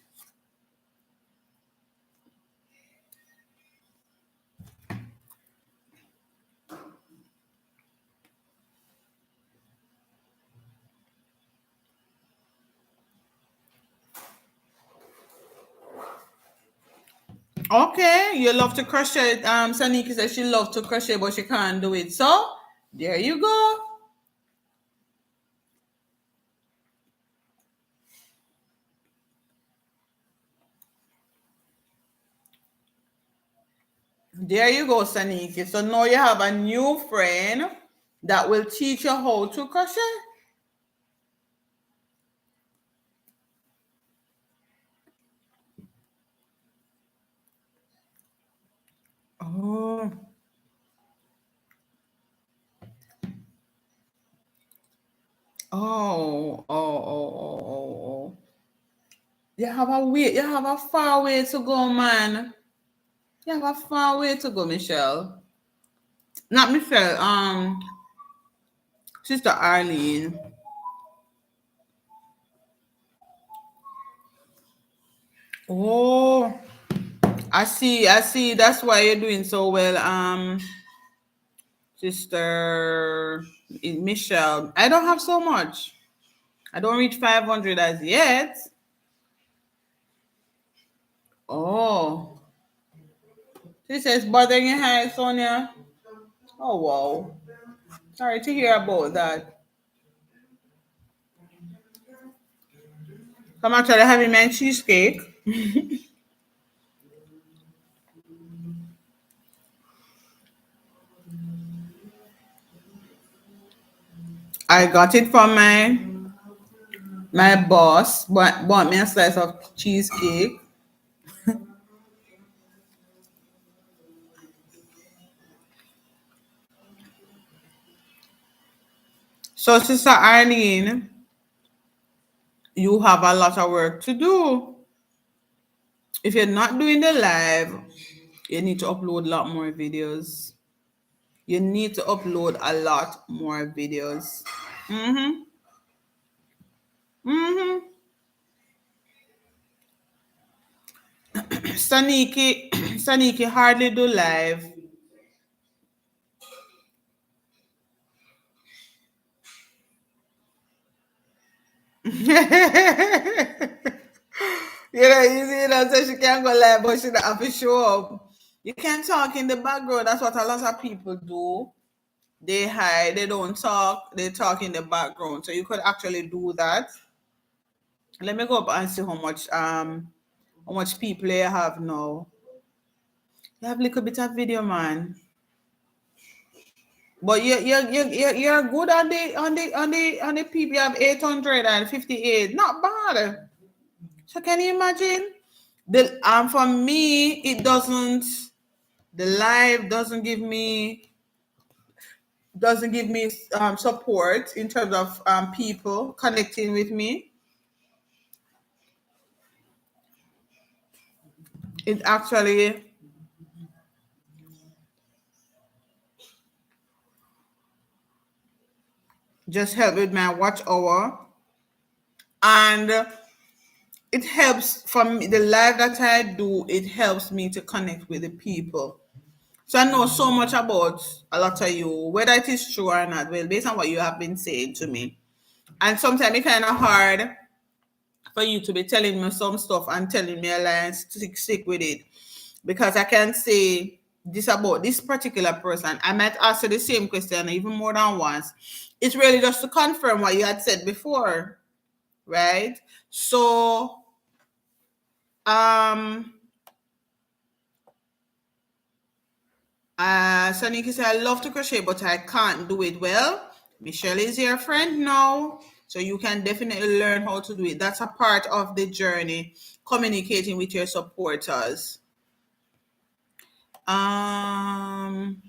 Okay, you love to crochet. Saniki says she loves to crochet, but she can't do it. So there you go. There you go, Saniki. So now you have a new friend that will teach you how to crochet. Oh, oh. You have a far way to go, man. You have a far way to go, Michelle. Not Michelle, Sister Arlene. Oh, I see. That's why you're doing so well, Sister Michelle. I don't have so much. I don't reach 500 as yet. Oh, she says bothering your head, Sonia. Oh wow. Sorry to hear about that. I'm actually having my cheesecake. I got it from my boss. Bought me a slice of cheesecake. So, Sister Arlene, you have a lot of work to do. If you're not doing the live, you need to upload a lot more videos. You need to upload a lot more videos. Mm-hmm. Mm-hmm. Saniki, Saniki hardly do live. So she can't go live, but she don't have to show up. You can talk in the background. That's what a lot of people do. They hide, they don't talk, they talk in the background. So you could actually do that. Let me go up and see how much people you have now. You have a little bit of video, man. But you're good on the people. You have 858. Not bad. So can you imagine? The For me, it doesn't. The live doesn't give me support in terms of people connecting with me. It actually just helped with my watch hour, and it helps from the live that I do. It helps me to connect with the people. So I know so much about a lot of you, whether it is true or not. Well, based on what you have been saying to me, and sometimes it's kind of hard for you to be telling me some stuff and telling me a lie and stick with it, because I can say this about this particular person. I might ask you the same question even more than once. It's really just to confirm what you had said before, right? So, um, Saniki said, I love to crochet, but I can't do it well. Michelle is your friend now, so you can definitely learn how to do it. That's a part of the journey, communicating with your supporters. Um,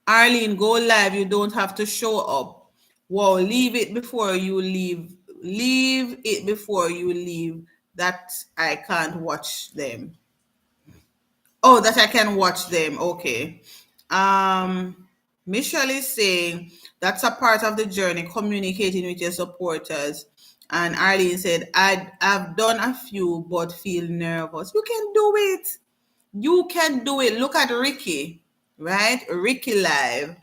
Arlene, go live. You don't have to show up. Whoa, leave it before you leave. Leave it before you leave. That I can't watch them. Oh, that I can watch them. Okay. Um, Michelle is saying that's a part of the journey, communicating with your supporters. And Arlene said, I've done a few but feel nervous. You can do it. You can do it. Look at Ricky, right? Ricky live.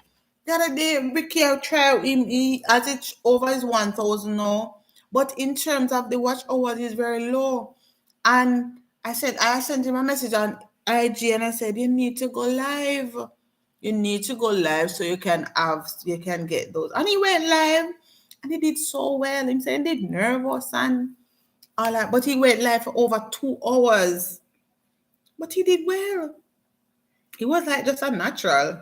The other day, Ricky, I tried him. He has it over his 1,000 now, but in terms of the watch hours, is very low. And I sent him a message on IG, and I said, you need to go live. You need to go live so you can get those. And he went live, and he did so well. Him saying he did nervous and all that, but he went live for over 2 hours. But he did well. He was like just a natural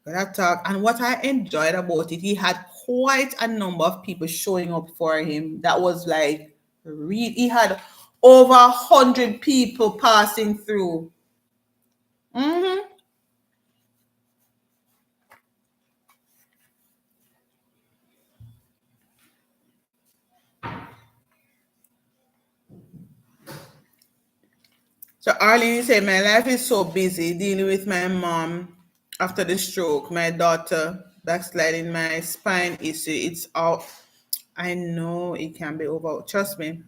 that talk. And what I enjoyed about it, he had quite a number of people showing up for him. That was like he had over 100 people passing through. Hmm. So Arlene said, my life is so busy dealing with my mom after the stroke, my daughter backsliding, my spine issue. It's out. I know it can be over. Trust me.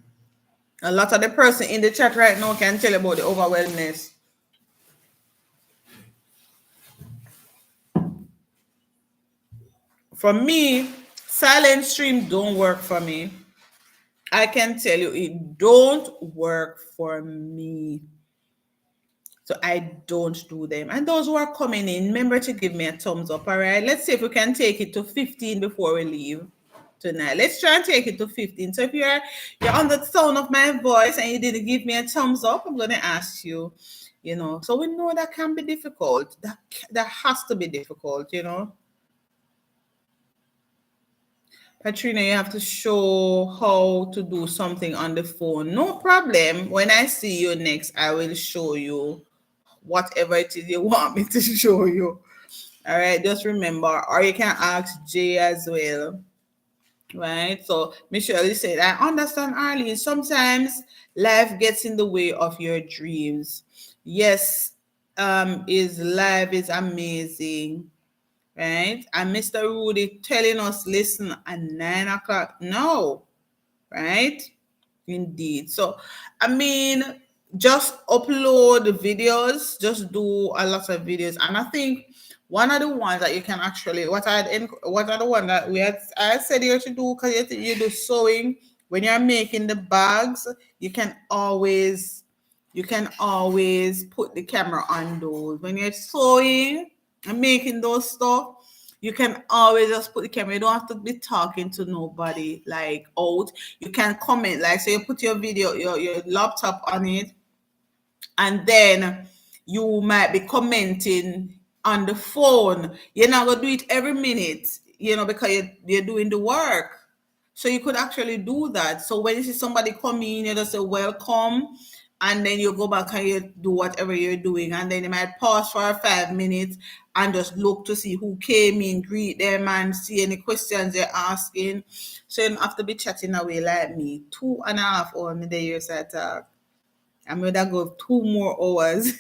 A lot of the person in the chat right now can tell about the overwhelmness. For me, silent stream don't work for me. I can tell you it don't work for me. So I don't do them. And those who are coming in, remember to give me a thumbs up. All right. Let's see if we can take it to 15 before we leave tonight. Let's try and take it to 15. So if you're on the sound of my voice and you didn't give me a thumbs up, I'm gonna ask you, So we know that can be difficult. That has to be difficult. Katrina, you have to show how to do something on the phone. No problem. When I see you next, I will show you whatever it is you want me to show you. All right, just remember, or you can ask Jay as well. Right? So Michelle, you said, I understand, Arlene. Sometimes life gets in the way of your dreams. Yes, is life is amazing, right? And Mr. Rudy telling us, listen, at 9 o'clock. No, right? Indeed. So, I mean, just upload the videos, just do a lot of videos. And I think one of the ones that you can actually, what are the one that I said you should do, because you do sewing. When you're making the bags, you can always, put the camera on those. When you're sewing and making those stuff, you can always just put the camera. You don't have to be talking to nobody like out. You can comment, like, so you put your video, your laptop on it, and then you might be commenting on the phone. You're not gonna do it every minute, because you're doing the work. So you could actually do that. So when you see somebody come in, you just say welcome, and then you go back and you do whatever you're doing, and then you might pause for 5 minutes and just look to see who came in, greet them, and see any questions they're asking. So you don't have to be chatting away like me. 2.5 hours in the years I talk. I'm gonna go 2 more hours.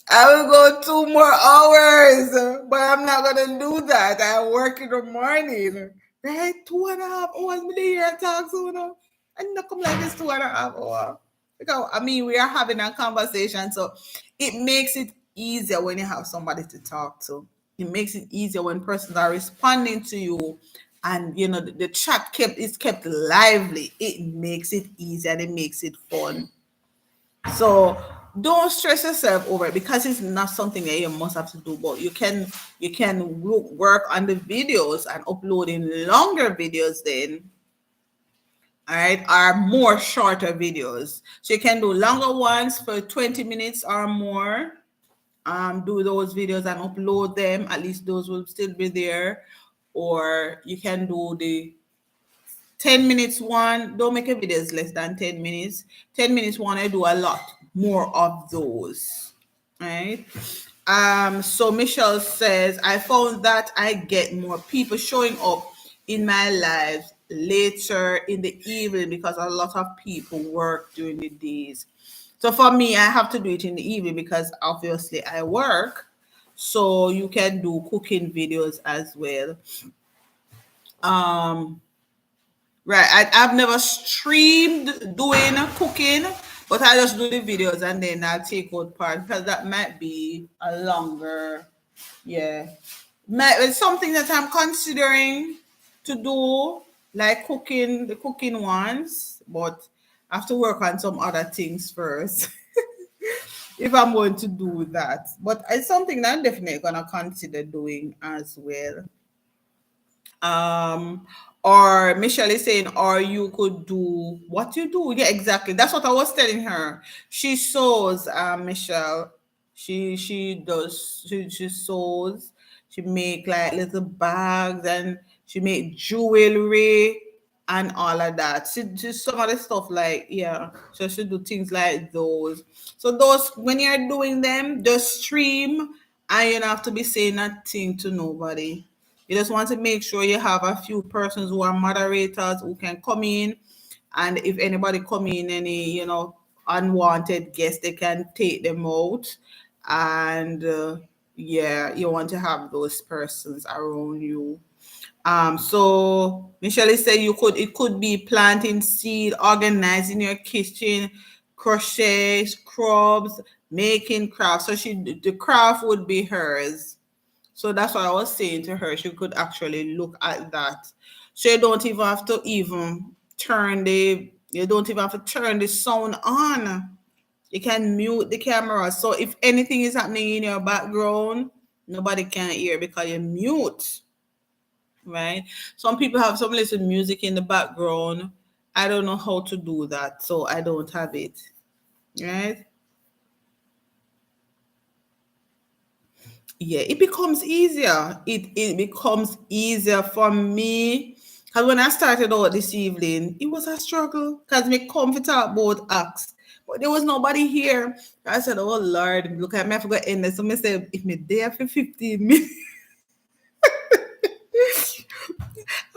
I will go 2 more hours, but I'm not gonna do that. I work in the morning, right? 2.5 hours, me here and talk sooner. And not come like this 2.5 hours. Because I mean, we are having a conversation, so it makes it easier when you have somebody to talk to. It makes it easier when persons are responding to you, and the chat kept lively. It makes it easier and it makes it fun. So don't stress yourself over it, because it's not something that you must have to do. But you can work on the videos and uploading longer videos then, all right, are more shorter videos. So you can do longer ones for 20 minutes or more. Do those videos and upload them. At least those will still be there. Or you can do the 10 minutes one. Don't make a videos less than 10 minutes. 10 minutes one, I do a lot more of those. Right? So Michelle says, I found that I get more people showing up in my lives later in the evening, because a lot of people work during the days. So for me, I have to do it in the evening because obviously I work. So you can do cooking videos as well. Um, Right. I've never streamed doing cooking, but I just do the videos and then I'll take out part, because that might be a longer, yeah. It's something that I'm considering to do, like cooking, the cooking ones, but I have to work on some other things first if I'm going to do that. But it's something that I'm definitely gonna consider doing as well. um or Michelle is saying, or you could do what you do. Yeah, exactly, that's what I was telling her. She sews, Michelle. She sews. She make like little bags, and she make jewelry and all of that. She some of the stuff, like, yeah, so she do things like those. So those, when you're doing them, just stream, and you don't have to be saying nothing to nobody. You just want to make sure you have a few persons who are moderators who can come in, and if anybody come in, any unwanted guests, they can take them out. And yeah, you want to have those persons around you. So Michelle is saying, it could be planting seed, organizing your kitchen, crochet, scrubs, making crafts. So the craft would be hers. So that's what I was saying to her. She could actually look at that. So you don't even have to turn the sound on. You can mute the camera. So if anything is happening in your background, nobody can hear because you mute, right? Some people have some little music in the background. I don't know how to do that, so I don't have it, right? Yeah, it becomes easier. It becomes easier for me. Because when I started out this evening, it was a struggle. Because me come to talk about acts. But there was nobody here. I said, oh Lord, look at me, I forgot to end this. So I said, if me there for 15 minutes,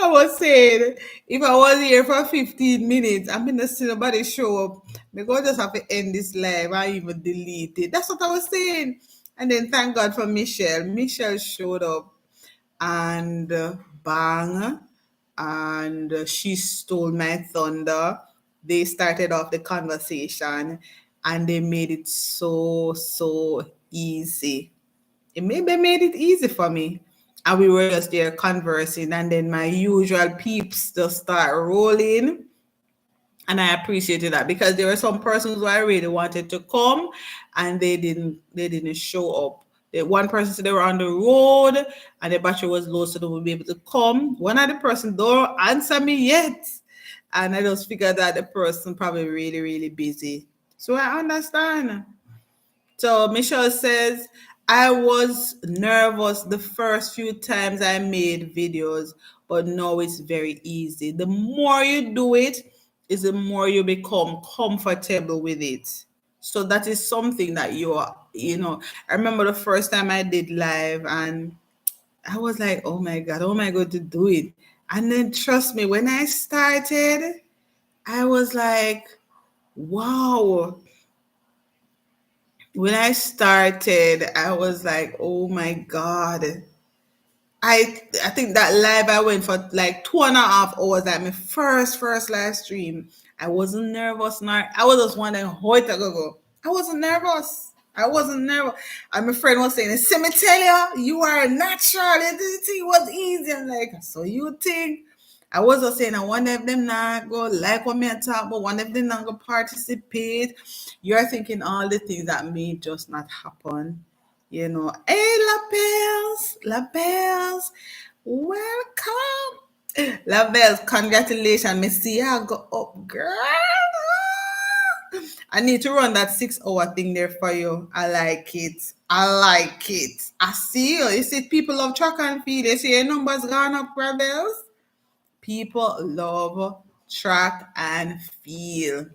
I was saying, if I was here for 15 minutes, I'm gonna see nobody show up. Me go just have to end this live. I even delete it. That's what I was saying. And then thank God for Michelle. Michelle showed up and bang, and she stole my thunder. They started off the conversation and they made it so easy. They made it easy for me. And we were just there conversing, and then my usual peeps just start rolling. And I appreciated that because there were some persons who I really wanted to come and they didn't show up. The one person said they were on the road and the battery was low, so they would be able to come. One of the person don't answer me yet. And I just figured that the person probably really, really busy. So I understand. So Michelle says, I was nervous the first few times I made videos, but now it's very easy. The more you do it, is the more you become comfortable with it. So that is something that I remember the first time I did live and I was like, oh my God, how am I going to do it? And then trust me, when I started, I was like, wow, when I started, I was like, oh my God. I think that live I went for like 2.5 hours, like my first live stream. I wasn't nervous, nor I was just wondering how it gonna go. I wasn't nervous. I wasn't nervous. And my friend was saying, "See me tell you, you are natural. It was easy." I'm like, so you think? I was just saying, I wonder if them not go like what me I talk about, wonder if they not go participate. You're thinking all the things that may just not happen. Hey, La Bells, welcome. La Bells, congratulations. Me see ya go up, girl. I need to run that 6 hour thing there for you. I like it. I like it. I see you. You see, people love track and field. You see your numbers gone up, brothers. People love track and field.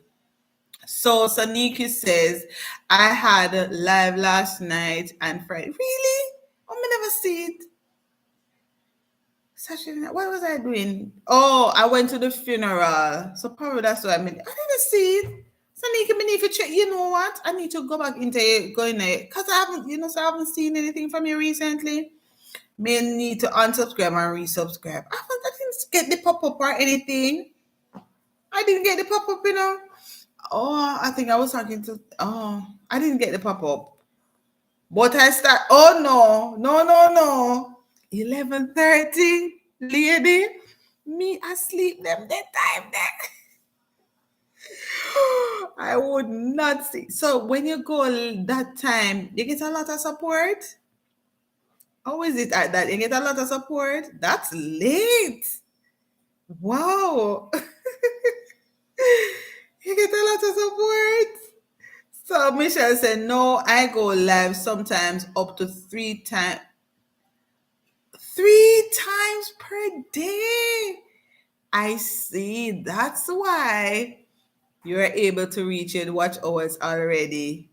So Saniki says, I had a live last night and Friday. Really? I never see it. Saturday night. What was I doing? Oh, I went to the funeral. So probably that's what I mean. I didn't see it. Saniki, me need to check. You know what? I need to go back into it, going there. Because I haven't, so I haven't seen anything from you recently. May need to unsubscribe and resubscribe. I didn't get the pop-up or anything. I didn't get the pop-up. Oh, I think I was talking to. Oh, I didn't get the pop up, but I start. Oh no, no, no, no. 11:30, lady. Me asleep them that time there. I would not see. So when you go that time, you get a lot of support. How is it at that? You get a lot of support. That's late. Wow. You get a lot of support. So Michelle said, no, I go live sometimes up to three times per day. I see. That's why you're able to reach your watch hours already.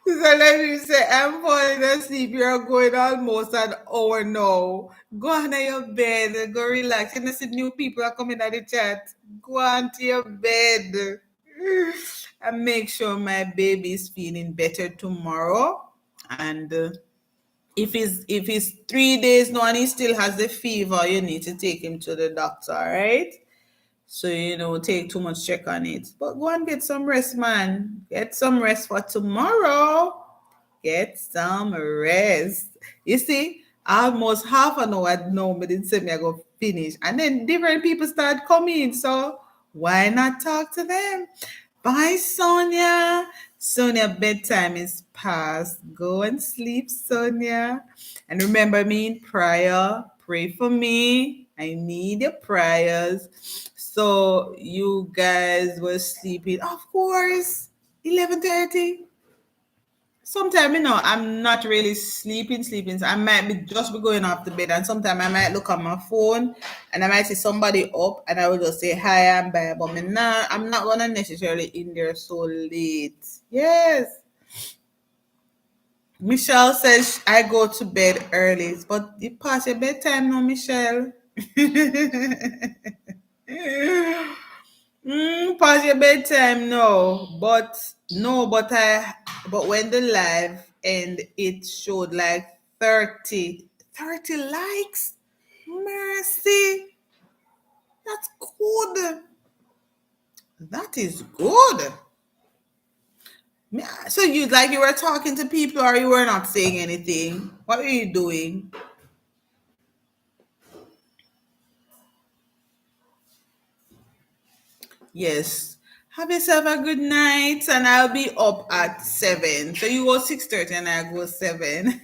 So let me say, I'm falling asleep. You're going almost an hour now. Go on to your bed. Go relax. You know, see new people are coming at the chat. Go on to your bed. And make sure my baby is feeling better tomorrow. And if he's 3 days now and he still has the fever, you need to take him to the doctor, all right? So take too much check on it. But go and get some rest, man. Get some rest for tomorrow. Get some rest. You see, almost half an hour now, but didn't say me I go finish. And then different people start coming. So why not talk to them? Bye, Sonia. Sonia, bedtime is past. Go and sleep, Sonia. And remember me in prayer. Pray for me. I need your prayers. So you guys were sleeping. Of course. 11:30. Sometimes, I'm not really sleeping. So I might be going off the bed, and sometimes I might look on my phone, and I might see somebody up, and I will just say hi and bye. But I'm not gonna necessarily in there so late. Yes, Michelle says I go to bed early, but you pass your bedtime now, Michelle. Past your bedtime, no. But when the live and it showed like 30 likes. Mercy. That's good. That is good. So you were talking to people or you were not saying anything? What were you doing? Yes. Have yourself a good night, and I'll be up at 7. So you go 6:30 and I go 7.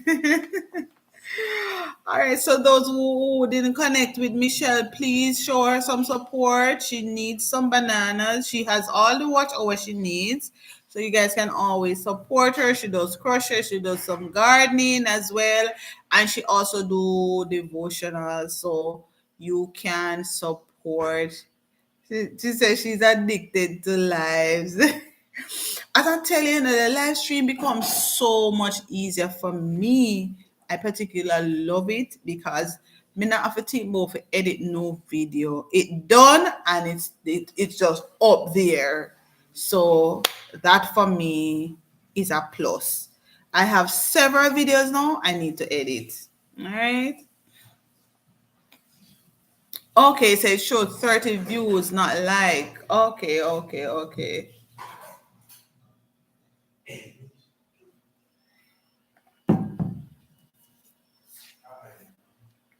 All right, so those who didn't connect with Michelle, please show her some support. She needs some bananas. She has all the watch hour she needs. So you guys can always support her. She does crochet, she does some gardening as well, and she also do devotional. So you can support. She says she's addicted to lives. As I tell you, the live stream becomes so much easier for me. I particularly love it because me not have to think about for edit no video. It done and it's just up there. So that for me is a plus. I have several videos now I need to edit. All right. Okay, so it showed 30 views, not like. Okay.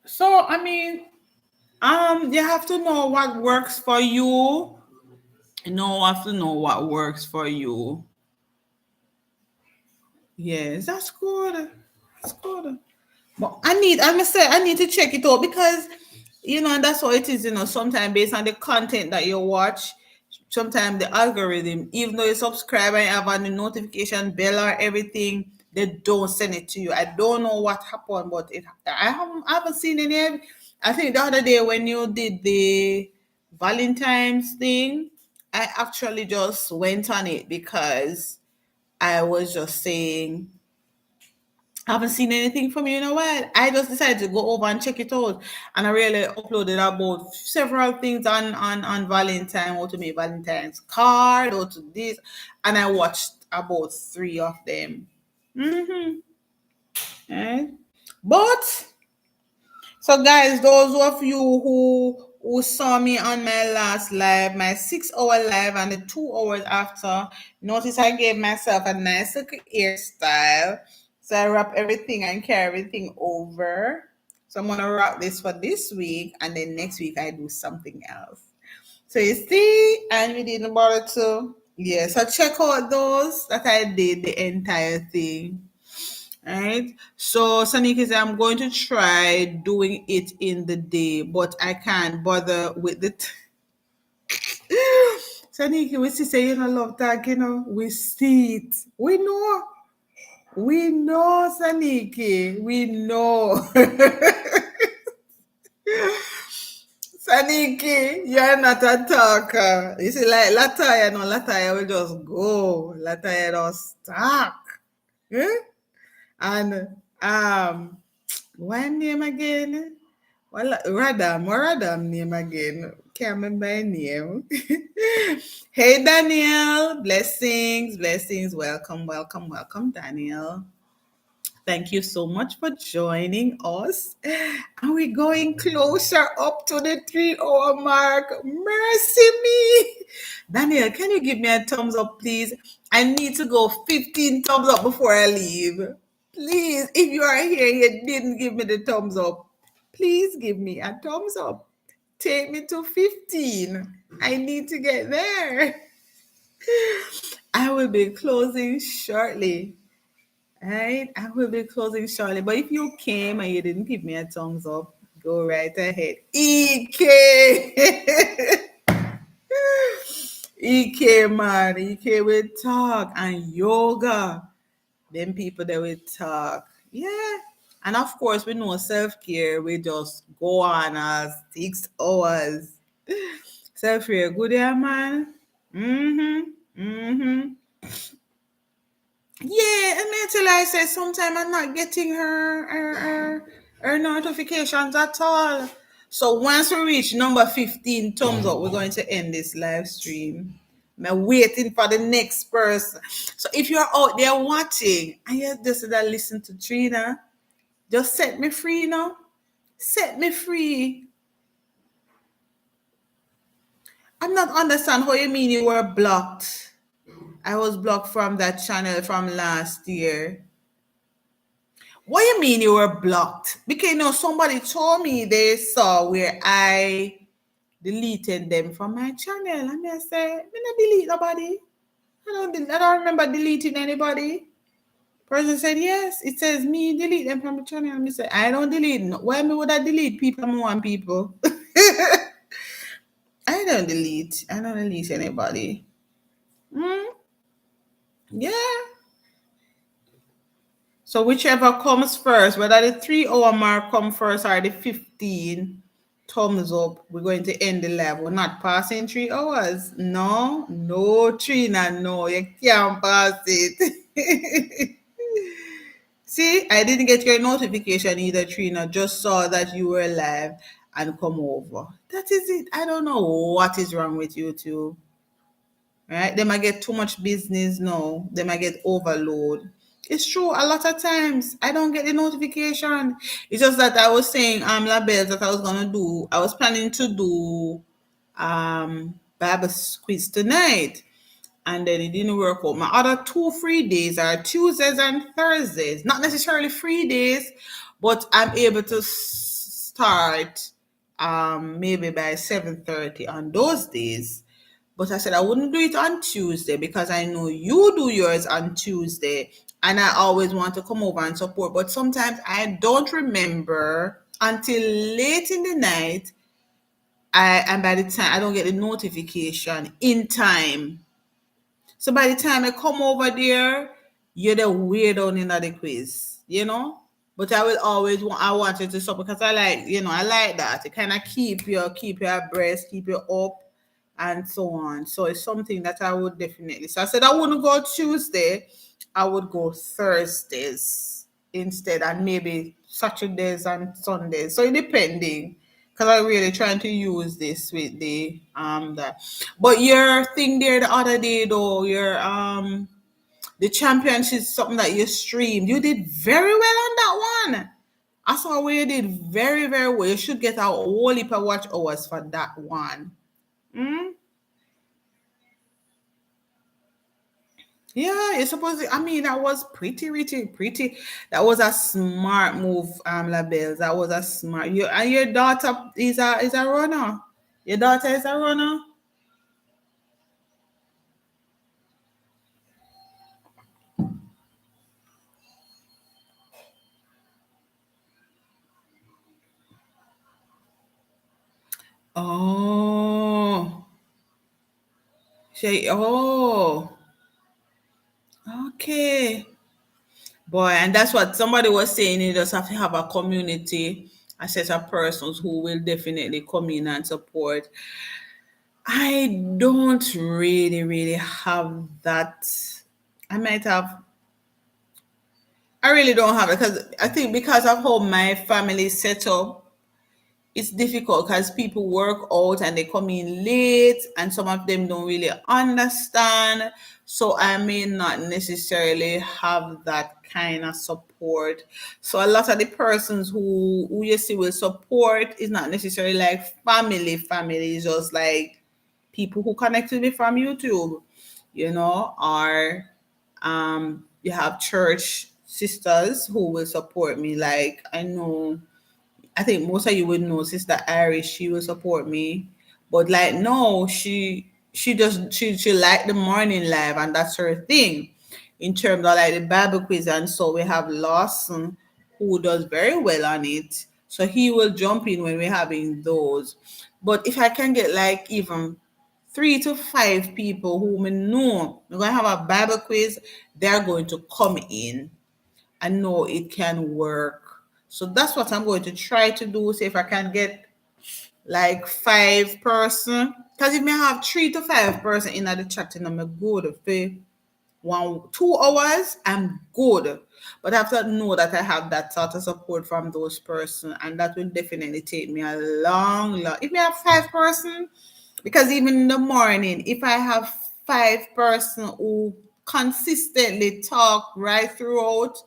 So I mean, you have to know what works for you. You have to know what works for you. Yes, that's good. That's good. But I must say, I need to check it out because, that's what it is, sometimes based on the content that you watch, sometimes the algorithm, even though you subscribe and you have on the notification bell or everything, they don't send it to you. I don't know what happened, but I haven't seen any. I think the other day when you did the Valentine's thing, I actually just went on it because I was just saying, I haven't seen anything from you in a while. I just decided to go over and check it out. And I really uploaded about several things on Valentine, how to make Valentine's card, how to this. And I watched about three of them. Mm-hmm. Eh? But so, guys, those of you who saw me on my last live, my 6 hour live, and the 2 hours after, notice I gave myself a nice little hairstyle. So I wrap everything and carry everything over. So I'm gonna wrap this for this week, and then next week I do something else. So you see, and we didn't bother to. Yeah, so check out those that I did the entire thing. Right. So Sanika said, I'm going to try doing it in the day, but I can't bother with it. Sanika, we see say you don't love that, we see it. We know. We know, Saniki. We know. Saniki, you're not a talker. You see, like Lataya, no, Lataya will just go. Lataya don't talk. Eh? And one name again? Well, Radam name again. Can't remember her name. Hey, Daniel. Blessings. Welcome, Daniel. Thank you so much for joining us. And we're going closer up to the 3 hour mark. Mercy me. Daniel, can you give me a thumbs up, please? I need to go 15 thumbs up before I leave. Please, if you are here, you didn't give me the thumbs up. Please give me a thumbs up. Take me to 15. I need to get there. I will be closing shortly. Right? I will be closing shortly. But if you came and you didn't give me a thumbs up, go right ahead. EK. EK man, EK will talk and yoga. Them people that will talk. Yeah. And of course, we know self care. We just go on as 6 hours. Self care, good yeah, man. Mm-hmm. Mm-hmm. Yeah, and me tell her, I say sometimes I'm not getting her notifications at all. So once we reach number 15 thumbs up, we're going to end this live stream. I'm waiting for the next person. So if you're out there watching and you just that listen to Trina, just set me free now. Set me free. I'm not understand how you mean you were blocked. I was blocked from that channel from last year. What you mean you were blocked? Because somebody told me they saw where I deleted them from my channel. And I say, I don't delete nobody. I don't remember deleting anybody. Person said, yes, it says me delete them from the channel. And I said, I don't delete. Why me would I delete people? I want people. I don't delete. I don't delete anybody. Mm, yeah. So whichever comes first, whether the 3 hour mark come first or the 15 thumbs up, we're going to end the live. We're not passing 3 hours. No, no, Trina, no, you can't pass it. See, I didn't get your notification either, Trina. Just saw that you were live and come over. That is it. I don't know what is wrong with you two. Right? They might get too much business now. They might get overload. It's true. A lot of times I don't get the notification. It's just that I was saying labels that I was gonna do. I was planning to do Bible quiz tonight. And then it didn't work out. My other 2 free days are Tuesdays and Thursdays. Not necessarily free days, but I'm able to start maybe by 7:30 on those days. But I said I wouldn't do it on Tuesday because I know you do yours on Tuesday and I always want to come over and support. But sometimes I don't remember until late in the night. And by the time I don't get the notification in time. So by the time I come over there, you're the weirdo in the quiz. But I will always want I want you to stop because I like that. It kind of keep you abreast, keep you up and so on. So it's something that I would definitely. So I said I wouldn't go Tuesday, I would go Thursdays instead and maybe Saturdays and Sundays. So it depending. Because I'm really trying to use this with the that. But your thing there the other day though, your the championship something that you streamed. You did very well on that one. I saw where you did very, very well. You should get a whole heap of watch hours for that one. Mm? Yeah, you're supposed to. I mean, that was pretty. That was a smart move, Labels. That was a smart. Your daughter is a runner. Your daughter is a runner. Oh, okay. Boy, and that's what somebody was saying. You just have to have a community, a set of persons who will definitely come in and support. I don't really have that. I might have. I really don't have it because I think because of how my family is set up, it's difficult because people work out and they come in late and some of them don't really understand. So I may not necessarily have that kind of support. So a lot of the persons who you see will support is not necessarily like family. It's just like people who connect with me from YouTube, or you have church sisters who will support me. Like I think most of you would know Sister Iris, she will support me. But like no, she like the morning live and that's her thing. In terms of like the Bible quiz and so we have Lawson who does very well on it. So he will jump in when we're having those. But if I can get like even 3 to 5 people whom I know we're gonna have a Bible quiz. They're going to come in. I know it can work. So that's what I'm going to try to do. See if I can get like 5 person. Because if I have 3 to 5 person in the chat, and I'm good for 1 2 hours, I'm good. But I have to know that I have that sort of support from those person, and that will definitely take me a long. If I have 5 person, because even in the morning, if I have 5 person who consistently talk right throughout,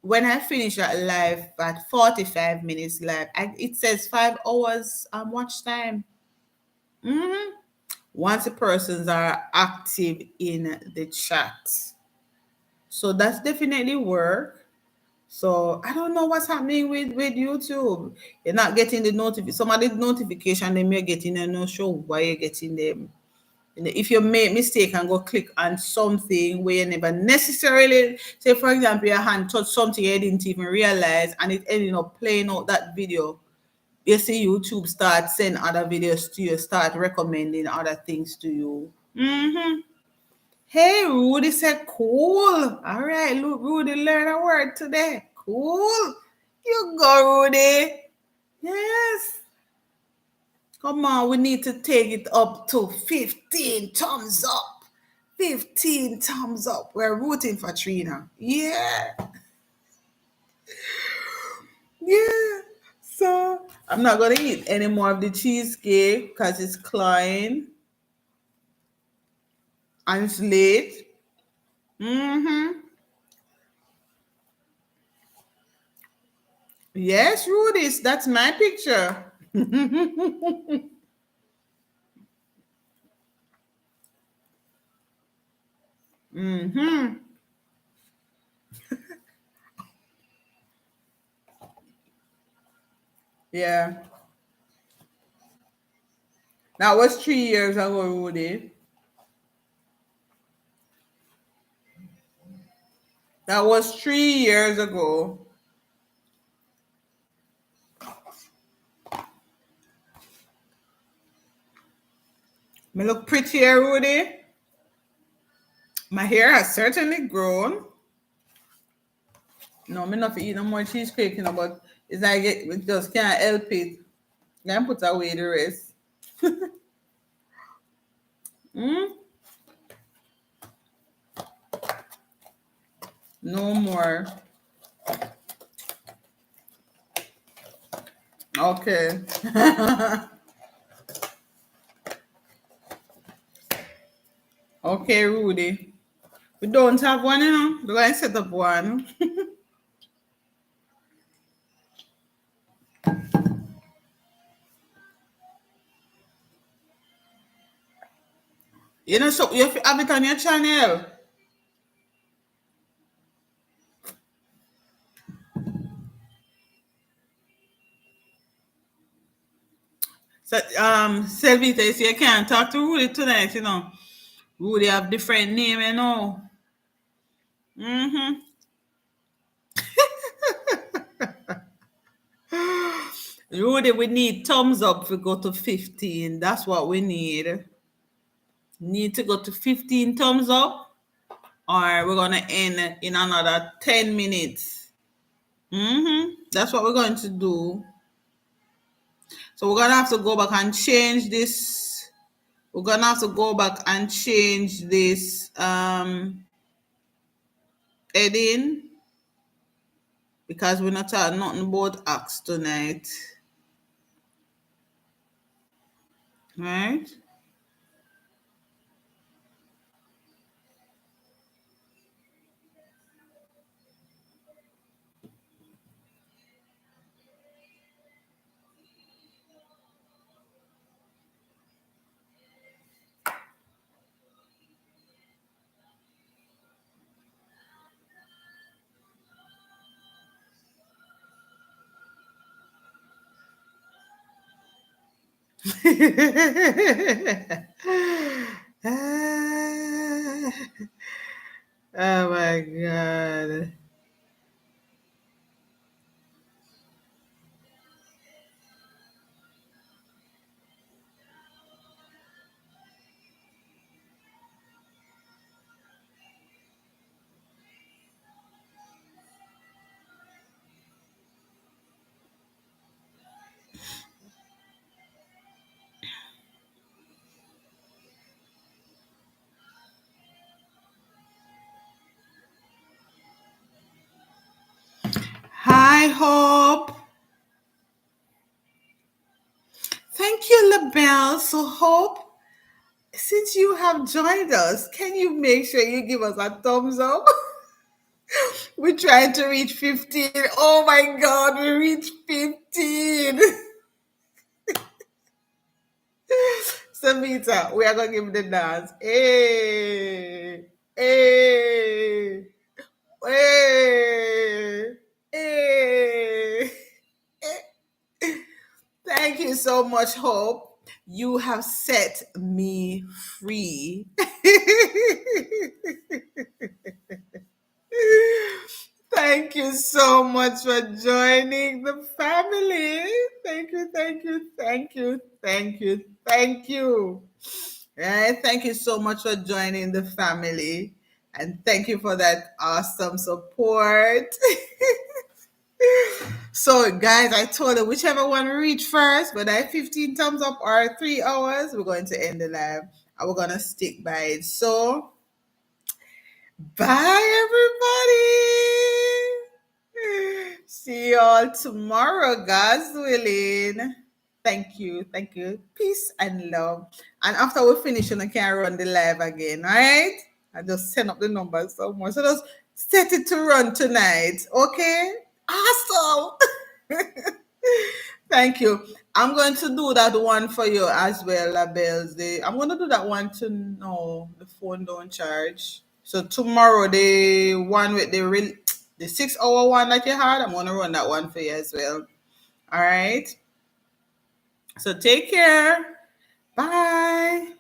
when I finish that live at 45 minutes live, it says 5 hours watch time. Mhm. Once the persons are active in the chat. So that's definitely work. So I don't know what's happening with YouTube. You're not getting the notification. Some of the notification them you're getting and no show why you're getting them. And if you make mistake and go click on something where you never necessarily say, for example, your hand touched something you didn't even realize and it ended up playing out that video. You see YouTube start sending other videos to you, start recommending other things to you. Hey, Rudy said, cool. All right, look, Rudy learn a word today. Cool. You go, Rudy. Yes. Come on, we need to take it up to 15 thumbs up. 15 thumbs up. We're rooting for Trina. Yeah. Yeah. So I'm not going to eat any more of the cheesecake because it's cloying and it's late. Mm-hmm. Yes, Rudy, that's my picture. Mm-hmm. Yeah. That was 3 years ago, Rudy. That was 3 years ago. Me look prettier, Rudy. My hair has certainly grown. No, me not eat no more cheesecake, but it's like it just can't help it. Then put away the rest. Mm? No more. Okay. Okay, Rudy. We don't have one, We're going to set up one. So you have it on your channel. So, Selvita, you see, you can't talk to Rudy tonight. Rudy have different name. Mm-hmm. Rudy, we need thumbs up if we go to 15. That's what we need. Need to go to 15 thumbs up, or we're gonna end in another 10 minutes. That's what we're going to do. So we're gonna have to go back and change this. We're gonna have to go back and change this heading because we're not talking nothing about acts tonight. Right? Oh my God. Hope. Thank you, LaBelle. So, Hope, since you have joined us, can you make sure you give us a thumbs up? We're trying to reach 15. Oh my God, we reached 15. Samita, we are going to give the dance. Hey, hey, hey, hey. Thank you so much, Hope. You have set me free. Thank you so much for joining the family. Thank you, thank you, thank you, thank you, thank you. Right? Thank you so much for joining the family. And thank you for that awesome support. So, guys, I told you whichever one we reach first, whether I 15 thumbs up or 3 hours, we're going to end the live and we're going to stick by it. So, bye, everybody. See you all tomorrow, God's willing. Thank you. Thank you. Peace and love. And after we finish, you can run the live again, all right? I just send up the numbers so much. So just set it to run tonight, okay? Awesome. Thank you. I'm going to do that one for you as well, Labels. I'm going to do that one to know the phone don't charge. So tomorrow, the one with the 6 hour one that you had, I'm going to run that one for you as well. All right. So take care. Bye.